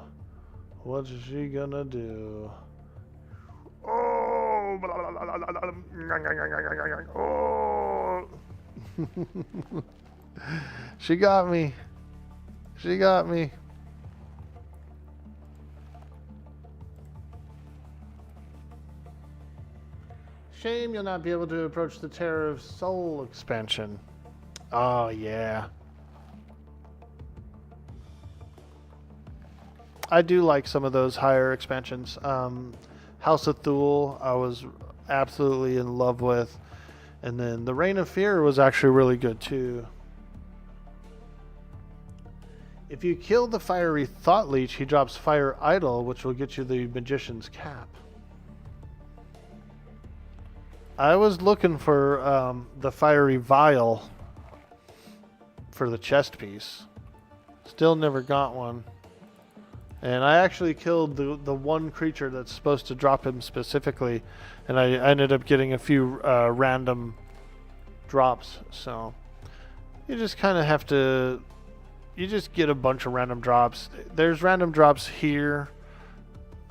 What's she gonna do? Oh! Oh! She got me. She got me. Shame you'll not be able to approach the Terror of Soul expansion. Oh, yeah. I do like some of those higher expansions. House of Thule, I was absolutely in love with. And then the Reign of Fear was actually really good, too. If you kill the fiery Thought Leech, he drops Fire Idol, which will get you the Magician's Cap. I was looking for the Fiery Vial for the chest piece. Still never got one. And I actually killed the one creature that's supposed to drop him specifically, and I ended up getting a few random drops. So you just kind of have to... You just get a bunch of random drops. There's random drops here.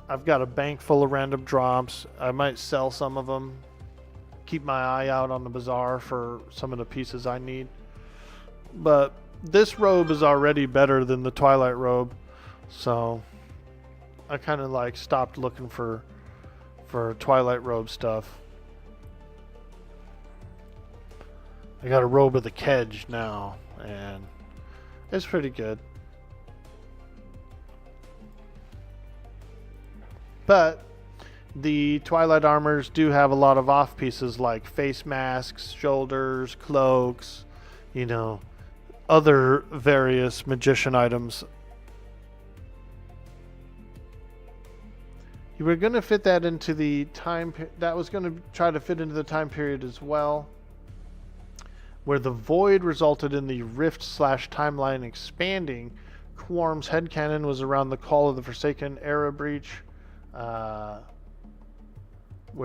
I've got a bank full of random drops. I might sell some of them. Keep my eye out on the bazaar for some of the pieces I need. But this robe is already better than the Twilight robe. So I kind of like stopped looking for for Twilight Robe stuff. I got a Robe of the Kedge now, and it's pretty good. But the Twilight armors do have a lot of off pieces like face masks, shoulders, cloaks, you know, other various magician items. You were going to fit that into the time, that was going to try to fit into the time period as well, where the void resulted in the rift/timeline expanding. Quarm's headcanon was around the Call of the Forsaken era breach, where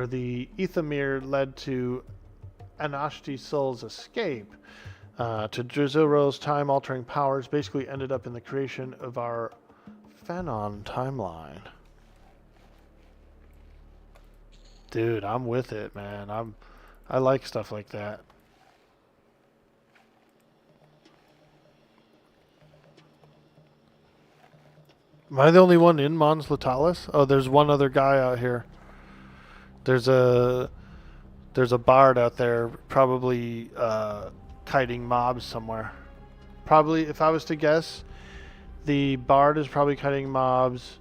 the Ethamir led to Anashti Soul's escape to Drizilro's time-altering powers, basically ended up in the creation of our Phanon timeline. Dude, I'm with it, man. I like stuff like that. Am I the only one in Mons Latalis? Oh, there's one other guy out here. There's a bard out there, probably kiting mobs somewhere. Probably, if I was to guess, the bard is probably kiting mobs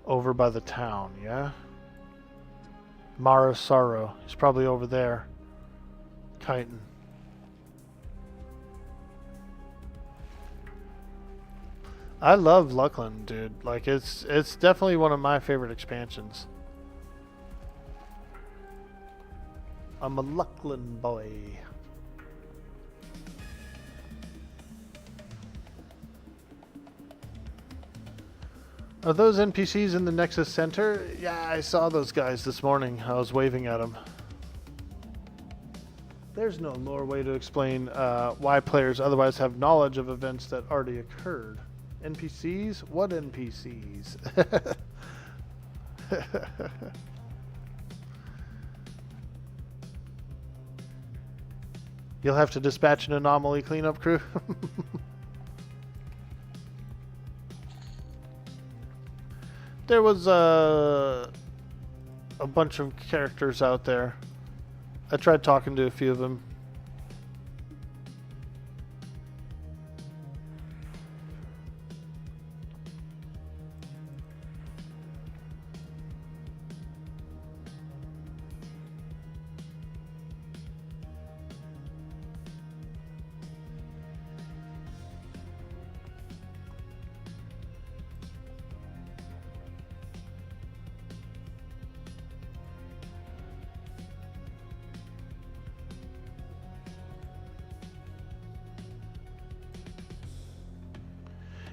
over by the town, yeah? Mara Sorrow. He's probably over there, kiting. I love Luckland, dude. Like, it's definitely one of my favorite expansions. I'm a Luckland boy. Are those NPCs in the Nexus Center? Yeah, I saw those guys this morning. I was waving at them. There's no more way to explain why players otherwise have knowledge of events that already occurred. NPCs? What NPCs? You'll have to dispatch an anomaly cleanup crew. There was a bunch of characters out there. I tried talking to a few of them.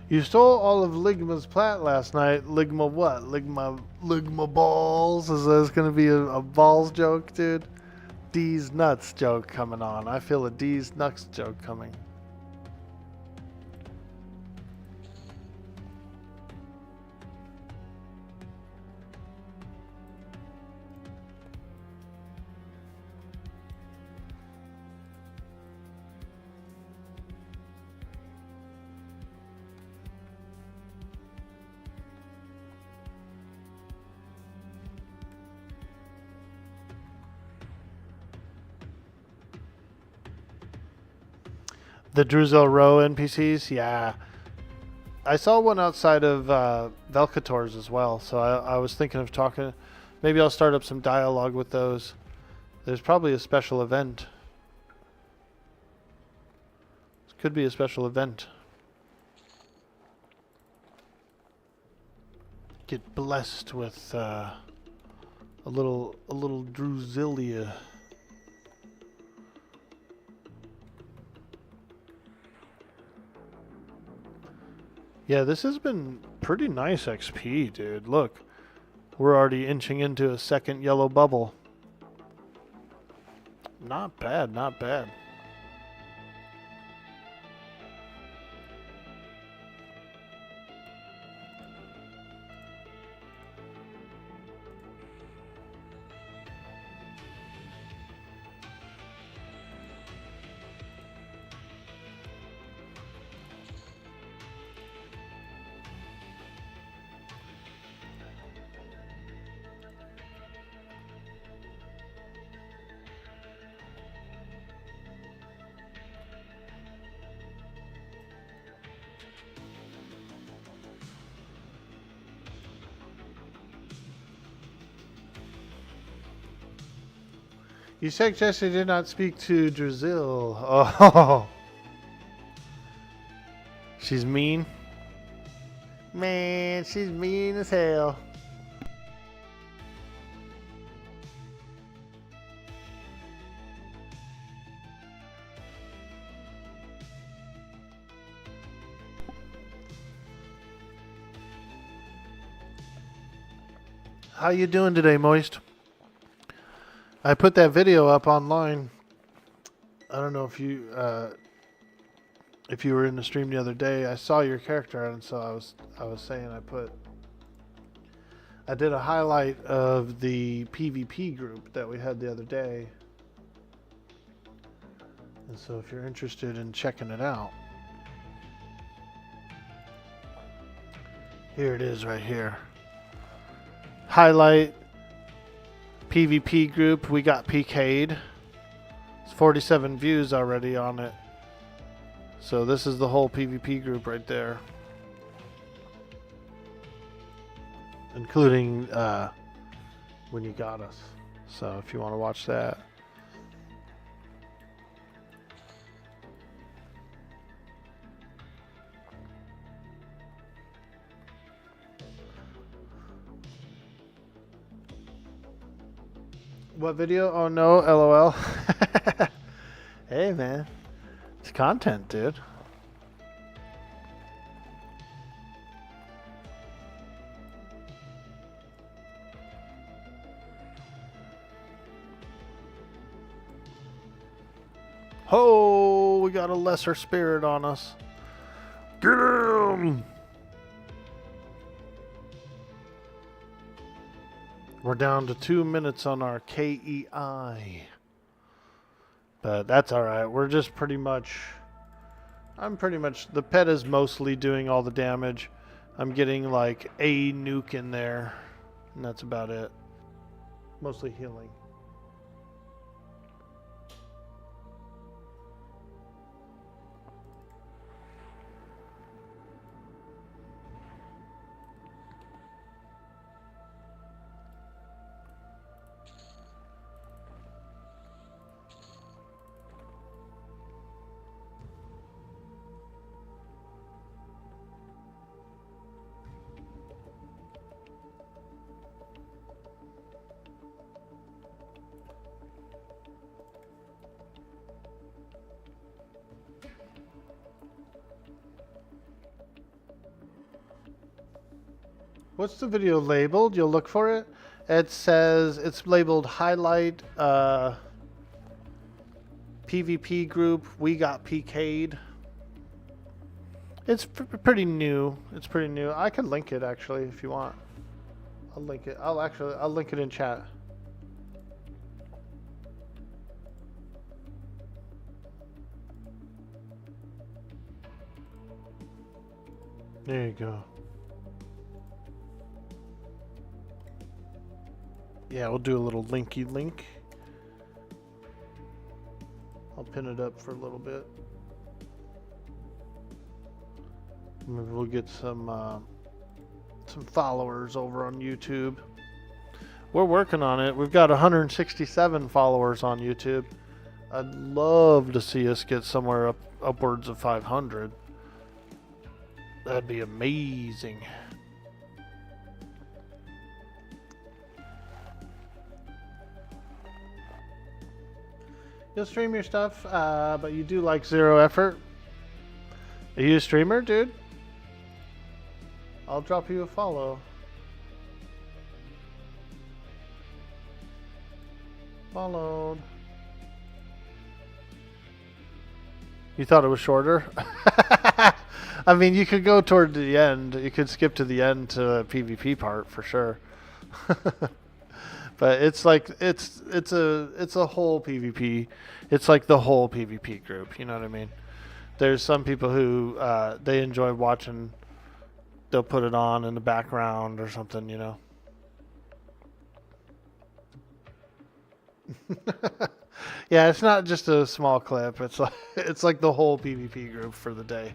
You stole all of Ligma's plat last night. Ligma what? Ligma balls? Is this going to be a balls joke, dude? D's nuts joke coming on. I feel a D's nuts joke coming. The Druzel Row NPCs, yeah. I saw one outside of Velkator's as well, so I was thinking of talking. Maybe I'll start up some dialogue with those. There's probably a special event. This could be a special event. Get blessed with a little Druzilia. Yeah, this has been pretty nice XP, dude. Look, we're already inching into a second yellow bubble. Not bad, not bad. You suggest you did not speak to Drazil. Oh. She's mean. Man, she's mean as hell. How you doing today, Moist? I put that video up online. I don't know if you were in the stream the other day. I saw your character, and so I was saying I did a highlight of the PvP group that we had the other day. And so if you're interested in checking it out, here it is right here. Highlight PvP group. We got PK'd. It's 47 views already on it. So this is the whole PvP group right there. Including when you got us. So if you want to watch that. What video? Oh no, LOL. Hey man. It's content, dude. Oh, we got a lesser spirit on us. Get him! We're down to 2 minutes on our KEI. But that's alright. We're just pretty much... the pet is mostly doing all the damage. I'm getting like a nuke in there. And that's about it. Mostly healing. What's the video labeled? You'll look for it. It says it's labeled highlight PvP group. We got PK'd. It's pretty new. It's pretty new. I can link it actually if you want. I'll link it. I'll link it in chat. There you go. Yeah, we'll do a little linky link. I'll pin it up for a little bit. Maybe we'll get some followers over on YouTube. We're working on it. We've got 167 followers on YouTube. I'd love to see us get somewhere upwards of 500. That'd be amazing. You'll stream your stuff, but you do like zero effort. Are you a streamer, dude? I'll drop you a follow. Followed. You thought it was shorter? I mean, you could go toward the end. You could skip to the end to the PvP part for sure. But it's like it's a whole PvP. It's like the whole PvP group. You know what I mean? There's some people who they enjoy watching. They'll put it on in the background or something. You know. Yeah, it's not just a small clip. It's like the whole PvP group for the day.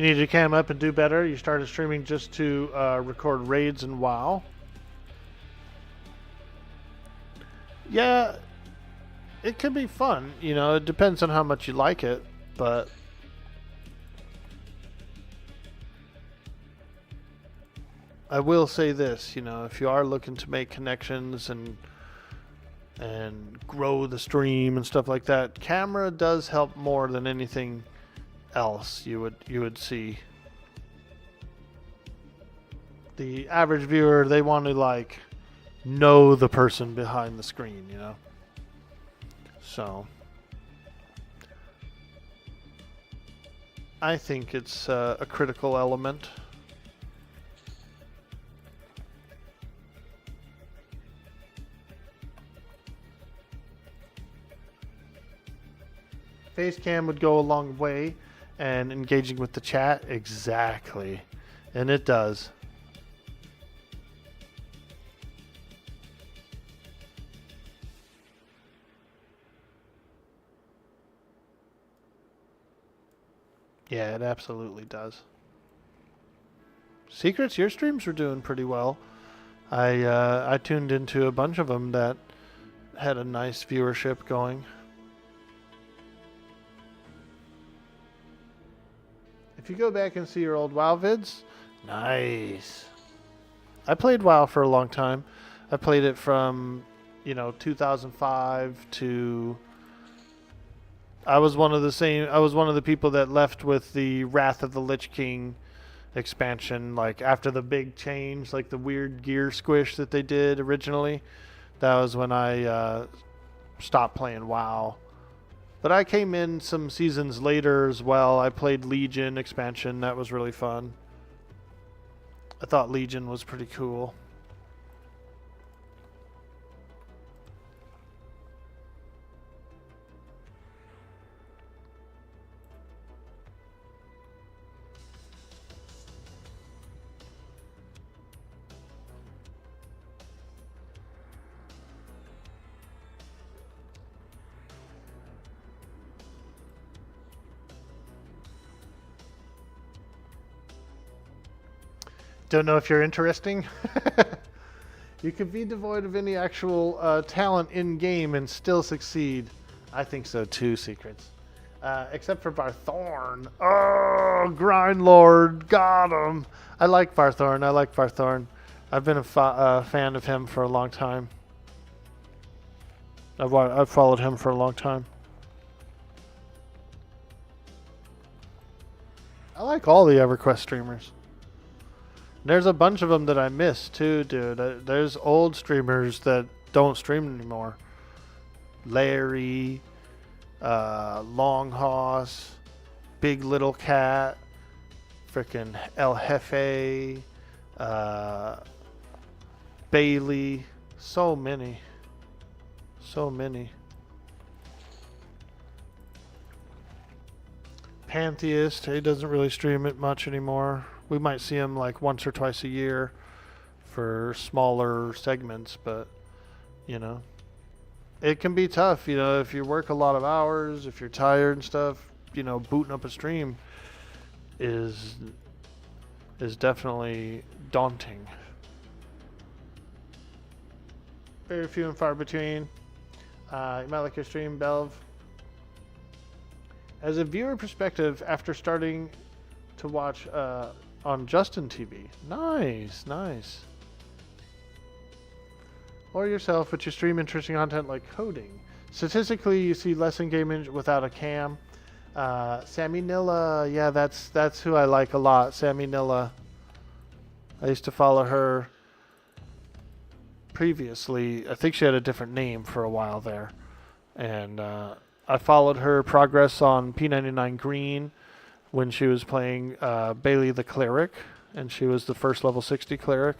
You need your cam up and do better. You started streaming just to record raids and WoW. Yeah, it could be fun. You know, it depends on how much you like it, but I will say this, you know, if you are looking to make connections and grow the stream and stuff like that, camera does help more than anything else you would see. The average viewer, they want to like know the person behind the screen, you know. So I think it's a critical element. Face cam would go a long way, and engaging with the chat, exactly. And it does. Yeah, it absolutely does. Secrets, your streams were doing pretty well. I tuned into a bunch of them that had a nice viewership going. If you go back and see your old WoW vids, nice. I played WoW for a long time. I played it from, 2005 to... I was one of the people that left with the Wrath of the Lich King expansion, like after the big change, like the weird gear squish that they did originally. That was when I stopped playing WoW. But I came in some seasons later as well. I played Legion expansion. That was really fun. I thought Legion was pretty cool. Don't know if you're interesting. You can be devoid of any actual talent in game and still succeed. I think so too, Secrets. Except for Barthorn. Oh, Grind Lord, got him. I like Barthorn. I've been a fan of him for a long time. I've followed him for a long time. I like all the Everquest streamers. There's a bunch of them that I miss too, dude. There's old streamers that don't stream anymore. Larry, Longhoss, Big Little Cat, frickin' El Jefe, Bailey. So many. Pantheist, he doesn't really stream it much anymore. We might see him like once or twice a year for smaller segments, but it can be tough, if you work a lot of hours, if you're tired and stuff, booting up a stream is definitely daunting. Very few and far between. You might like your stream, Belv. As a viewer perspective, after starting to watch on Justin TV. Nice. Or yourself, but you stream interesting content like coding. Statistically, you see less engagement without a cam. Sammy Nilla, yeah, that's who I like a lot. Sammy Nilla. I used to follow her previously. I think she had a different name for a while there. And I followed her progress on P99 Green when she was playing Bailey the Cleric, and she was the first level 60 Cleric.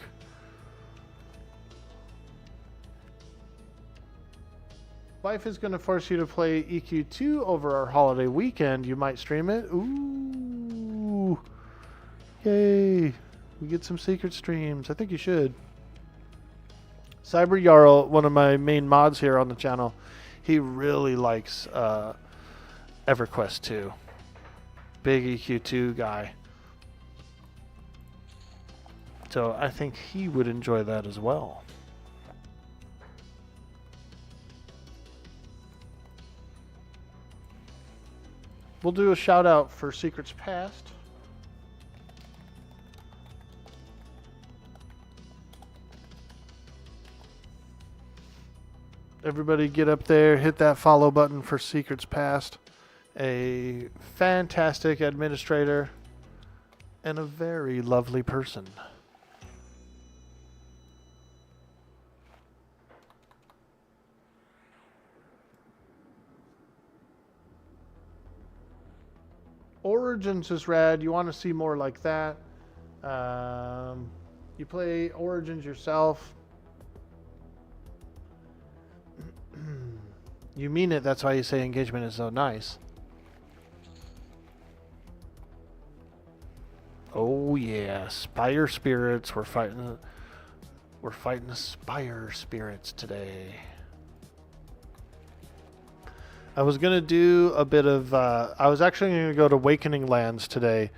Wife is going to force you to play EQ2 over our holiday weekend. You might stream it. Ooh. Yay. We get some secret streams. I think you should. Cyber Jarl, one of my main mods here on the channel, he really likes EverQuest 2. Big EQ2 guy. So I think he would enjoy that as well. We'll do a shout out for Secrets Past. Everybody get up there, hit that follow button for Secrets Past. A fantastic administrator and a very lovely person. Origins is rad. You want to see more like that. You play Origins yourself. You mean it, that's why you say engagement is so nice. Oh yeah, Spire Spirits. We're fighting the Spire Spirits today. I was gonna do a bit of I was actually gonna go to Awakening Lands today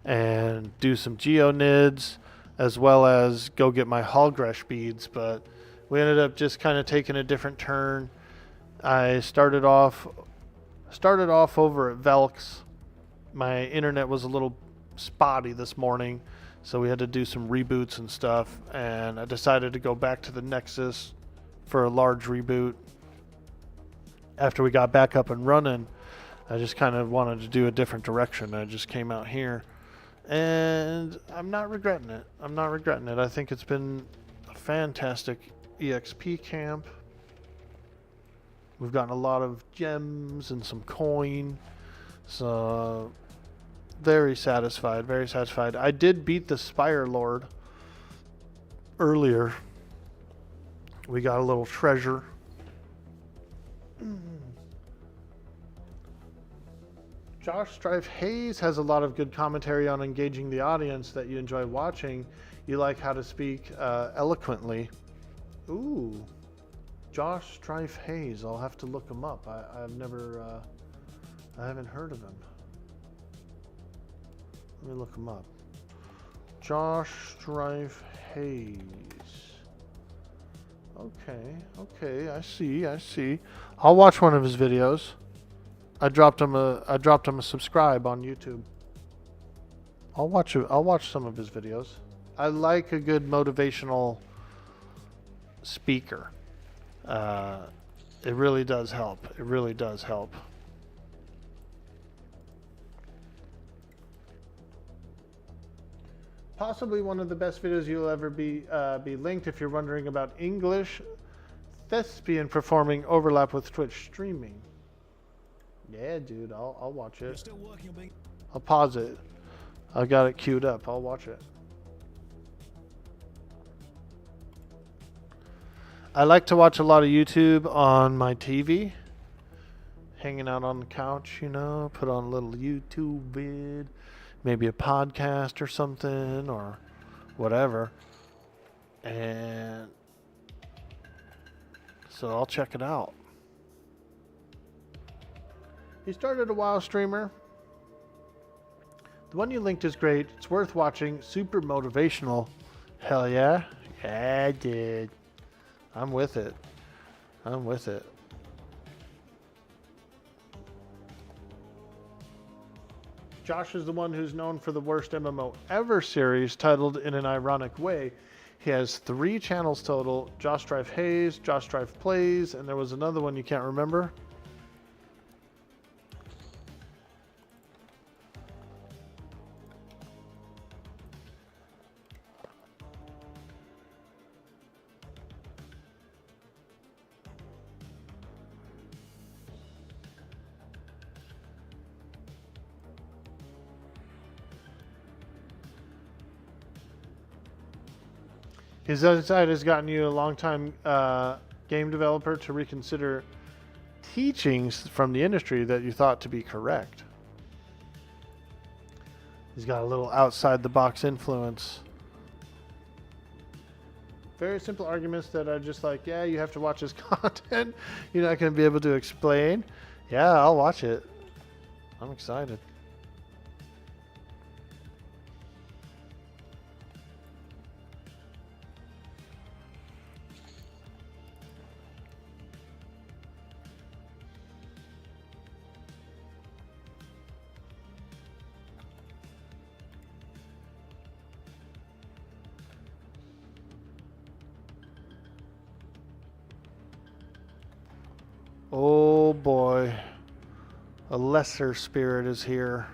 and do some Geonids as well as go get my Hallgresh beads, but we ended up just kind of taking a different turn. I started off over at Velks. My internet was a little spotty this morning, so we had to do some reboots and stuff, and I decided to go back to the Nexus for a large reboot. After we got back up and running, I just kind of wanted to do a different direction. I just came out here, and I'm not regretting it. I think it's been a fantastic EXP camp. We've gotten a lot of gems and some coin. So, very satisfied, very satisfied. I did beat the Spire Lord earlier. We got a little treasure. Josh Strife Hayes has a lot of good commentary on engaging the audience that you enjoy watching. You like how to speak eloquently. Ooh. Josh Strife Hayes. I'll have to look him up. I've never, I haven't heard of him. Let me look him up. Josh Strife Hayes. Okay, I see. I'll watch one of his videos. I dropped him a subscribe on YouTube. I'll watch some of his videos. I like a good motivational speaker. It really does help. Possibly one of the best videos you'll ever be linked if you're wondering about English thespian performing overlap with Twitch streaming. Yeah, dude, I'll watch it. I'll pause it. I got it queued up. I'll watch it. I like to watch a lot of YouTube on my TV. Hanging out on the couch, you know, put on a little YouTube vid. Maybe a podcast or something or whatever. And so I'll check it out. He started a WoW streamer. The one you linked is great. It's worth watching. Super motivational. Hell yeah. Yeah, I did. I'm with it. Josh is the one who's known for the worst MMO ever series, titled in an ironic way. He has 3 channels total. Josh Strife Hayes, Josh Strife Plays, and there was another one you can't remember. His insight has gotten you, a long-time game developer, to reconsider teachings from the industry that you thought to be correct. He's got a little outside-the-box influence. Very simple arguments that are just like, yeah, you have to watch his content. You're not going to be able to explain. Yeah, I'll watch it. I'm excited. boy. A lesser spirit is here.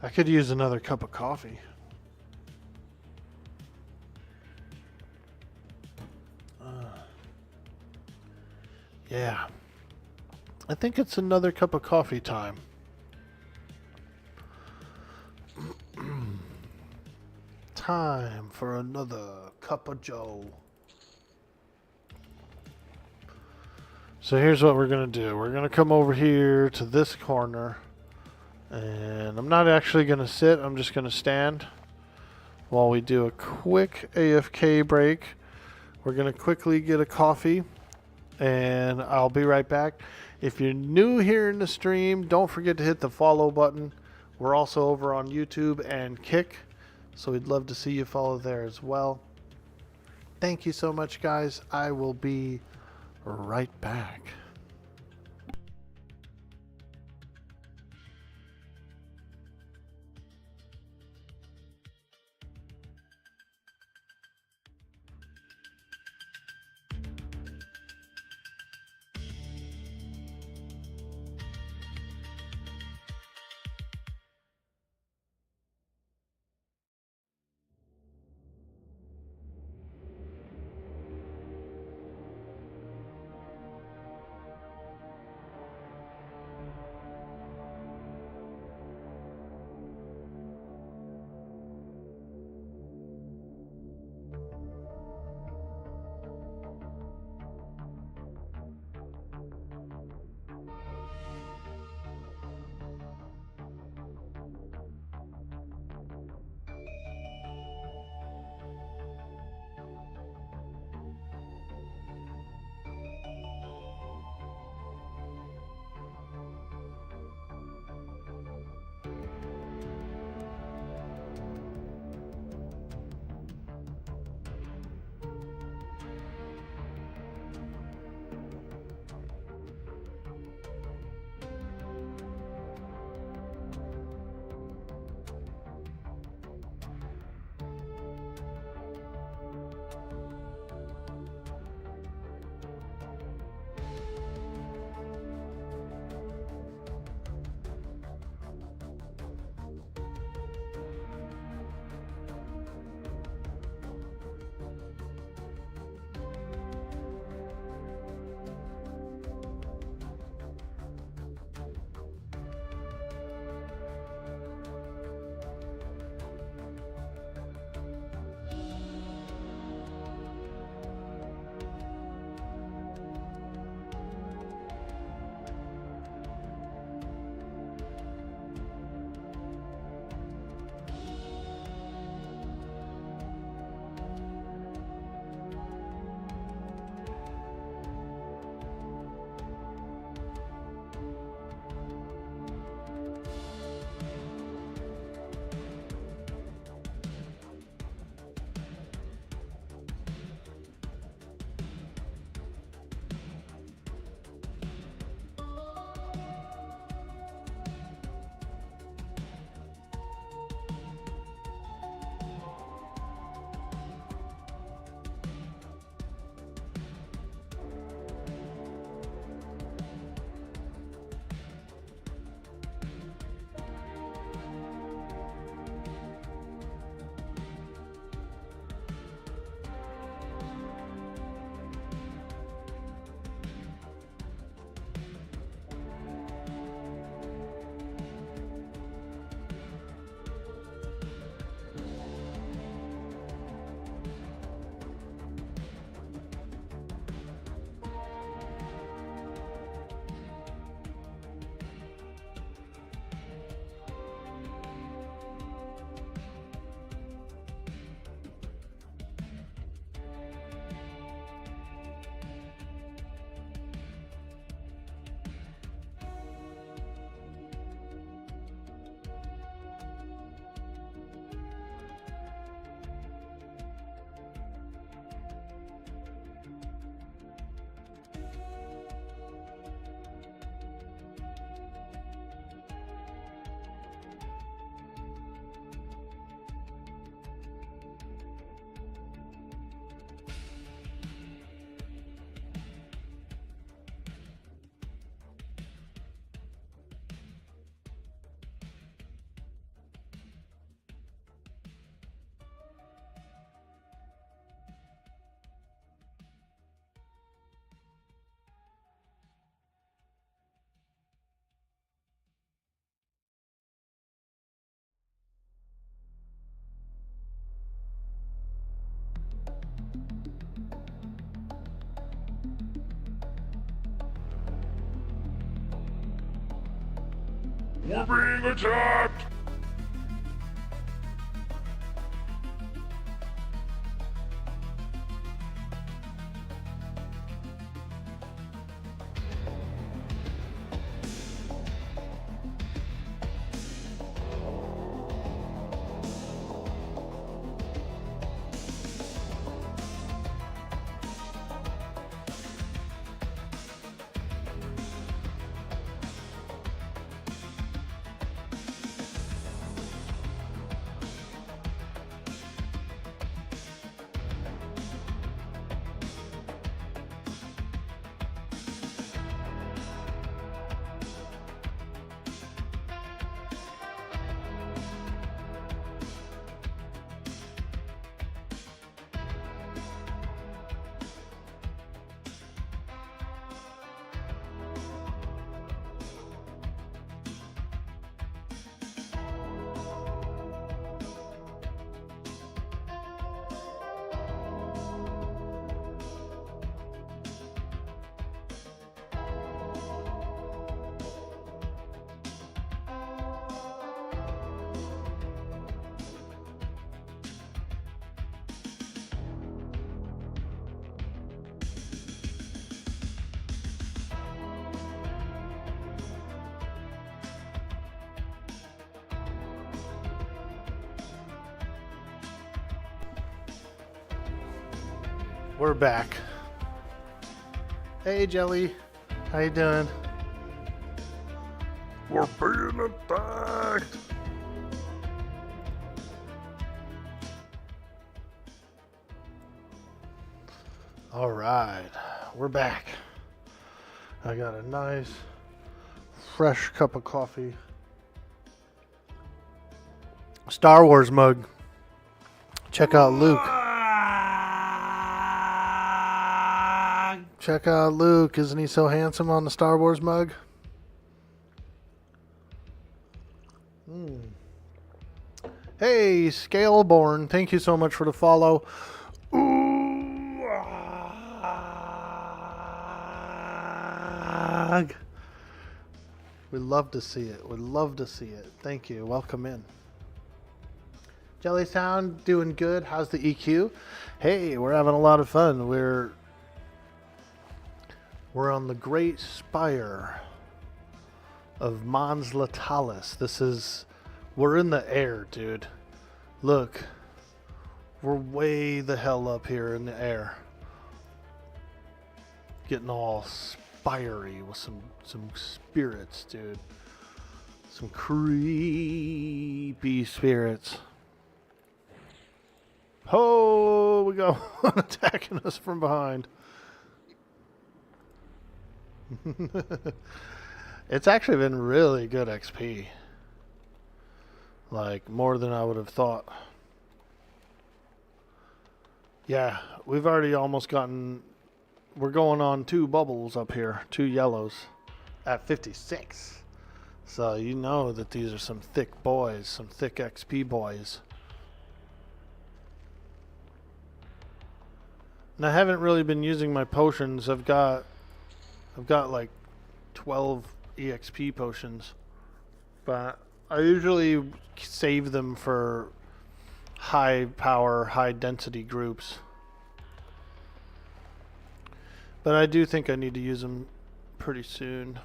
I could use another cup of coffee. Yeah. I think it's another cup of coffee time. Time for another cup of joe. So here's what we're going to do. We're going to come over here to this corner. And I'm not actually going to sit. I'm just going to stand while we do a quick AFK break. We're going to quickly get a coffee. And I'll be right back. If you're new here in the stream, don't forget to hit the follow button. We're also over on YouTube and Kick, so we'd love to see you follow there as well. Thank you so much, guys. I will be right back. We're being attacked! We're back. Hey, Jelly. How you doing? We're being attacked! All right, we're back. I got a nice, fresh cup of coffee. Star Wars mug. Check out Luke. Check out Luke. Isn't he so handsome on the Star Wars mug? Hey, Scaleborn. Thank you so much for the follow. We'd love to see it. We'd love to see it. Thank you. Welcome in. Jelly Sound, doing good. How's the EQ? Hey, we're having a lot of fun. We're on the Great Spire of Mons Latalis. We're in the air, dude. Look, we're way the hell up here in the air. Getting all spiry with some spirits, dude. Some creepy spirits. Oh, we got one attacking us from behind. It's actually been really good XP. Like, more than I would have thought. Yeah, we've already almost gotten... We're going on 2 bubbles up here. 2 yellows. At 56. So you know that these are some thick boys. Some thick XP boys. And I haven't really been using my potions. I've got like 12 EXP potions. But I usually save them for high power, high density groups. But I do think I need to use them pretty soon.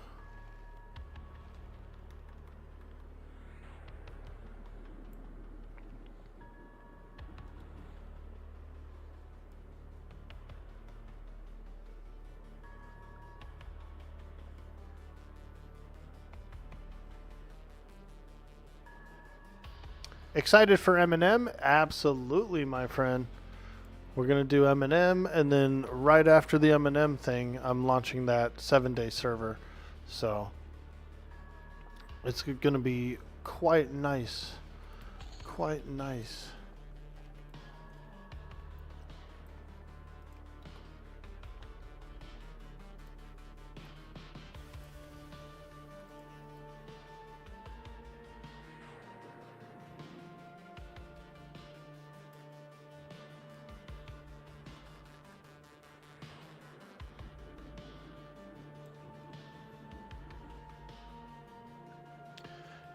Excited for M&M? Absolutely, my friend. We're going to do M&M, and then right after the M&M thing, I'm launching that 7-day server. So it's going to be quite nice. Quite nice.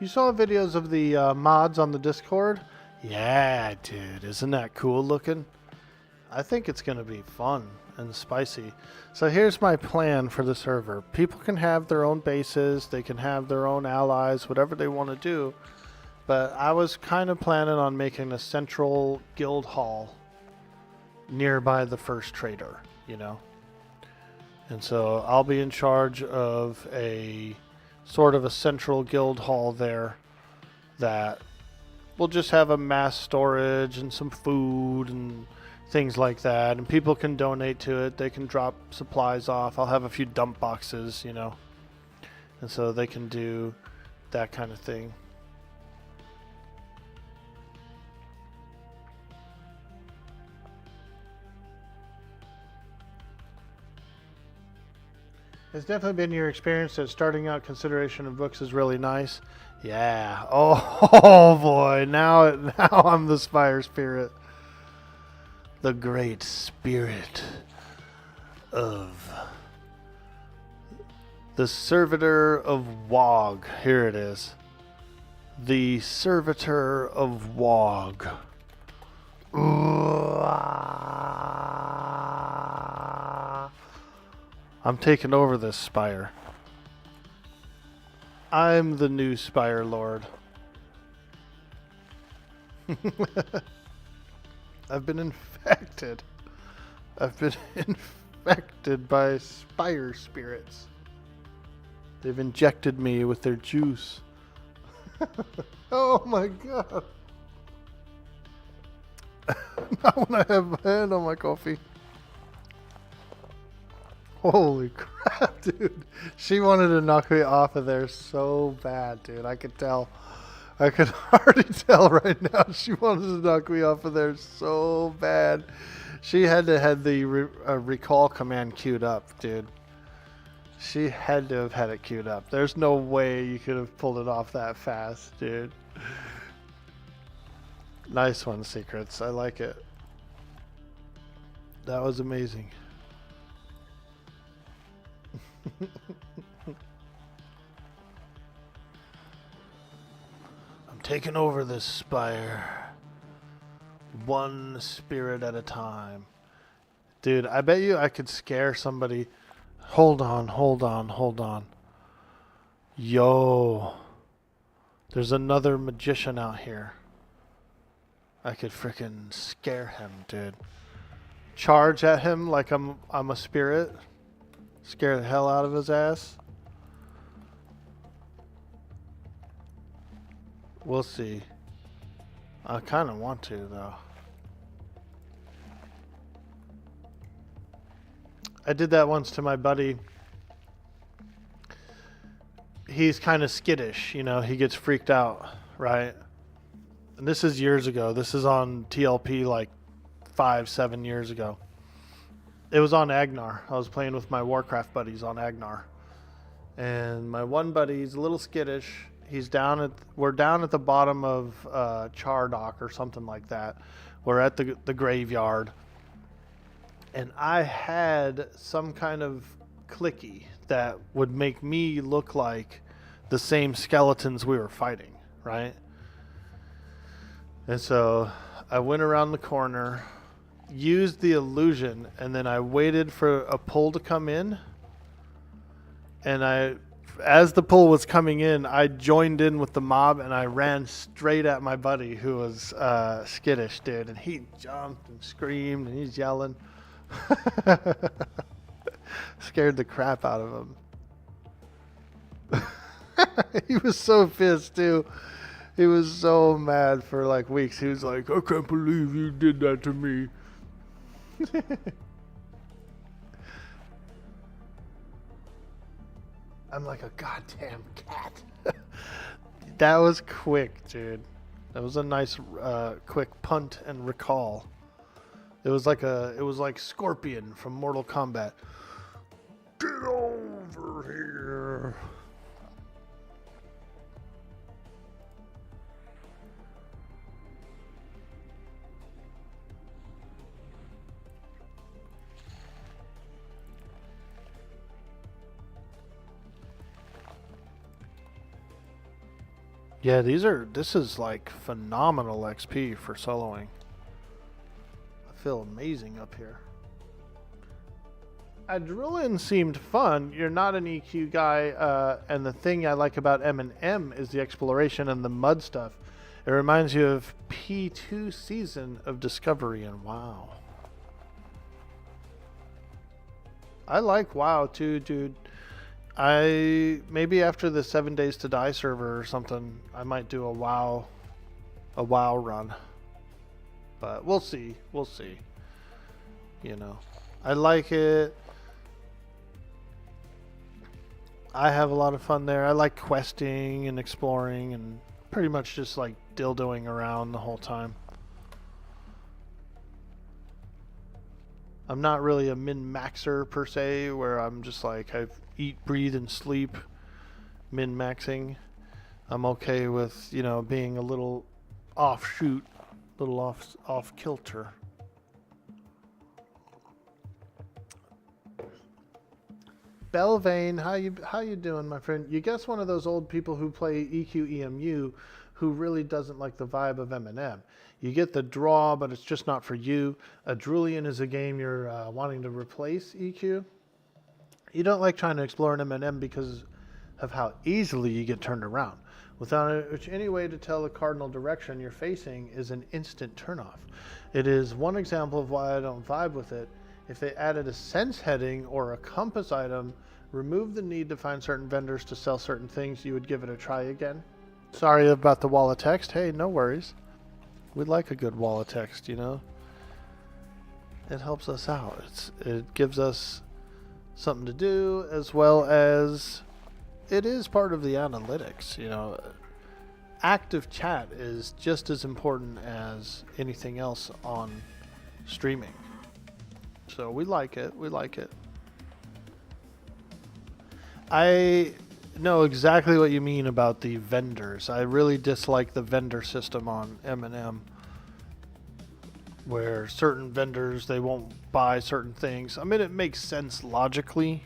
You saw videos of the mods on the Discord? Yeah, dude. Isn't that cool looking? I think it's going to be fun and spicy. So here's my plan for the server. People can have their own bases. They can have their own allies, whatever they want to do. But I was kind of planning on making a central guild hall nearby the first trader, you know. And so I'll be in charge of a sort of a central guild hall there that will just have a mass storage and some food and things like that. And people can donate to it. They can drop supplies off. I'll have a few dump boxes, you know. And so they can do that kind of thing. It's definitely been your experience that starting out consideration of books is really nice. Yeah. Oh boy. Now I'm the Spire Spirit. The great spirit of the Servitor of Wog. Here it is. The Servitor of Wog. I'm taking over this spire. I'm the new Spire Lord. I've been infected. I've been infected by spire spirits. They've injected me with their juice. Oh my god. Not when I have my hand on my coffee. Holy crap, dude. She wanted to knock me off of there so bad, dude. I could tell. I could already tell right now she wanted to knock me off of there so bad. She had to have the recall command queued up, dude. She had to have had it queued up. There's no way you could have pulled it off that fast, dude. Nice one, Secrets. I like it. That was amazing. I'm taking over this spire. One spirit at a time. Dude, I bet you I could scare somebody. Hold on, hold on, hold on. Yo. There's another magician out here. I could freaking scare him, dude. Charge at him like I'm a spirit. Scare the hell out of his ass. We'll see. I kind of want to, though. I did that once to my buddy. He's kind of skittish, you know. He gets freaked out, right? And this is years ago. This is on TLP like 5-7 years ago. It was on Agnar. I was playing with my Warcraft buddies on Agnar. And my one buddy's a little skittish. We're down at the bottom of Chardock or something like that. We're at the graveyard. And I had some kind of clicky that would make me look like the same skeletons we were fighting, right? And so I went around the corner, used the illusion, and then I waited for a pull to come in. And as the pull was coming in, I joined in with the mob and I ran straight at my buddy who was skittish, dude. And he jumped and screamed and he's yelling. Scared the crap out of him. He was so pissed too. He was so mad for like weeks. He was like, I can't believe you did that to me. I'm like a goddamn cat. That was quick, dude. That was a nice quick punt and recall. It was like Scorpion from Mortal Kombat. Get over here. Yeah, this is like phenomenal XP for soloing. I feel amazing up here. Adrenaline seemed fun. You're not an EQ guy, and the thing I like about M&M is the exploration and the mud stuff. It reminds you of P2 Season of Discovery and WoW. I like WoW too, dude. Maybe after the 7 Days to Die server or something, I might do a WoW run. But we'll see. We'll see. You know, I like it. I have a lot of fun there. I like questing and exploring and pretty much just like dildoing around the whole time. I'm not really a min-maxer per se, where I'm just like I eat, breathe, and sleep min-maxing. I'm okay with, you know, being a little offshoot, little off kilter. Belvane, how you doing, my friend? You guess one of those old people who play EQ/EMU who really doesn't like the vibe of M&M. You get the draw, but it's just not for you. Adrulian is a game you're wanting to replace EQ. You don't like trying to explore an M&M because of how easily you get turned around. Without any way to tell the cardinal direction you're facing is an instant turnoff. It is one example of why I don't vibe with it. If they added a sense heading or a compass item, remove the need to find certain vendors to sell certain things, you would give it a try again. Sorry about the wall of text. Hey, no worries. We like a good wall of text, you know. It helps us out. It gives us something to do, as well as it is part of the analytics, you know. Active chat is just as important as anything else on streaming. So we like it. We like it. I know exactly what you mean about the vendors. I really dislike the vendor system on M&M, where certain vendors, they won't buy certain things. I mean, it makes sense logically,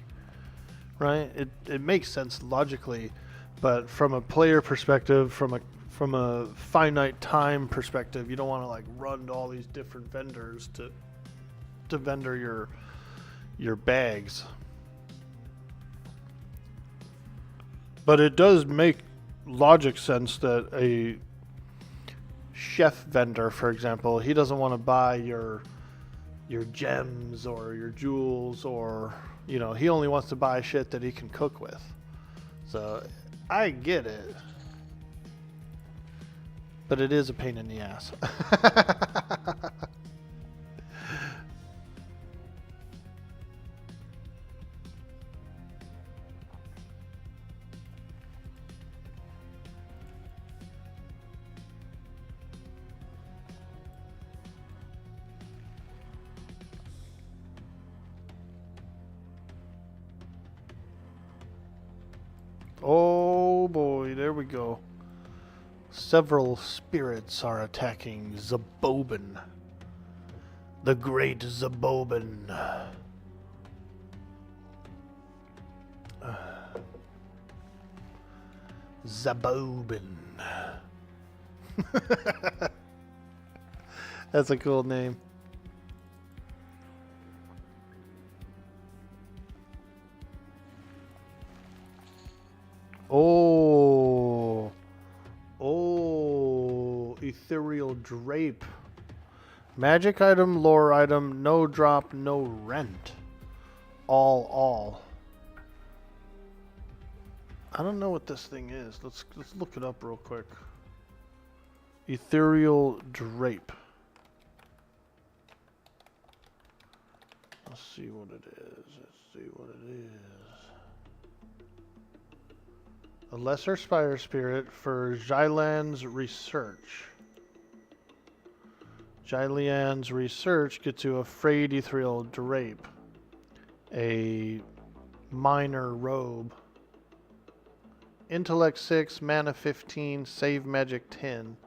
right? It makes sense logically, but from a player perspective, from a finite time perspective, you don't want to like run to all these different vendors to vendor your bags. But it does make logic sense that a chef vendor, for example, he doesn't want to buy your gems or your jewels, or, you know, he only wants to buy shit that he can cook with. So I get it. But it is a pain in the ass. Oh boy, there we go. Several spirits are attacking Zabobin. The great Zabobin. Zabobin. That's a cool name. Oh, ethereal drape. Magic item, lore item, no drop, no rent. All. I don't know what this thing is. Let's look it up real quick. Ethereal drape. Let's see what it is. A lesser spire spirit for Jylan's research. Jylan's research gets you a frayed ethereal drape. A minor robe. Intellect 6, mana 15, save magic 10.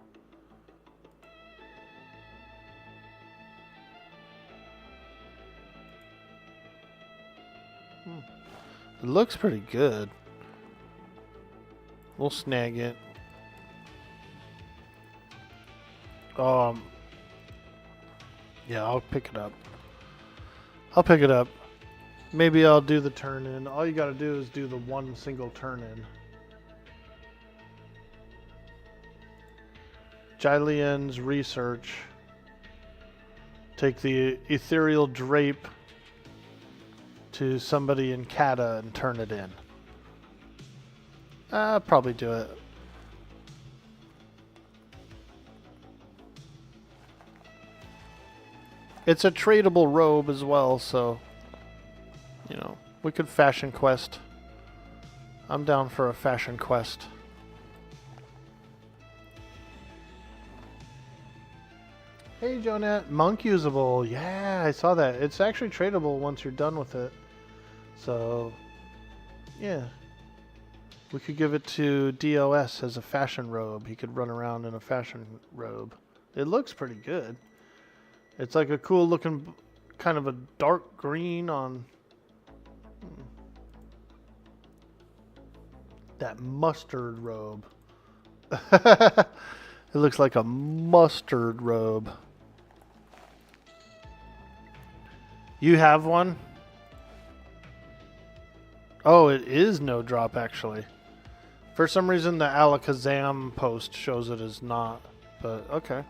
It looks pretty good. We'll snag it. Yeah, I'll pick it up. I'll pick it up. Maybe I'll do the turn in. All you gotta do is do the one single turn in. Jylian's research. Take the ethereal drape to somebody in Kata and turn it in. I'll probably do it. It's a tradable robe as well, so, you know, we could fashion quest. I'm down for a fashion quest. Hey, Jonette. Monk usable. Yeah, I saw that. It's actually tradable once you're done with it. So, yeah. We could give it to DOS as a fashion robe. He could run around in a fashion robe. It looks pretty good. It's like a cool looking, kind of a dark green on that mustard robe. It looks like a mustard robe. You have one? Oh, it is no drop actually. For some reason the Alakazam post shows it as not, but okay.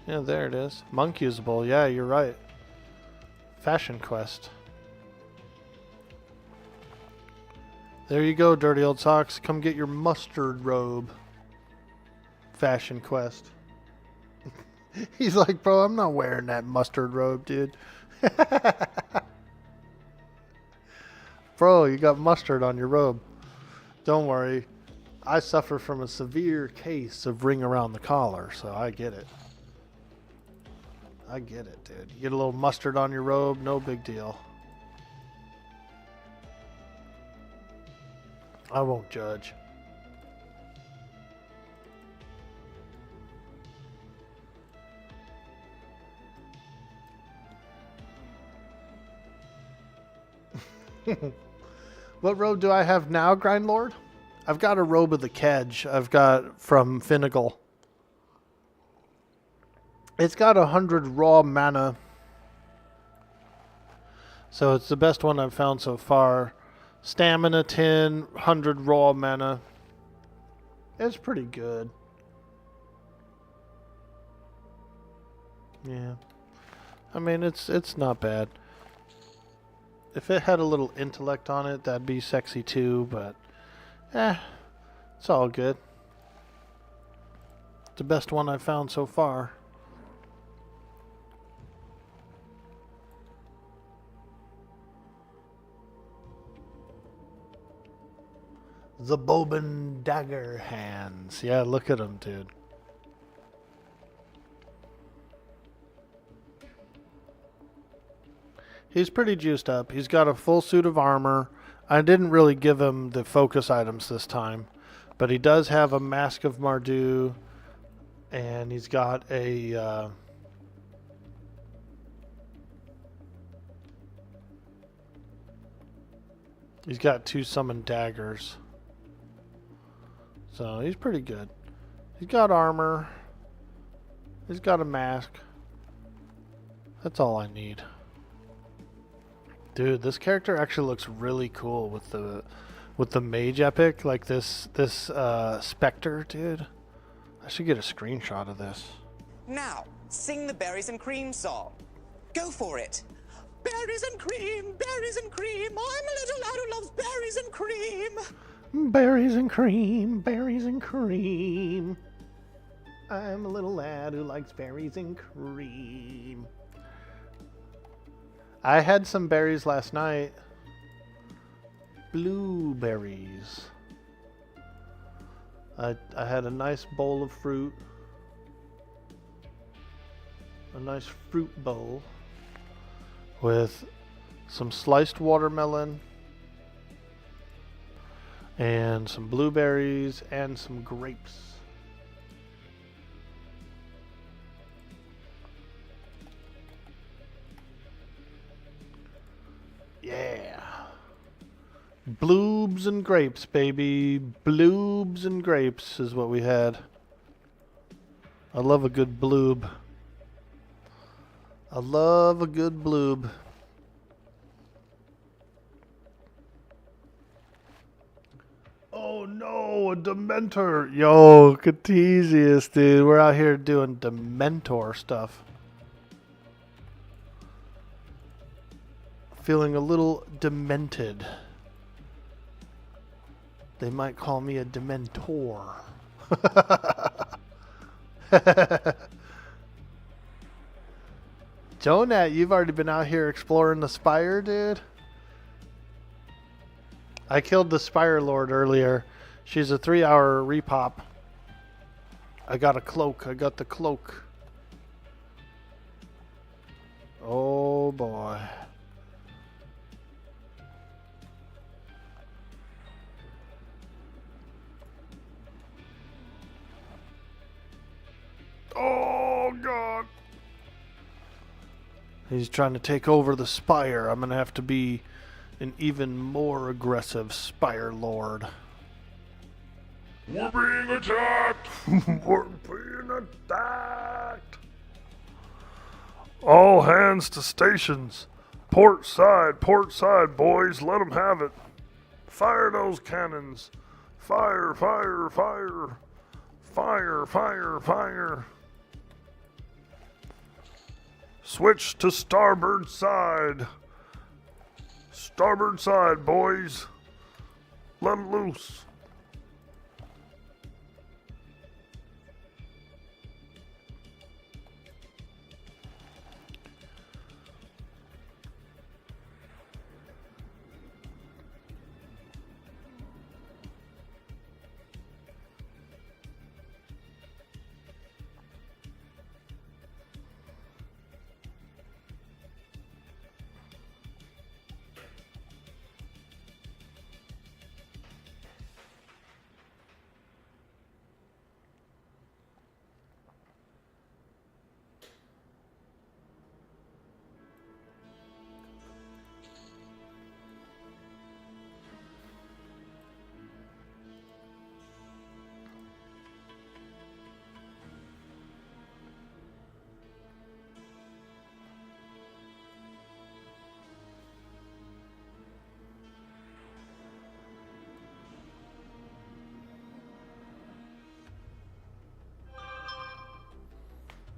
Yeah, there it is. Monk usable. Yeah, you're right. Fashion quest. There you go, dirty old socks. Come get your mustard robe. Fashion quest. He's like, bro, I'm not wearing that mustard robe, dude. Bro, you got mustard on your robe. Don't worry. I suffer from a severe case of ring around the collar, so I get it. I get it, dude. You get a little mustard on your robe, no big deal. I won't judge. What robe do I have now, Grindlord? I've got a robe of the Kedge I've got from Finnegal. It's got 100 raw mana. So it's the best one I've found so far. Stamina 10, 100 raw mana. It's pretty good. Yeah. I mean, it's not bad. If it had a little intellect on it, that'd be sexy too, but it's all good. It's the best one I've found so far. The Boban Dagger hands. Yeah, look at them, dude. He's pretty juiced up. He's got a full suit of armor. I didn't really give him the focus items this time, but he does have a Mask of Mardu, and he's got a he's got 2 summoned daggers. So he's pretty good. He's got armor. He's got a mask. That's all I need. Dude, this character actually looks really cool with the mage epic, like this specter, dude. I should get a screenshot of this. Now, sing the berries and cream song. Go for it. Berries and cream, berries and cream. I'm a little lad who loves berries and cream. Berries and cream, berries and cream. I'm a little lad who likes berries and cream. I had some berries last night. Blueberries. I had a nice bowl of fruit. A nice fruit bowl with some sliced watermelon and some blueberries and some grapes. Yeah. Bloobs and grapes, baby. Bloobs and grapes is what we had. I love a good bloob. I love a good bloob. Oh no, a Dementor. Yo, Catesius, dude. We're out here doing Dementor stuff. Feeling a little demented. They might call me a Dementor. Jonat, you've already been out here exploring the Spire, dude. I killed the Spire Lord earlier. She's a 3-hour repop. I got a cloak. I got the cloak. Oh boy. Oh god. He's trying to take over the Spire. I'm going to have to be an even more aggressive Spire Lord. We're being attacked! We're being attacked! All hands to stations. Port side, boys. Let them have it. Fire those cannons. Fire, fire, fire. Fire, fire, fire. Switch to starboard side. Starboard side, boys. Let them loose.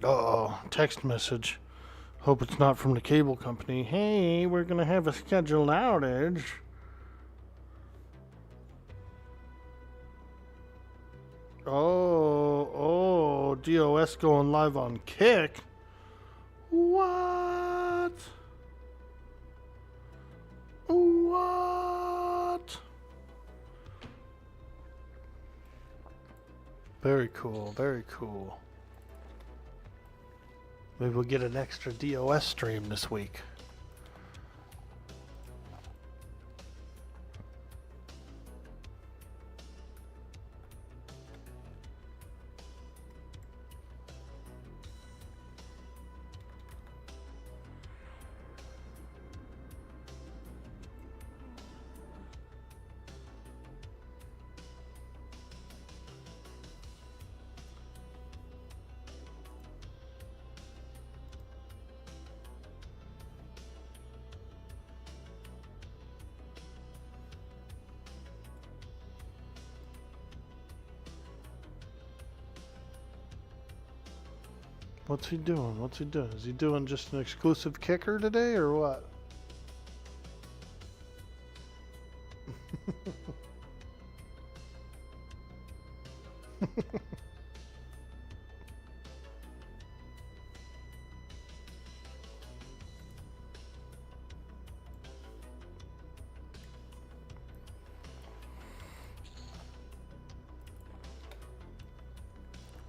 Uh-oh, text message. Hope it's not from the cable company. Hey, we're gonna have a scheduled outage. Oh, DOS going live on Kick? What? What? Very cool, very cool. Maybe we'll get an extra DOS stream this week. What's he doing? What's he doing? Is he doing just an exclusive kicker today or what?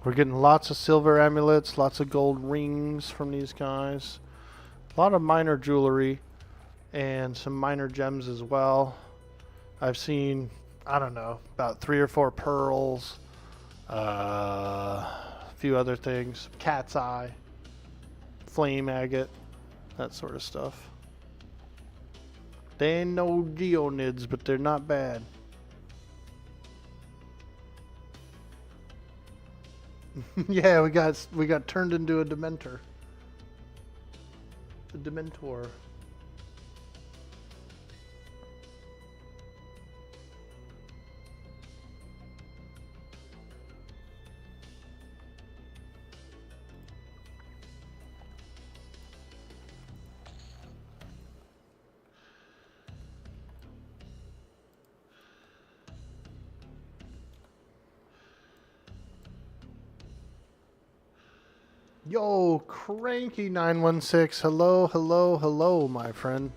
We're getting lots of silver amulets, lots of gold rings from these guys. A lot of minor jewelry and some minor gems as well. I've seen, I don't know, about 3 or 4 pearls, a few other things, cat's eye, flame agate, that sort of stuff. They ain't no geonids, but they're not bad. Yeah, we got turned into a Dementor. A Dementor. Yo, Cranky 916. Hello, hello, hello, my friend.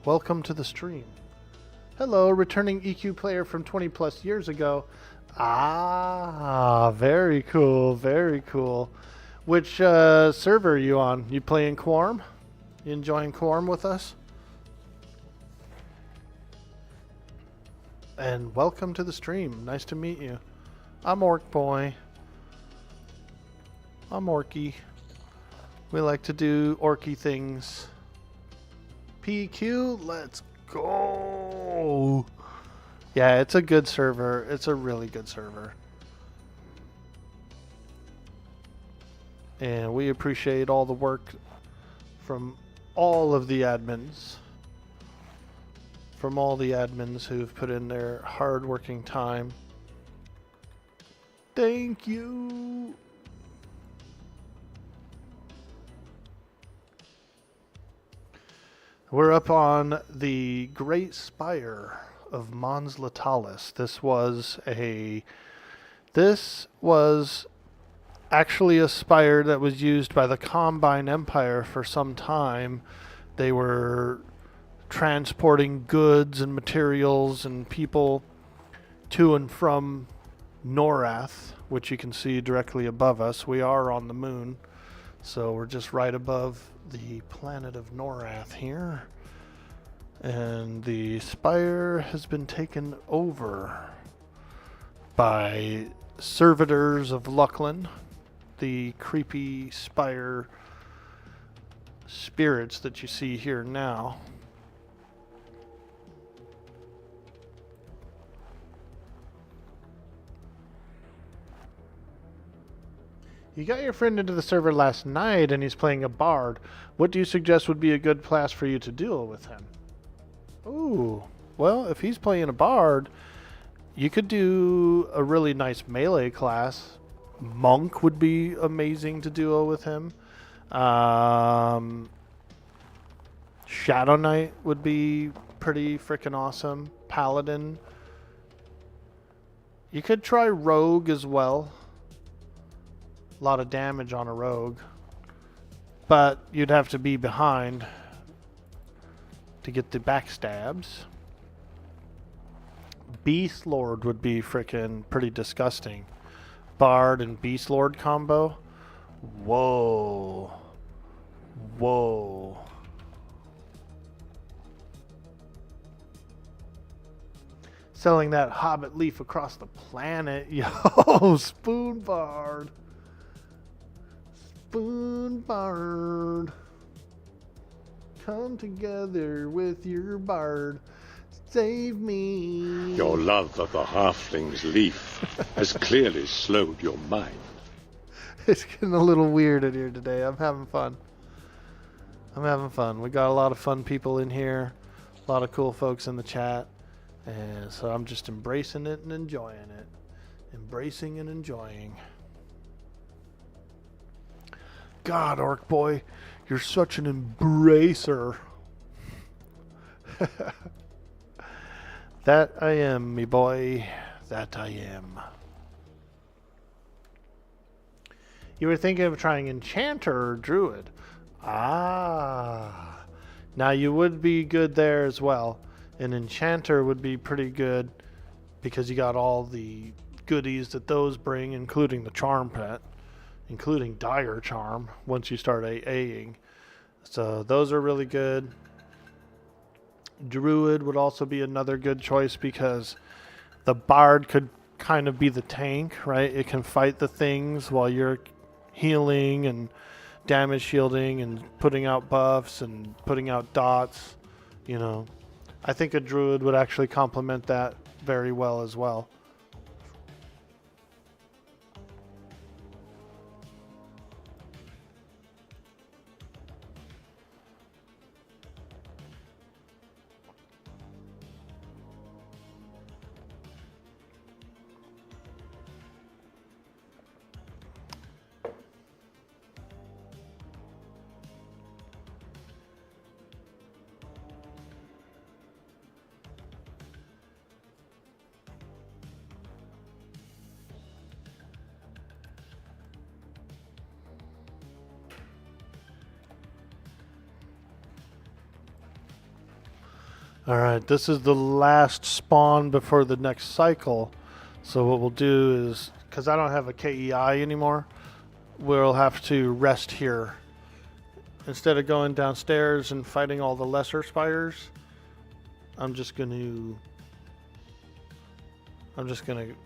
Welcome to the stream. Hello, returning EQ player from 20 plus years ago. Ah, very cool, very cool. Which server are you on? You playing Quarm? You enjoying Quarm with us? And welcome to the stream. Nice to meet you. I'm Orc Boy. I'm Orky. We like to do orky things. PQ, let's go. Yeah, it's a good server. It's a really good server. And we appreciate all the work from all of the admins. From all the admins who've put in their hard-working time. Thank you. We're up on the Great Spire of Mons Latalis. This was actually a spire that was used by the Combine Empire for some time. They were transporting goods and materials and people to and from Norath, which you can see directly above us. We are on the moon, so we're just right above the planet of Norath here. And the spire has been taken over by servitors of Lucklin, the creepy spire spirits that you see here now. You got your friend into the server last night and he's playing a bard. What do you suggest would be a good class for you to duel with him? Ooh, well, if he's playing a bard, you could do a really nice melee class. Monk would be amazing to duo with him. Shadow Knight would be pretty freaking awesome. Paladin. You could try Rogue as well. A lot of damage on a rogue, but you'd have to be behind to get the backstabs. Beast Lord would be frickin' pretty disgusting. Bard and Beast Lord combo. Whoa. Whoa. Selling that Hobbit leaf across the planet. Yo, Spoon Bard. Spoon Bard, come together with your bard, save me. Your love of the halfling's leaf has clearly slowed your mind. It's getting a little weird in here today. I'm having fun. We got a lot of fun people in here, a lot of cool folks in the chat, and so I'm just embracing it and enjoying it. Embracing and enjoying. God, Orc Boy, you're such an embracer. That I am, me boy. That I am. You were thinking of trying Enchanter or Druid. Ah. Now you would be good there as well. An Enchanter would be pretty good because you got all the goodies that those bring, including the Charm Pet. Including Dire Charm once you start AAing. So those are really good. Druid would also be another good choice because the Bard could kind of be the tank, right? It can fight the things while you're healing and damage shielding and putting out buffs and putting out dots. You know, I think a Druid would actually complement that very well as well. Alright, this is the last spawn before the next cycle. So what we'll do is, because I don't have a KEI anymore, we'll have to rest here. Instead of going downstairs and fighting all the lesser spires, I'm just gonna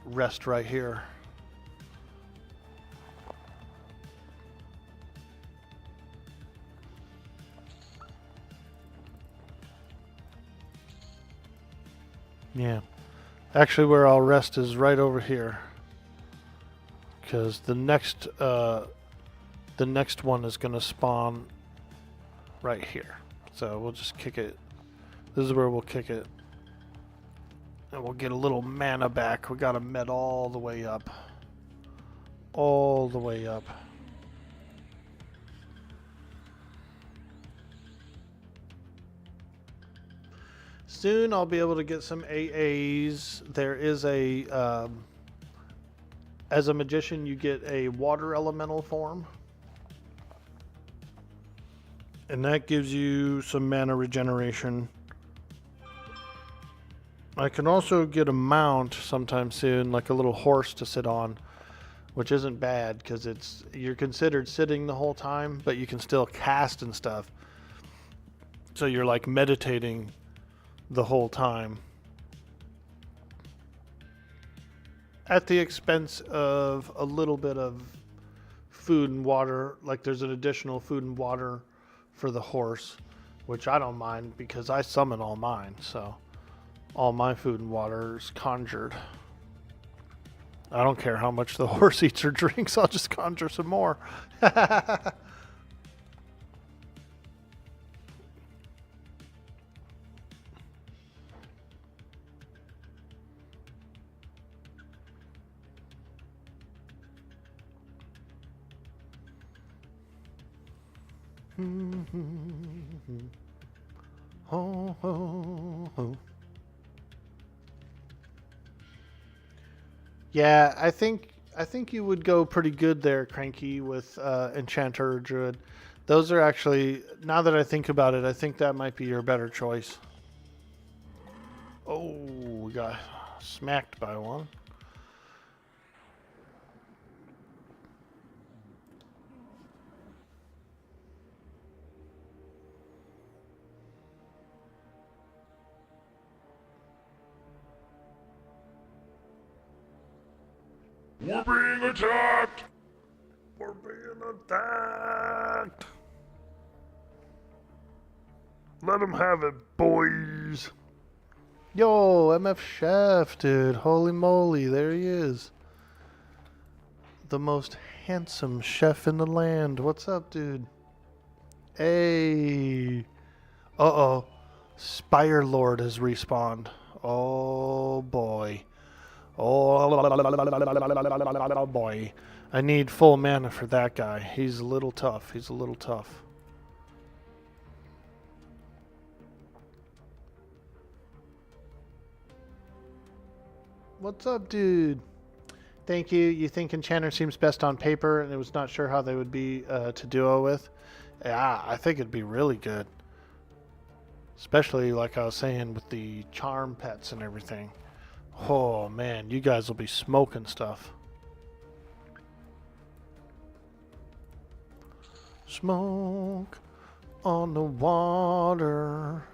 rest right here. Yeah. Actually, where I'll rest is right over here. Because the next one is going to spawn right here. So we'll just kick it. This is where we'll kick it. And we'll get a little mana back. We got to med all the way up. All the way up. Soon I'll be able to get some AAs. There is a, as a magician, you get a water elemental form. And that gives you some mana regeneration. I can also get a mount sometime soon, like a little horse to sit on, which isn't bad because you're considered sitting the whole time, but you can still cast and stuff. So you're like meditating the whole time. At the expense of a little bit of food and water, like there's an additional food and water for the horse, which I don't mind because I summon all mine, so all my food and water is conjured. I don't care how much the horse eats or drinks, I'll just conjure some more. Ho, ho, ho. Yeah, I think you would go pretty good there, Cranky, with Enchanter or Druid. Those are actually, now that I think about it, I think that might be your better choice. Oh, we got smacked by one. We're being attacked! We're being attacked! Let them have it, boys! Yo, MF Chef, dude. Holy moly, there he is. The most handsome chef in the land. What's up, dude? Hey. Uh-oh. Spire Lord has respawned. Oh, boy. Oh, boy. I need full mana for that guy. He's a little tough. He's a little tough. What's up, dude? Thank you. You think Enchanter seems best on paper, and I was not sure how they would be to duo with. Yeah, I think it'd be really good. Especially, like I was saying, with the charm pets and everything. Oh, man, you guys will be smoking stuff. Smoke on the water.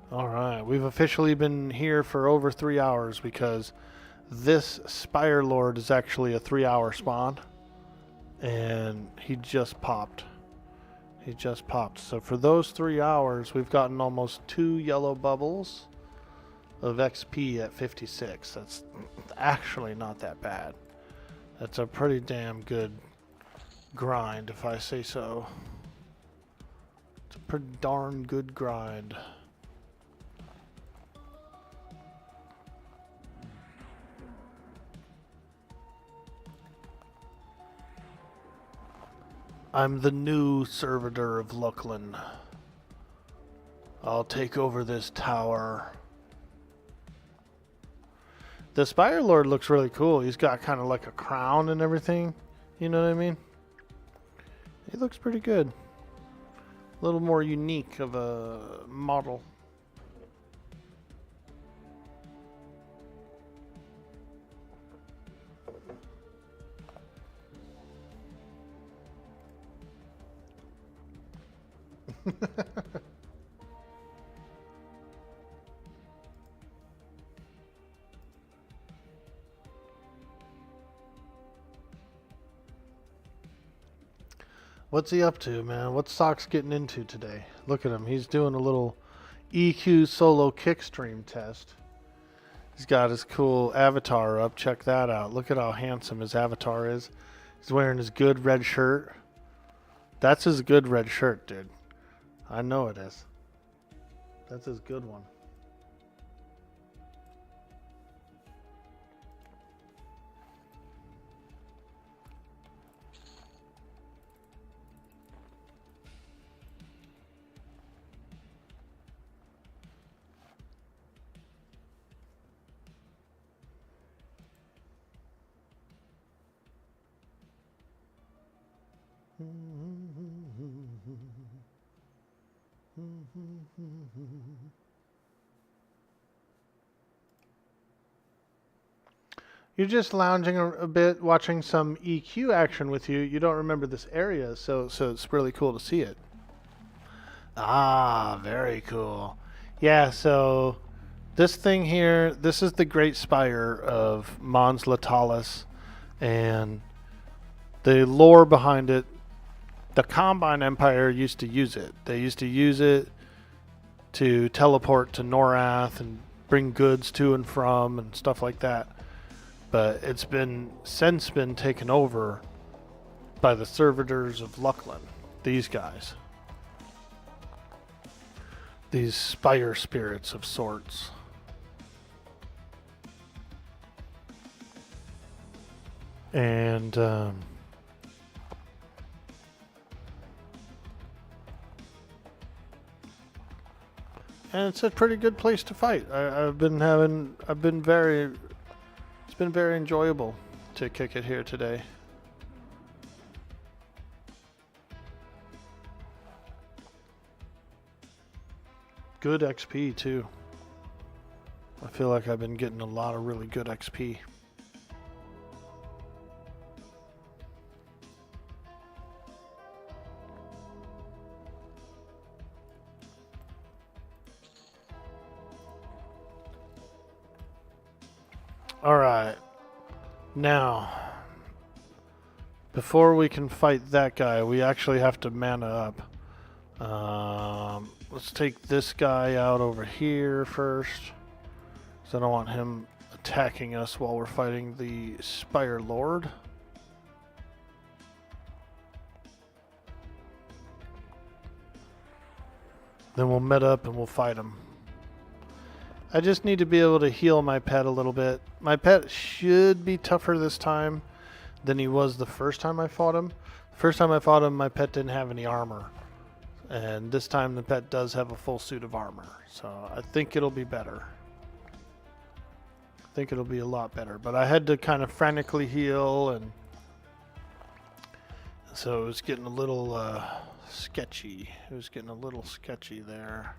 Alright, we've officially been here for over 3 hours because this Spire Lord is actually a 3-hour spawn. And he just popped. He just popped. So for those 3 hours, we've gotten almost 2 yellow bubbles of XP at 56. That's actually not that bad. That's a pretty damn good grind, if I say so. It's a pretty darn good grind. I'm the new servitor of Luckland. I'll take over this tower. The Spire Lord looks really cool. He's got kind of like a crown and everything. You know what I mean? He looks pretty good. A little more unique of a model. What's he up to, man? What's Sock's getting into today? Look at him. He's doing a little EQ solo kick stream test. He's got his cool avatar up. Check that out. Look at how handsome his avatar is. He's wearing his good red shirt. That's his good red shirt, dude. I know it is. That's his good one. You're just lounging a bit, watching some EQ action with you. You don't remember this area, so it's really cool to see it. Ah, very cool. Yeah, so this thing here, this is the Great Spire of Mons Latalis, and the lore behind it. The Combine Empire used to use it. They used to use it to teleport to Norath and bring goods to and from and stuff like that. But it's since been taken over by the servitors of Luckland. These guys. These spire spirits of sorts. And it's a pretty good place to fight. It's been very enjoyable to kick it here today. Good XP too. I feel like I've been getting a lot of really good XP. Alright, now, before we can fight that guy, we actually have to mana up. Let's take this guy out over here first, because I don't want him attacking us while we're fighting the Spire Lord. Then we'll meta up and we'll fight him. I just need to be able to heal my pet a little bit. My pet should be tougher this time than he was the first time I fought him. The first time I fought him, my pet didn't have any armor. And this time the pet does have a full suit of armor. So I think it'll be better. I think it'll be a lot better. But I had to kind of frantically heal, and so it was getting a little sketchy. It was getting a little sketchy there.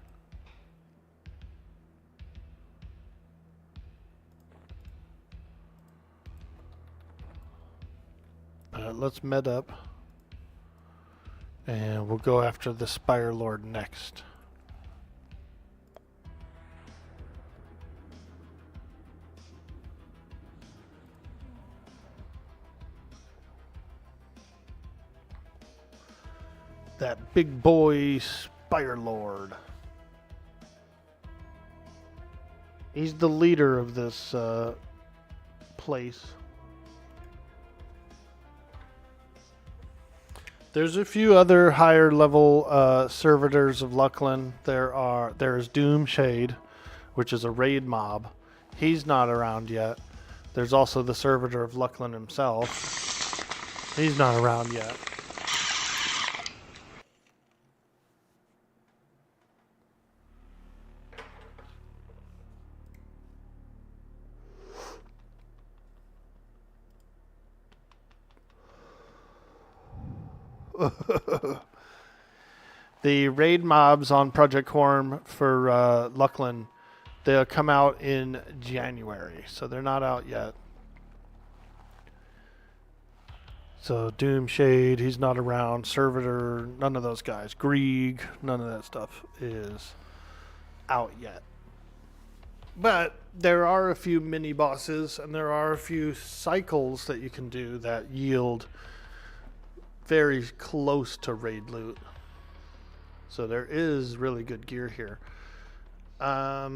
Let's med up, and we'll go after the Spire Lord next. That big boy Spire Lord. He's the leader of this place. There's a few other higher level servitors of Luckland. There's Doomshade, which is a raid mob. He's not around yet. There's also the servitor of Luckland himself. He's not around yet. The raid mobs on Project Quarm for Luckland, they'll come out in January, so they're not out yet. So Doomshade, he's not around. Servitor, none of those guys. Grieg, none of that stuff is out yet. But there are a few mini bosses, and there are a few cycles that you can do that yield very close to raid loot. So there is really good gear here. I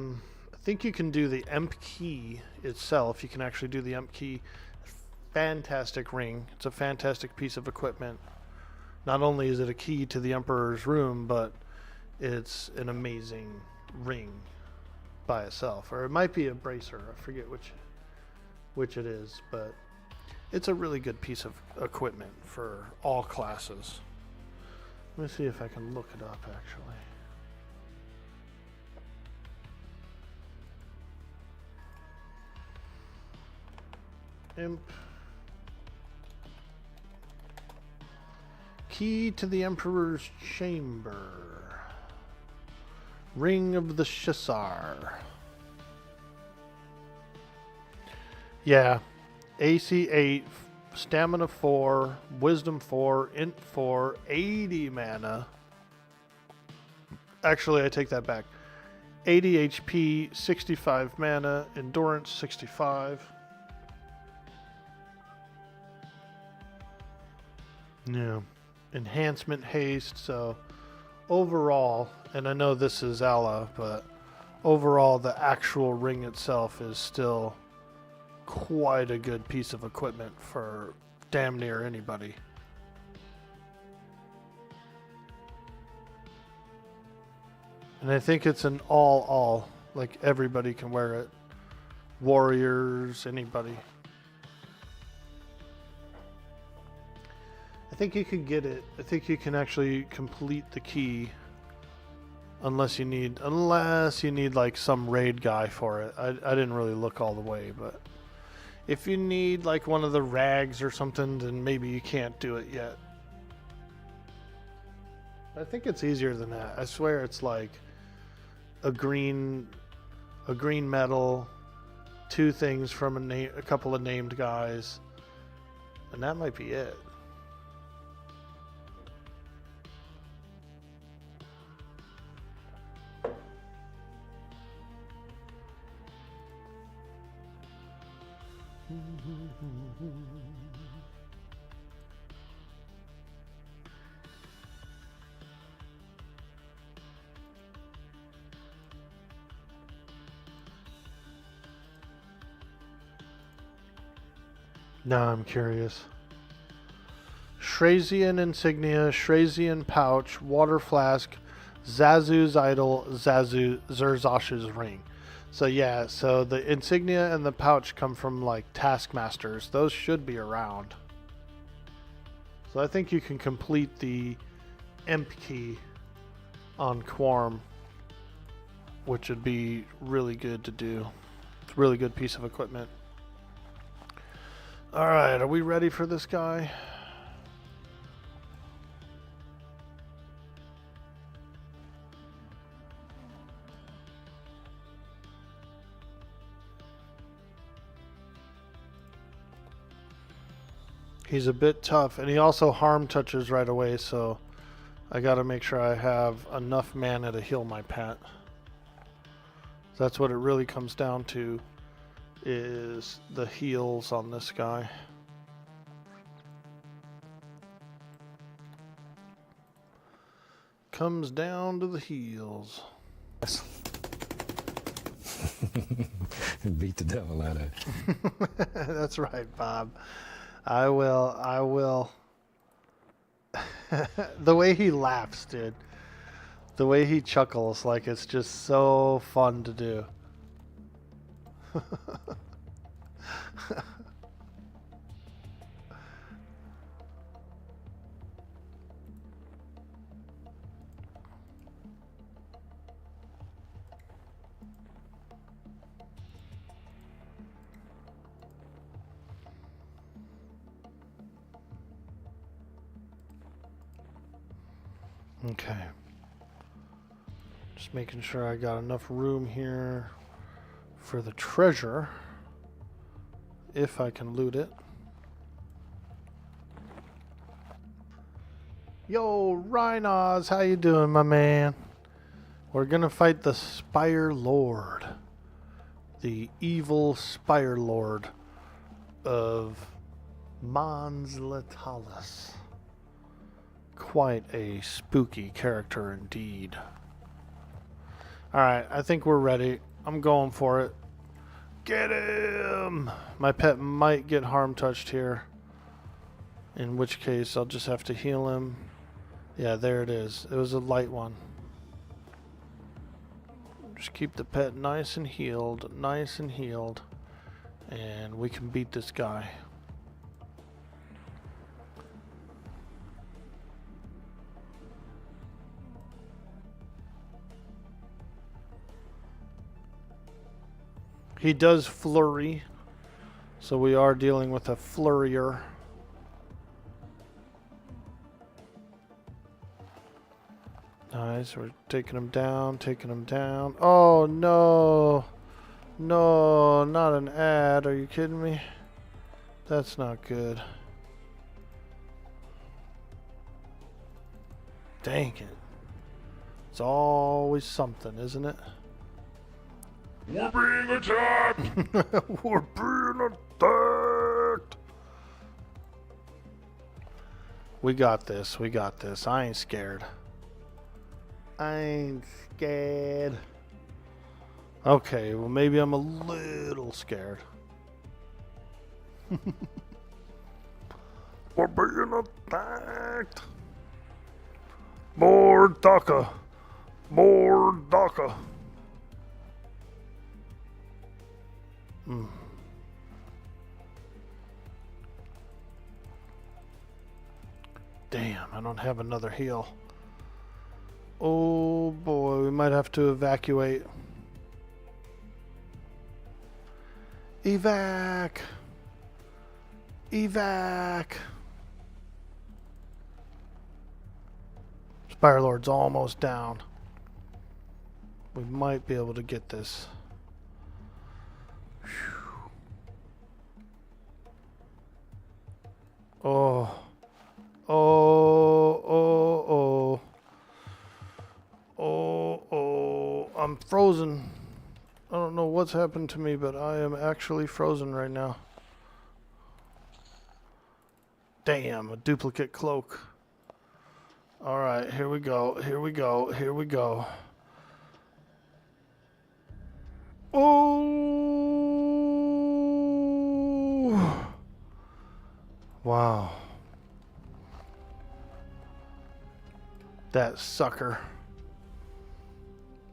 think you can do the Emp Key itself. You can actually do the Emp Key. Fantastic ring. It's a fantastic piece of equipment. Not only is it a key to the Emperor's room, but it's an amazing ring by itself. Or it might be a bracer. I forget which it is, but it's a really good piece of equipment for all classes. Let me see if I can look it up, actually. Imp. Key to the Emperor's Chamber. Ring of the Shissar. Yeah. AC 8, Stamina 4, Wisdom 4, Int 4, 80 mana. Actually, I take that back. 80 HP, 65 mana, Endurance 65. Yeah. Enhancement haste, so overall, and I know this is Allah, but overall the actual ring itself is still quite a good piece of equipment for damn near anybody. And I think it's an all, like everybody can wear it. Warriors, anybody. I think you can get it. I think you can actually complete the key unless you need like some raid guy for it. I didn't really look all the way, but if you need like one of the rags or something, then maybe you can't do it yet. I think it's easier than that. I swear it's like a green medal, 2 things from a couple of named guys, and that might be it. Now I'm curious. Shrasian insignia, Shrasian pouch, water flask, Zazu's idol, Zerzash's ring. So yeah, so the insignia and the pouch come from like taskmasters. Those should be around. So I think you can complete the Imp Key on Quarm, which would be really good to do. It's a really good piece of equipment. Alright, are we ready for this guy? He's a bit tough, and he also harm touches right away, so I gotta make sure I have enough mana to heal my pet. That's what it really comes down to, is the heals on this guy. Comes down to the heals. Yes. Beat the devil out of it. That's right, Bob. I will. The way he laughs, dude. The way he chuckles, like it's just so fun to do. Okay. Just making sure I got enough room here for the treasure, if I can loot it. Yo, Rhinos, how you doing, my man? We're gonna fight the Spire Lord. The evil Spire Lord of Mons Letalis. Quite a spooky character indeed. Alright, I think we're ready. I'm going for it. Get him! My pet might get harm touched here. In which case, I'll just have to heal him. Yeah, there it is. It was a light one. Just keep the pet nice and healed. Nice and healed. And we can beat this guy. He does flurry, so we are dealing with a flurrier. Nice, we're taking him down, taking him down. Oh no! No, not an ad, are you kidding me? That's not good. Dang it. It's always something, isn't it? We're being attacked! We're being attacked! We got this, we got this. I ain't scared. I ain't scared. Okay, well maybe I'm a little scared. We're being attacked! More DACA! More DACA! Damn, I don't have another heal. Oh boy, we might have to evacuate. Evac! Evac! Spire Lord's almost down. We might be able to get this. Oh. Oh, oh, oh. Oh, oh. I'm frozen. I don't know what's happened to me, but I am actually frozen right now. Damn, a duplicate cloak. Alright, here we go. Here we go. Here we go. Oh! Wow. That sucker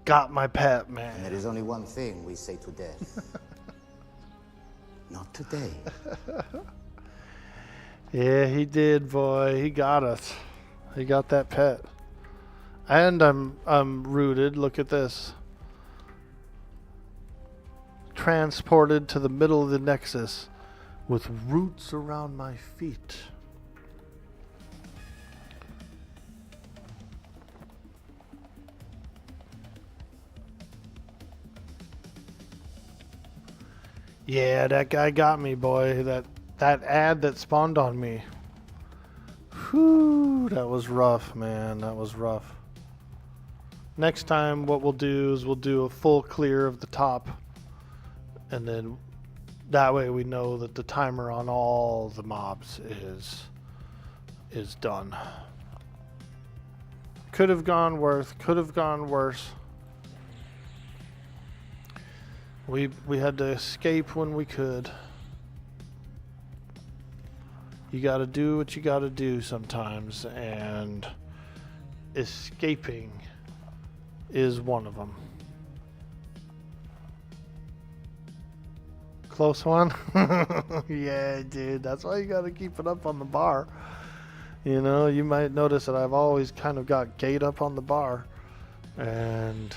got my pet, man. And there is only one thing we say to death. Not today. Yeah, he did, boy. He got us. He got that pet. And I'm rooted. Look at this. Transported to the middle of the Nexus with roots around my feet. Yeah, that guy got me, boy. That ad that spawned on me. Whew, that was rough, man. That was rough. Next time, what we'll do is we'll do a full clear of the top. And then that way we know that the timer on all the mobs is done. Could have gone worse. Could have gone worse. We had to escape when we could. You gotta do what you gotta do sometimes, and escaping is one of them. Close one? Yeah, dude, that's why you gotta keep it up on the bar. You know, you might notice that I've always kind of got gate up on the bar, and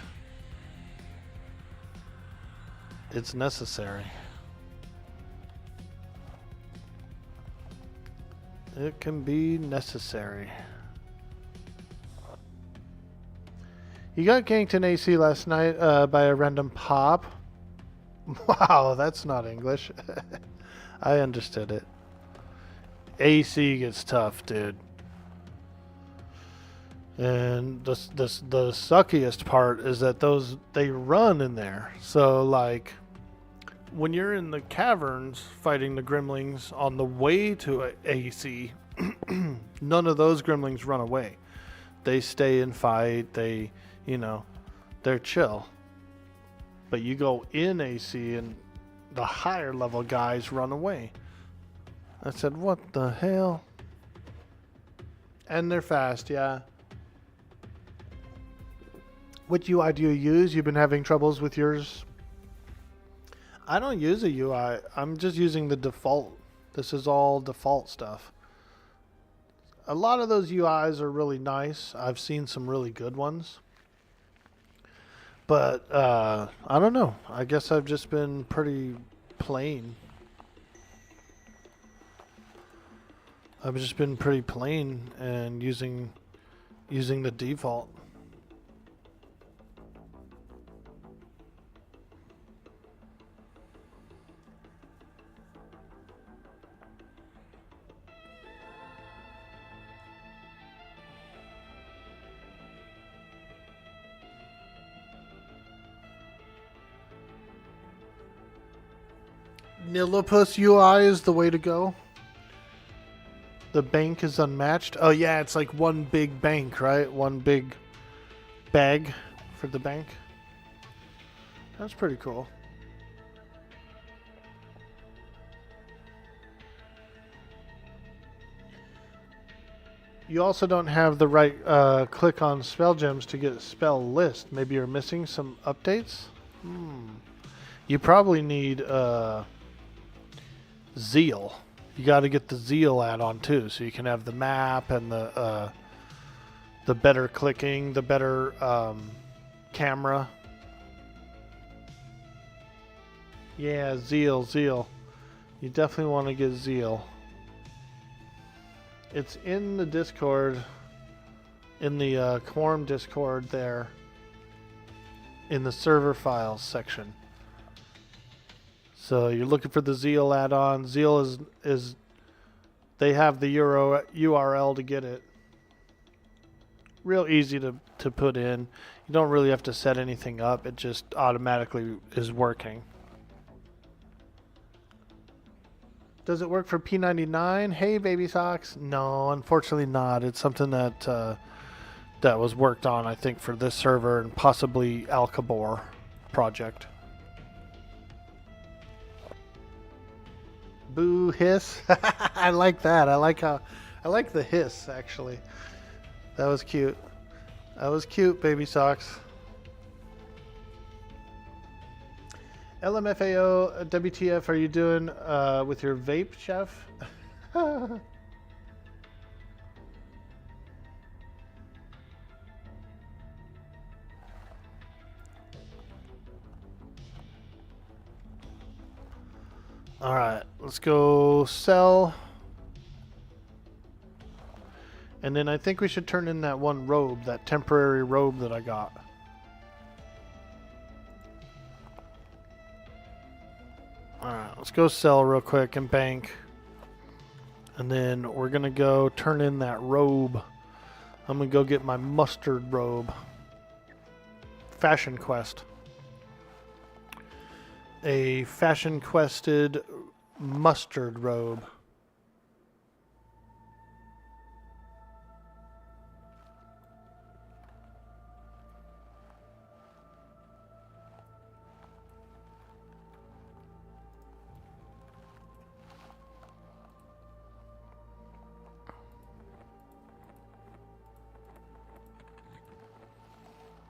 it's necessary. It can be necessary. You got ganked in AC last night by a random pop. Wow, that's not English. I understood it. AC gets tough, dude. And the suckiest part is that they run in there. So like when you're in the caverns fighting the gremlins on the way to AC, none of those gremlins run away. They stay and fight. They, you know, they're chill. But you go in AC and the higher level guys run away. I said, what the hell? And they're fast, yeah. What UI do you use? You've been having troubles with yours? I don't use a UI. I'm just using the default. This is all default stuff. A lot of those UIs are really nice. I've seen some really good ones. But I don't know. I guess I've just been pretty plain. I've just been pretty plain and using the default. Nilopus UI is the way to go. The bank is unmatched. Oh yeah, it's like one big bank, right? One big bag for the bank. That's pretty cool. You also don't have the right click on spell gems to get a spell list. Maybe you're missing some updates? You probably need Zeal. You got to get the Zeal add-on too, so you can have the map and the better clicking, the better camera. Yeah, Zeal. You definitely want to get Zeal. It's in the Discord, in the Quarm Discord there, in the server files section. So you're looking for the Zeal add-on. Zeal is they have the URL to get it. Real easy to put in. You don't really have to set anything up. It just automatically is working. Does it work for P99? Hey, baby socks. No, unfortunately not. It's something that that was worked on, I think, for this server and possibly Alcabor project. Boo hiss. I like that. I like the hiss actually. That was cute. That was cute, baby socks. LMFAO WTF are you doing with your vape, chef? Alright, let's go sell. And then I think we should turn in that one robe, that temporary robe that I got. Alright, let's go sell real quick and bank. And then we're going to go turn in that robe. I'm going to go get my mustard robe. Fashion quest. A fashion quested mustard robe.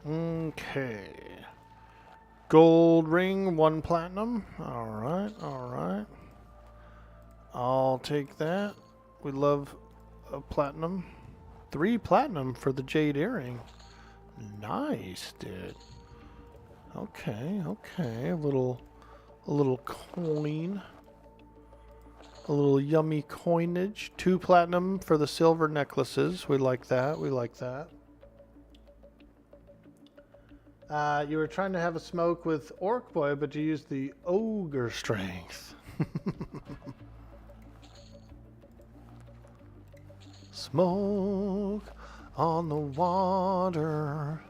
Okay. Gold ring, 1 platinum. Alright, alright. I'll take that. We love a platinum. 3 platinum for the jade earring. Nice, dude. Okay, okay. A little coin. A little yummy coinage. 2 platinum for the silver necklaces. We like that. We like that. You were trying to have a smoke with Orc Boy, but you used the ogre strength. Smoke on the water.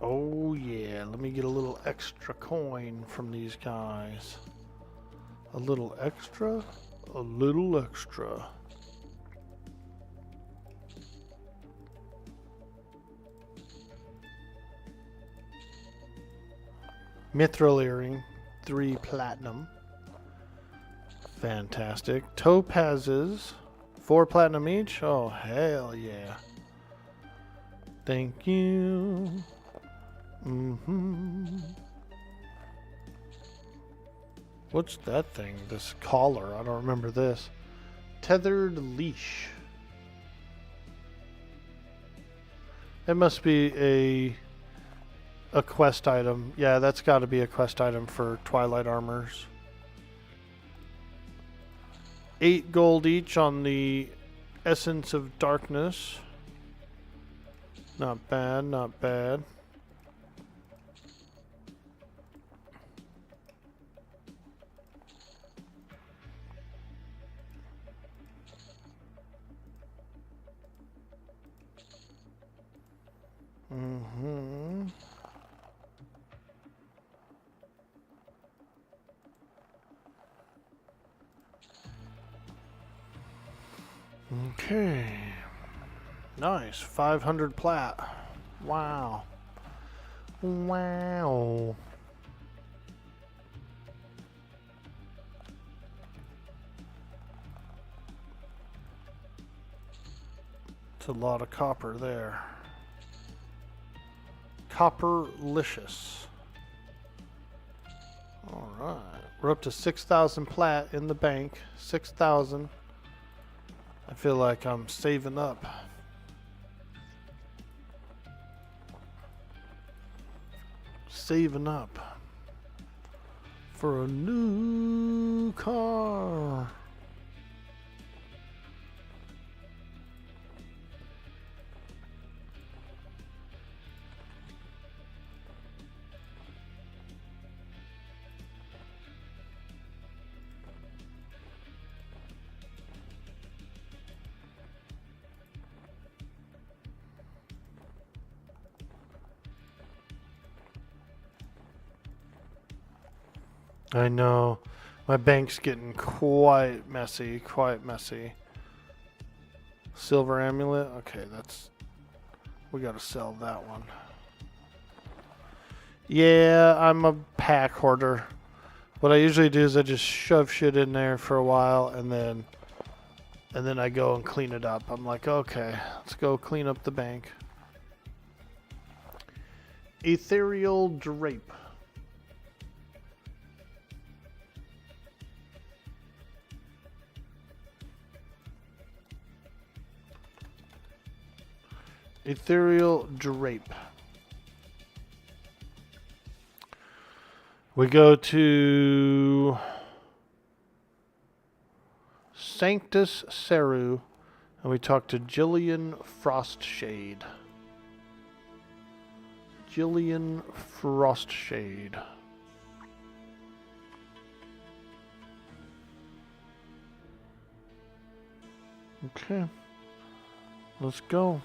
Oh yeah, let me get a little extra coin from these guys. A little extra, a little extra. Mithril earring, 3 platinum. Fantastic. Topazes, 4 platinum each. Oh hell yeah. Thank you. What's that thing? This collar. I don't remember this. Tethered leash. It must be a quest item. Yeah, that's got to be a quest item for Twilight Armors. 8 gold each on the Essence of Darkness. Not bad, not bad. Okay. Nice. 500 plat. Wow. Wow. It's a lot of copper there. Copperlicious. Alright. We're up to 6,000 plat in the bank. 6,000. I feel like I'm saving up. Saving up for a new car. I know. My bank's getting quite messy, quite messy. Silver amulet? Okay, we gotta sell that one. Yeah, I'm a pack hoarder. What I usually do is I just shove shit in there for a while and then I go and clean it up. I'm like, okay, let's go clean up the bank. Ethereal drape. Ethereal drape. We go to Sanctus Seru and we talk to Jillian Frostshade. Jillian Frostshade. Okay. Let's go.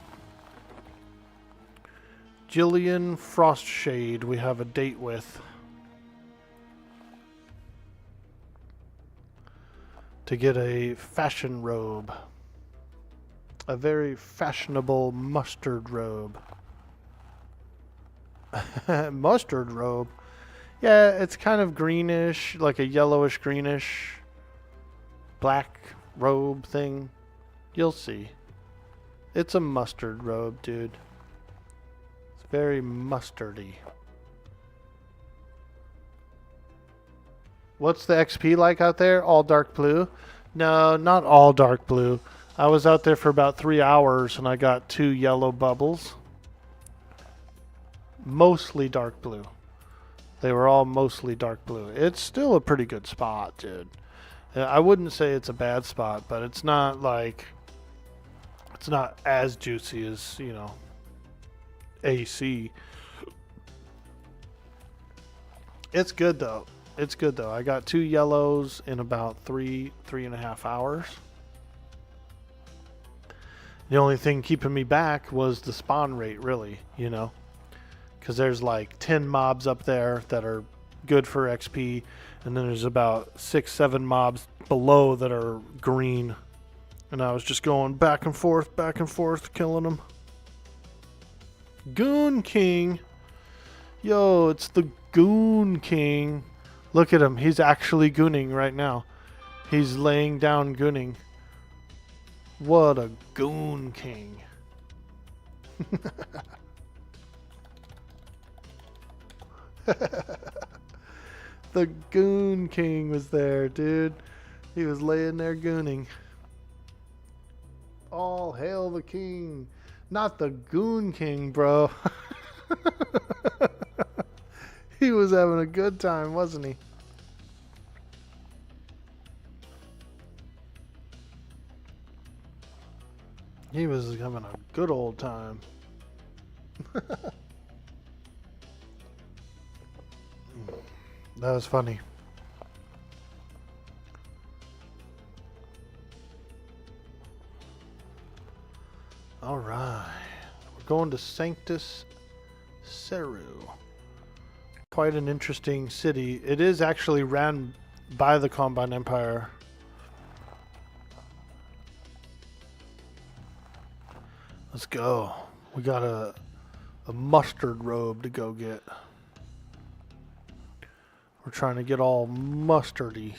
Jillian Frostshade, we have a date with. To get a fashion robe. A very fashionable mustard robe. Mustard robe? Yeah, it's kind of greenish, like a yellowish greenish black robe thing. You'll see. It's a mustard robe, dude. Very mustardy. What's the XP like out there? All dark blue? No, not all dark blue. I was out there for about 3 hours and I got 2 yellow bubbles. Mostly dark blue. They were all mostly dark blue. It's still a pretty good spot, dude. I wouldn't say it's a bad spot, but it's not like... It's not as juicy as, you know, AC. It's good though. It's good though. I got 2 yellows in about 3.5 hours. The only thing keeping me back was the spawn rate, really, you know, because there's like 10 mobs up there that are good for XP, and then there's about 6-7 mobs below that are green, and I was just going back and forth, killing them. Goon King. Yo, it's the Goon King. Look at him. He's actually gooning right now. He's laying down gooning. What a Goon King. The Goon King was there, dude. He was laying there gooning. All hail the king. Not the Goon King, bro. He was having a good time, wasn't he? He was having a good old time. That was funny. All right. We're going to Sanctus Seru. Quite an interesting city. It is actually ran by the Combine Empire. Let's go. We got a mustard robe to go get. We're trying to get all mustardy.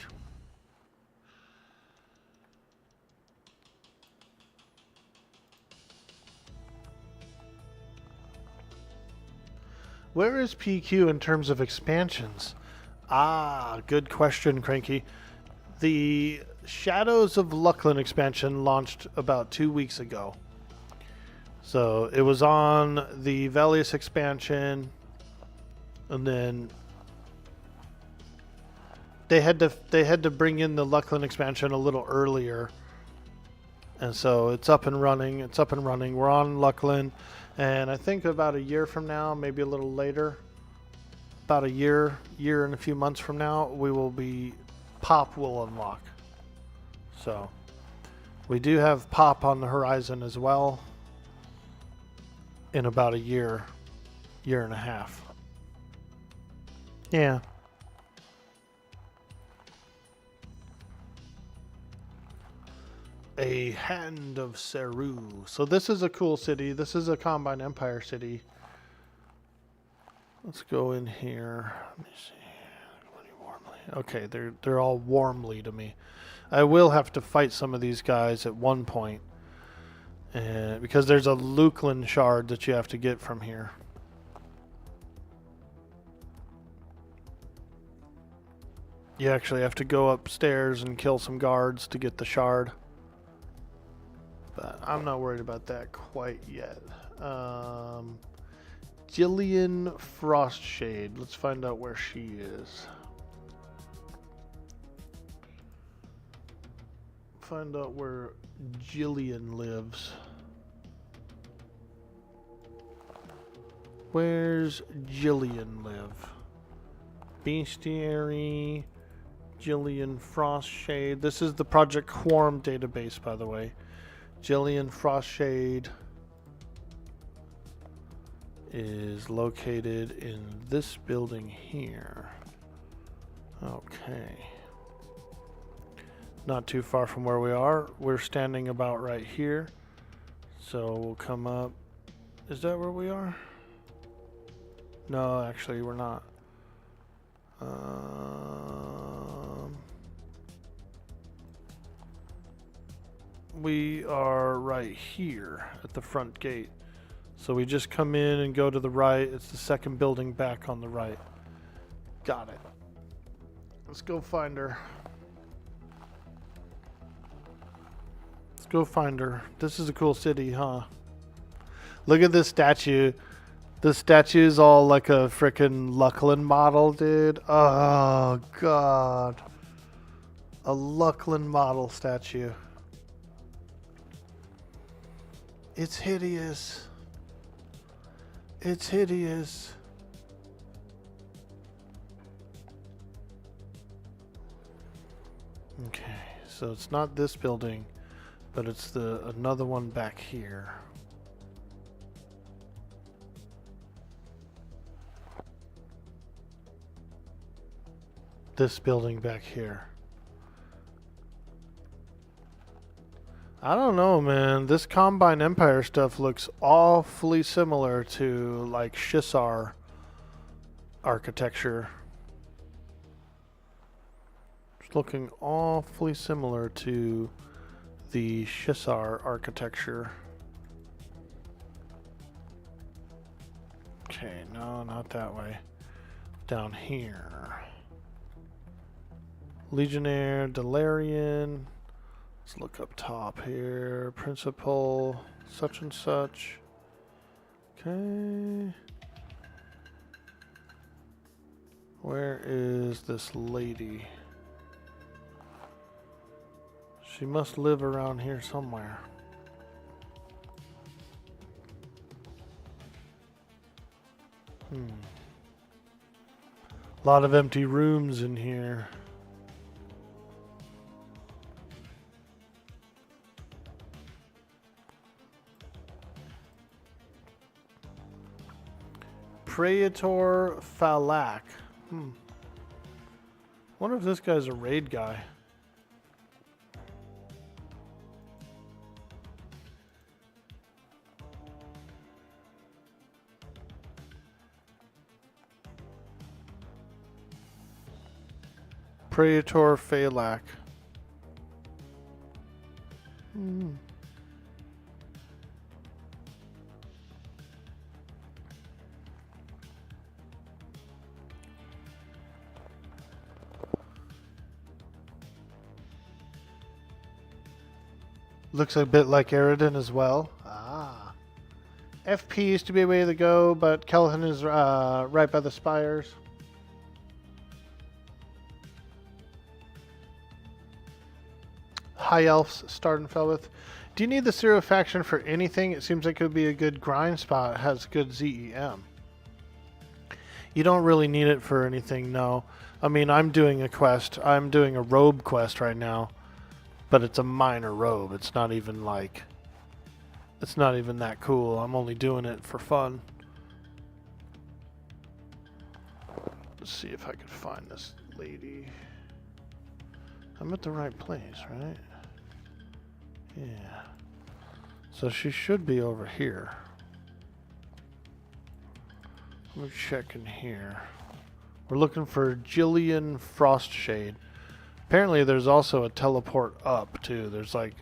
Where is PQ in terms of expansions? Ah, good question, Cranky. The Shadows of Lucklin expansion launched about 2 weeks ago. So it was on the Velius expansion, and then they had to bring in the Lucklin expansion a little earlier. And so it's up and running. We're on Lucklin. And I think about a year from now, maybe a little later, about a year and a few months from now, we will be, Pop will unlock. So we do have Pop on the horizon as well in about a year and a half. Yeah. A Hand of Seru. So this is a cool city. This is a Combine Empire city. Let's go in here. Let me see. Okay, they're all warmly to me. I will have to fight some of these guys at one point, because there's a Luklin shard that you have to get from here. You actually have to go upstairs and kill some guards to get the shard. But I'm not worried about that quite yet. Jillian Frostshade. Let's find out where she is. Find out where Jillian lives. Where's Jillian live? Bestiary, Jillian Frostshade. This is the Project Quarm database, by the way. Jillian Frostshade is located in this building here. Okay. Not too far from where we are. We're standing about right here. So we'll come up. Is that where we are? No, actually we're not. We are right here at the front gate. So we just come in and go to the right. It's the second building back on the right. Got it. Let's go find her. Let's go find her. This is a cool city, huh? Look at this statue. The statue's all like a frickin' Luckland model, dude. Oh, God. A Luckland model statue. It's hideous. It's hideous. Okay, so it's not this building, but it's another one back here. This building back here. I don't know, man. This Combine Empire stuff looks awfully similar to like Shissar architecture. It's looking awfully similar to the Shissar architecture. Okay, no, not that way. Down here. Legionnaire, Delarian. Let's look up top here. Principal, such and such. Okay. Where is this lady? She must live around here somewhere. A lot of empty rooms in here. Praetor Falak. Wonder if this guy's a raid guy. Praetor Falak. Looks a bit like Eridan as well. Ah. FP used to be a way to go, but Kelhan is right by the spires. High Elves start and fell with. Do you need the Zero faction for anything? It seems like it would be a good grind spot. It has good ZEM. You don't really need it for anything, no. I mean, I'm doing a quest. I'm doing a robe quest right now. But it's a minor robe. It's not even like... It's not even that cool. I'm only doing it for fun. Let's see if I can find this lady. I'm at the right place, right? Yeah. So she should be over here. Let me check in here. We're looking for Jillian Frostshade. Apparently there's also a teleport up too. There's like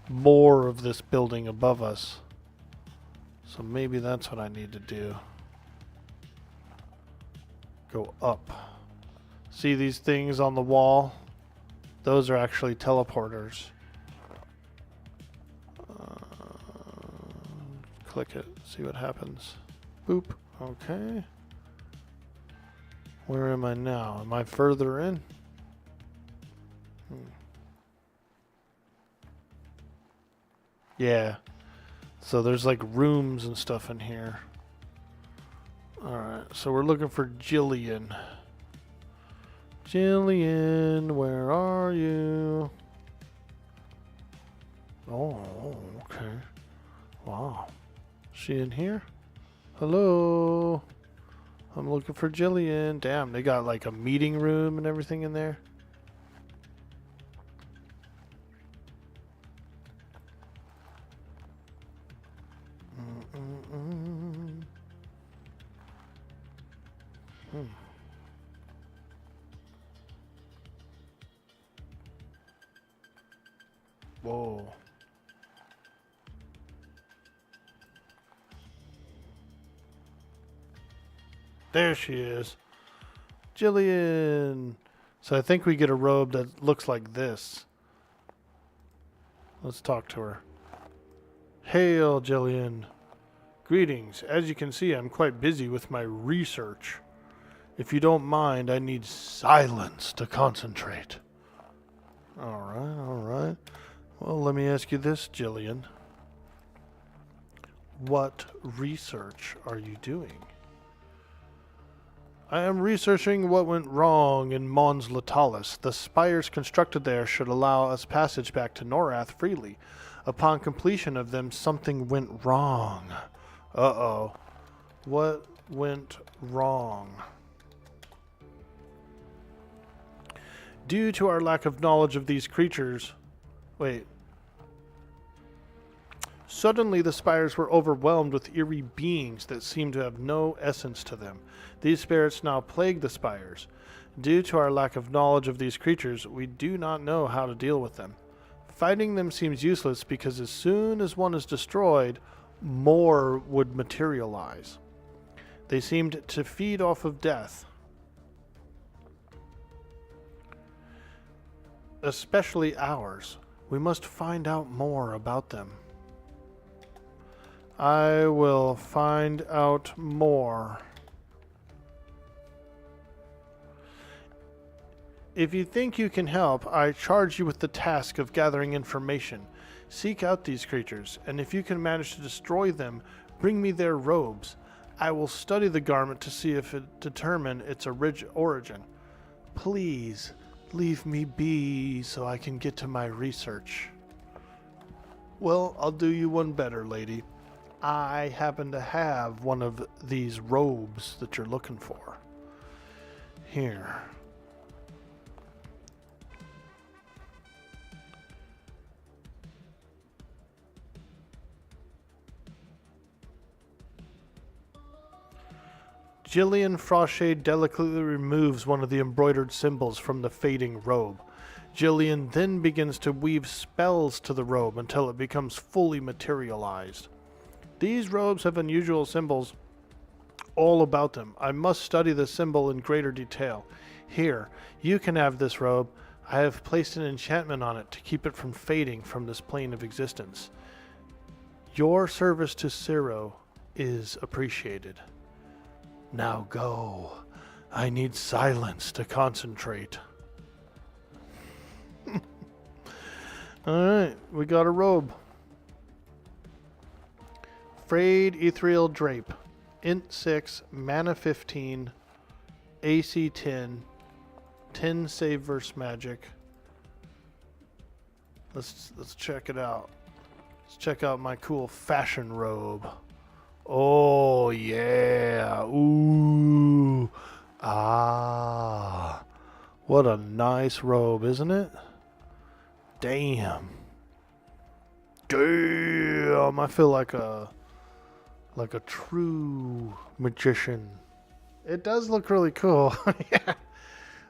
more of this building above us. So maybe that's what I need to do. Go up. See these things on the wall? Those are actually teleporters. Click it, see what happens. Boop. Okay. Where am I now? Am I further in? Yeah. So there's like rooms and stuff in here. Alright, so we're looking for Jillian. Jillian, where are you? Oh, okay. Wow. She in here? Hello? I'm looking for Jillian. Damn, they got like a meeting room and everything in there. Whoa. There she is. Jillian. So I think we get a robe that looks like this. Let's talk to her. Hail, Jillian. Greetings. As you can see, I'm quite busy with my research. If you don't mind, I need silence to concentrate. Alright, alright. Well, let me ask you this, Jillian. What research are you doing? I am researching what went wrong in Mons Latalis. The spires constructed there should allow us passage back to Norath freely. Upon completion of them, something went wrong. Uh-oh. What went wrong? Due to our lack of knowledge of these creatures... Wait. Suddenly the spires were overwhelmed with eerie beings that seemed to have no essence to them. These spirits now plague the spires. Due to our lack of knowledge of these creatures, we do not know how to deal with them. Fighting them seems useless because as soon as one is destroyed, more would materialize. They seemed to feed off of death. Especially ours. We must find out more about them. I will find out more. If you think you can help, I charge you with the task of gathering information. Seek out these creatures, and if you can manage to destroy them, bring me their robes. I will study the garment to see if it determine its origin. Please, leave me be so I can get to my research. Well, I'll do you one better, lady. I happen to have one of these robes that you're looking for. Here. Jillian Frochet delicately removes one of the embroidered symbols from the fading robe. Jillian then begins to weave spells to the robe until it becomes fully materialized. These robes have unusual symbols all about them. I must study the symbol in greater detail. Here, you can have this robe. I have placed an enchantment on it to keep it from fading from this plane of existence. Your service to Ciro is appreciated. Now go. I need silence to concentrate. Alright, we got a robe. Frayed Ethereal Drape. Int 6, Mana 15, AC 10, 10 save versus magic. Let's check it out. Let's check out my cool fashion robe. Oh yeah. Ooh. Ah. What a nice robe, isn't it? Damn. Damn. I feel like a true magician. It does look really cool. Yeah.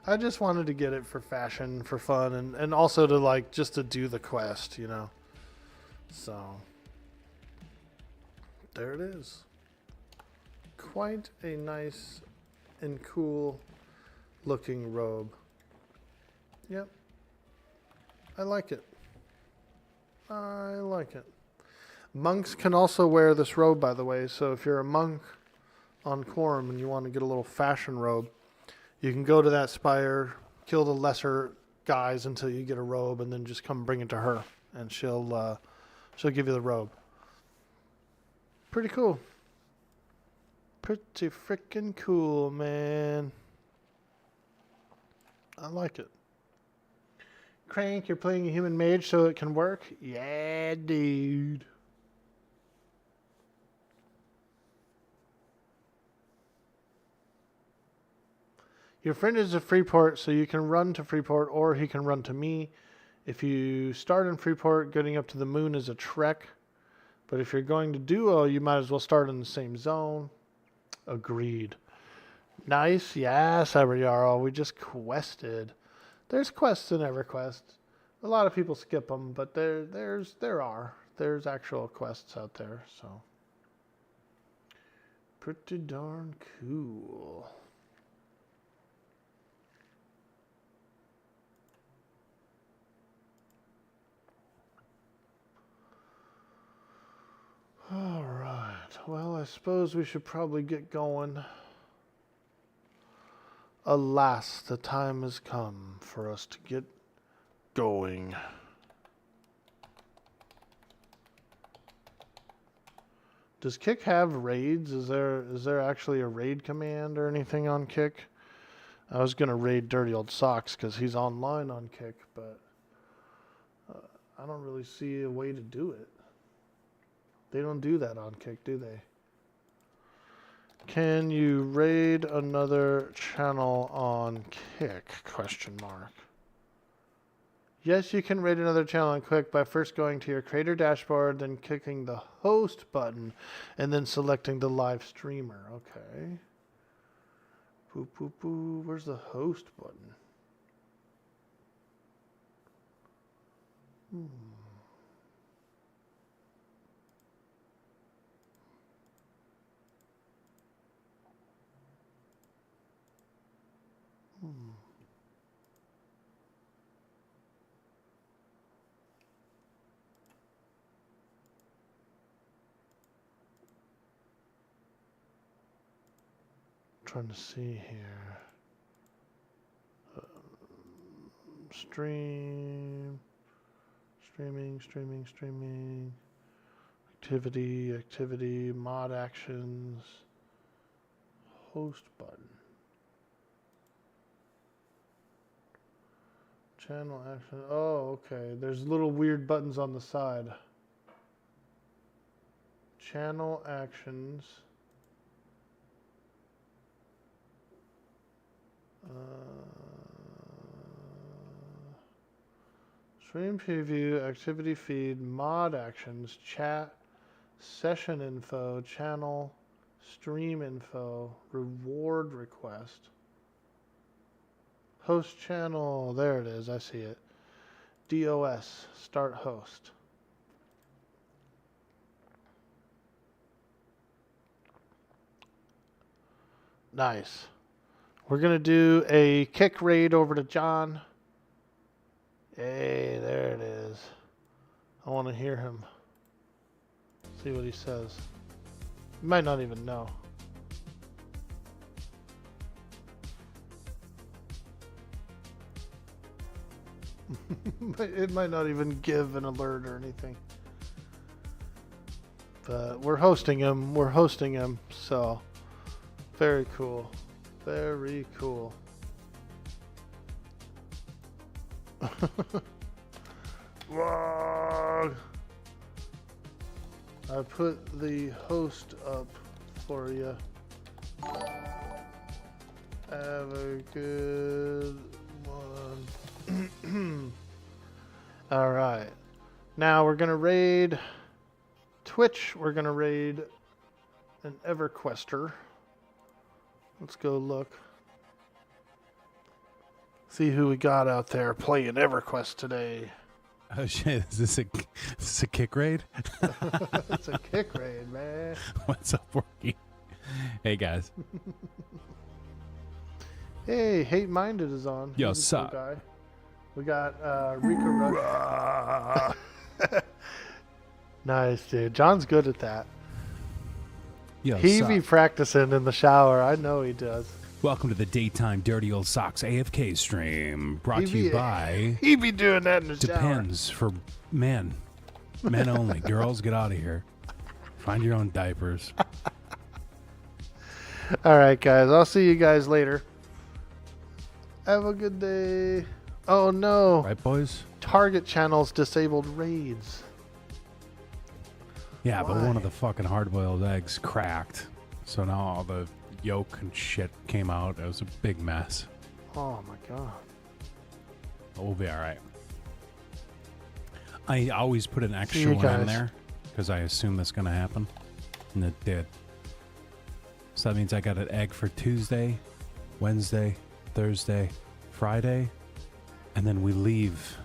I just wanted to get it for fashion, for fun, and also to like just to do the quest, you know. So there it is. Quite a nice and cool looking robe. Yep. I like it. I like it. Monks can also wear this robe, by the way, so if you're a monk on Quarm and you want to get a little fashion robe, you can go to that spire, kill the lesser guys until you get a robe, and then just come bring it to her, and she'll give you the robe. Pretty cool. Pretty freaking cool, man. I like it. Crank, you're playing a human mage so it can work? Yeah, dude. Your friend is at Freeport, so you can run to Freeport, or he can run to me. If you start in Freeport, getting up to the moon is a trek. But if you're going to duo, you might as well start in the same zone. Agreed. Nice. Yes, Everyarl. We just quested. There's quests in Everquest. A lot of people skip them, but there's actual quests out there. So pretty darn cool. Alright, well, I suppose we should probably get going. Alas, the time has come for us to get going. Does Kick have raids? Is there actually a raid command or anything on Kick? I was going to raid Dirty Old Socks because he's online on Kick, but I don't really see a way to do it. They don't do that on Kick, do they? Can you raid another channel on Kick? Question mark. Yes, you can raid another channel on Kick by first going to your creator dashboard, then clicking the host button, and then selecting the live streamer. Okay. Boo, boo, boo. Where's the host button? Trying to see here. Streaming. Activity, mod actions, host button. Channel action. Oh, okay. There's little weird buttons on the side. Channel actions. Stream preview, activity feed, mod actions, chat, session info, channel, stream info, reward request, host channel. There it is. I see it. DOS, start host. Nice. We're going to do a Kick raid over to John. Hey, there it is. I want to hear him. See what he says. You might not even know. It might not even give an alert or anything. But we're hosting him. So, very cool. Very cool. Vlog. I put the host up for you. Have a good one. All right. Now we're going to raid Twitch. We're going to raid an Everquester. Let's go look. See who we got out there playing Everquest today. Oh shit, is this a Kick raid? It's a Kick raid, man. What's up, Porky? Hey guys. Hey, Hate Minded is on. Yo, He's a sup? cool guy. We got Rika Rush. Nice, dude. John's good at that. Yo, He sup? be practicing in the shower. I know he does. Welcome to the daytime Dirty Old Socks AFK stream, brought to you by... He be doing that in the Depends for men. Men only. Girls, get out of here. Find your own diapers. All right, guys. I'll see you guys later. Have a good day. Oh, no. Right, boys? Target channels disabled raids. Yeah, but one of the fucking hard-boiled eggs cracked. So now all the yolk and shit came out. It was a big mess. Oh, my God. We'll be all right. I always put an extra one in there because I assume that's going to happen. And it did. So that means I got an egg for Tuesday, Wednesday, Thursday, Friday, and then we leave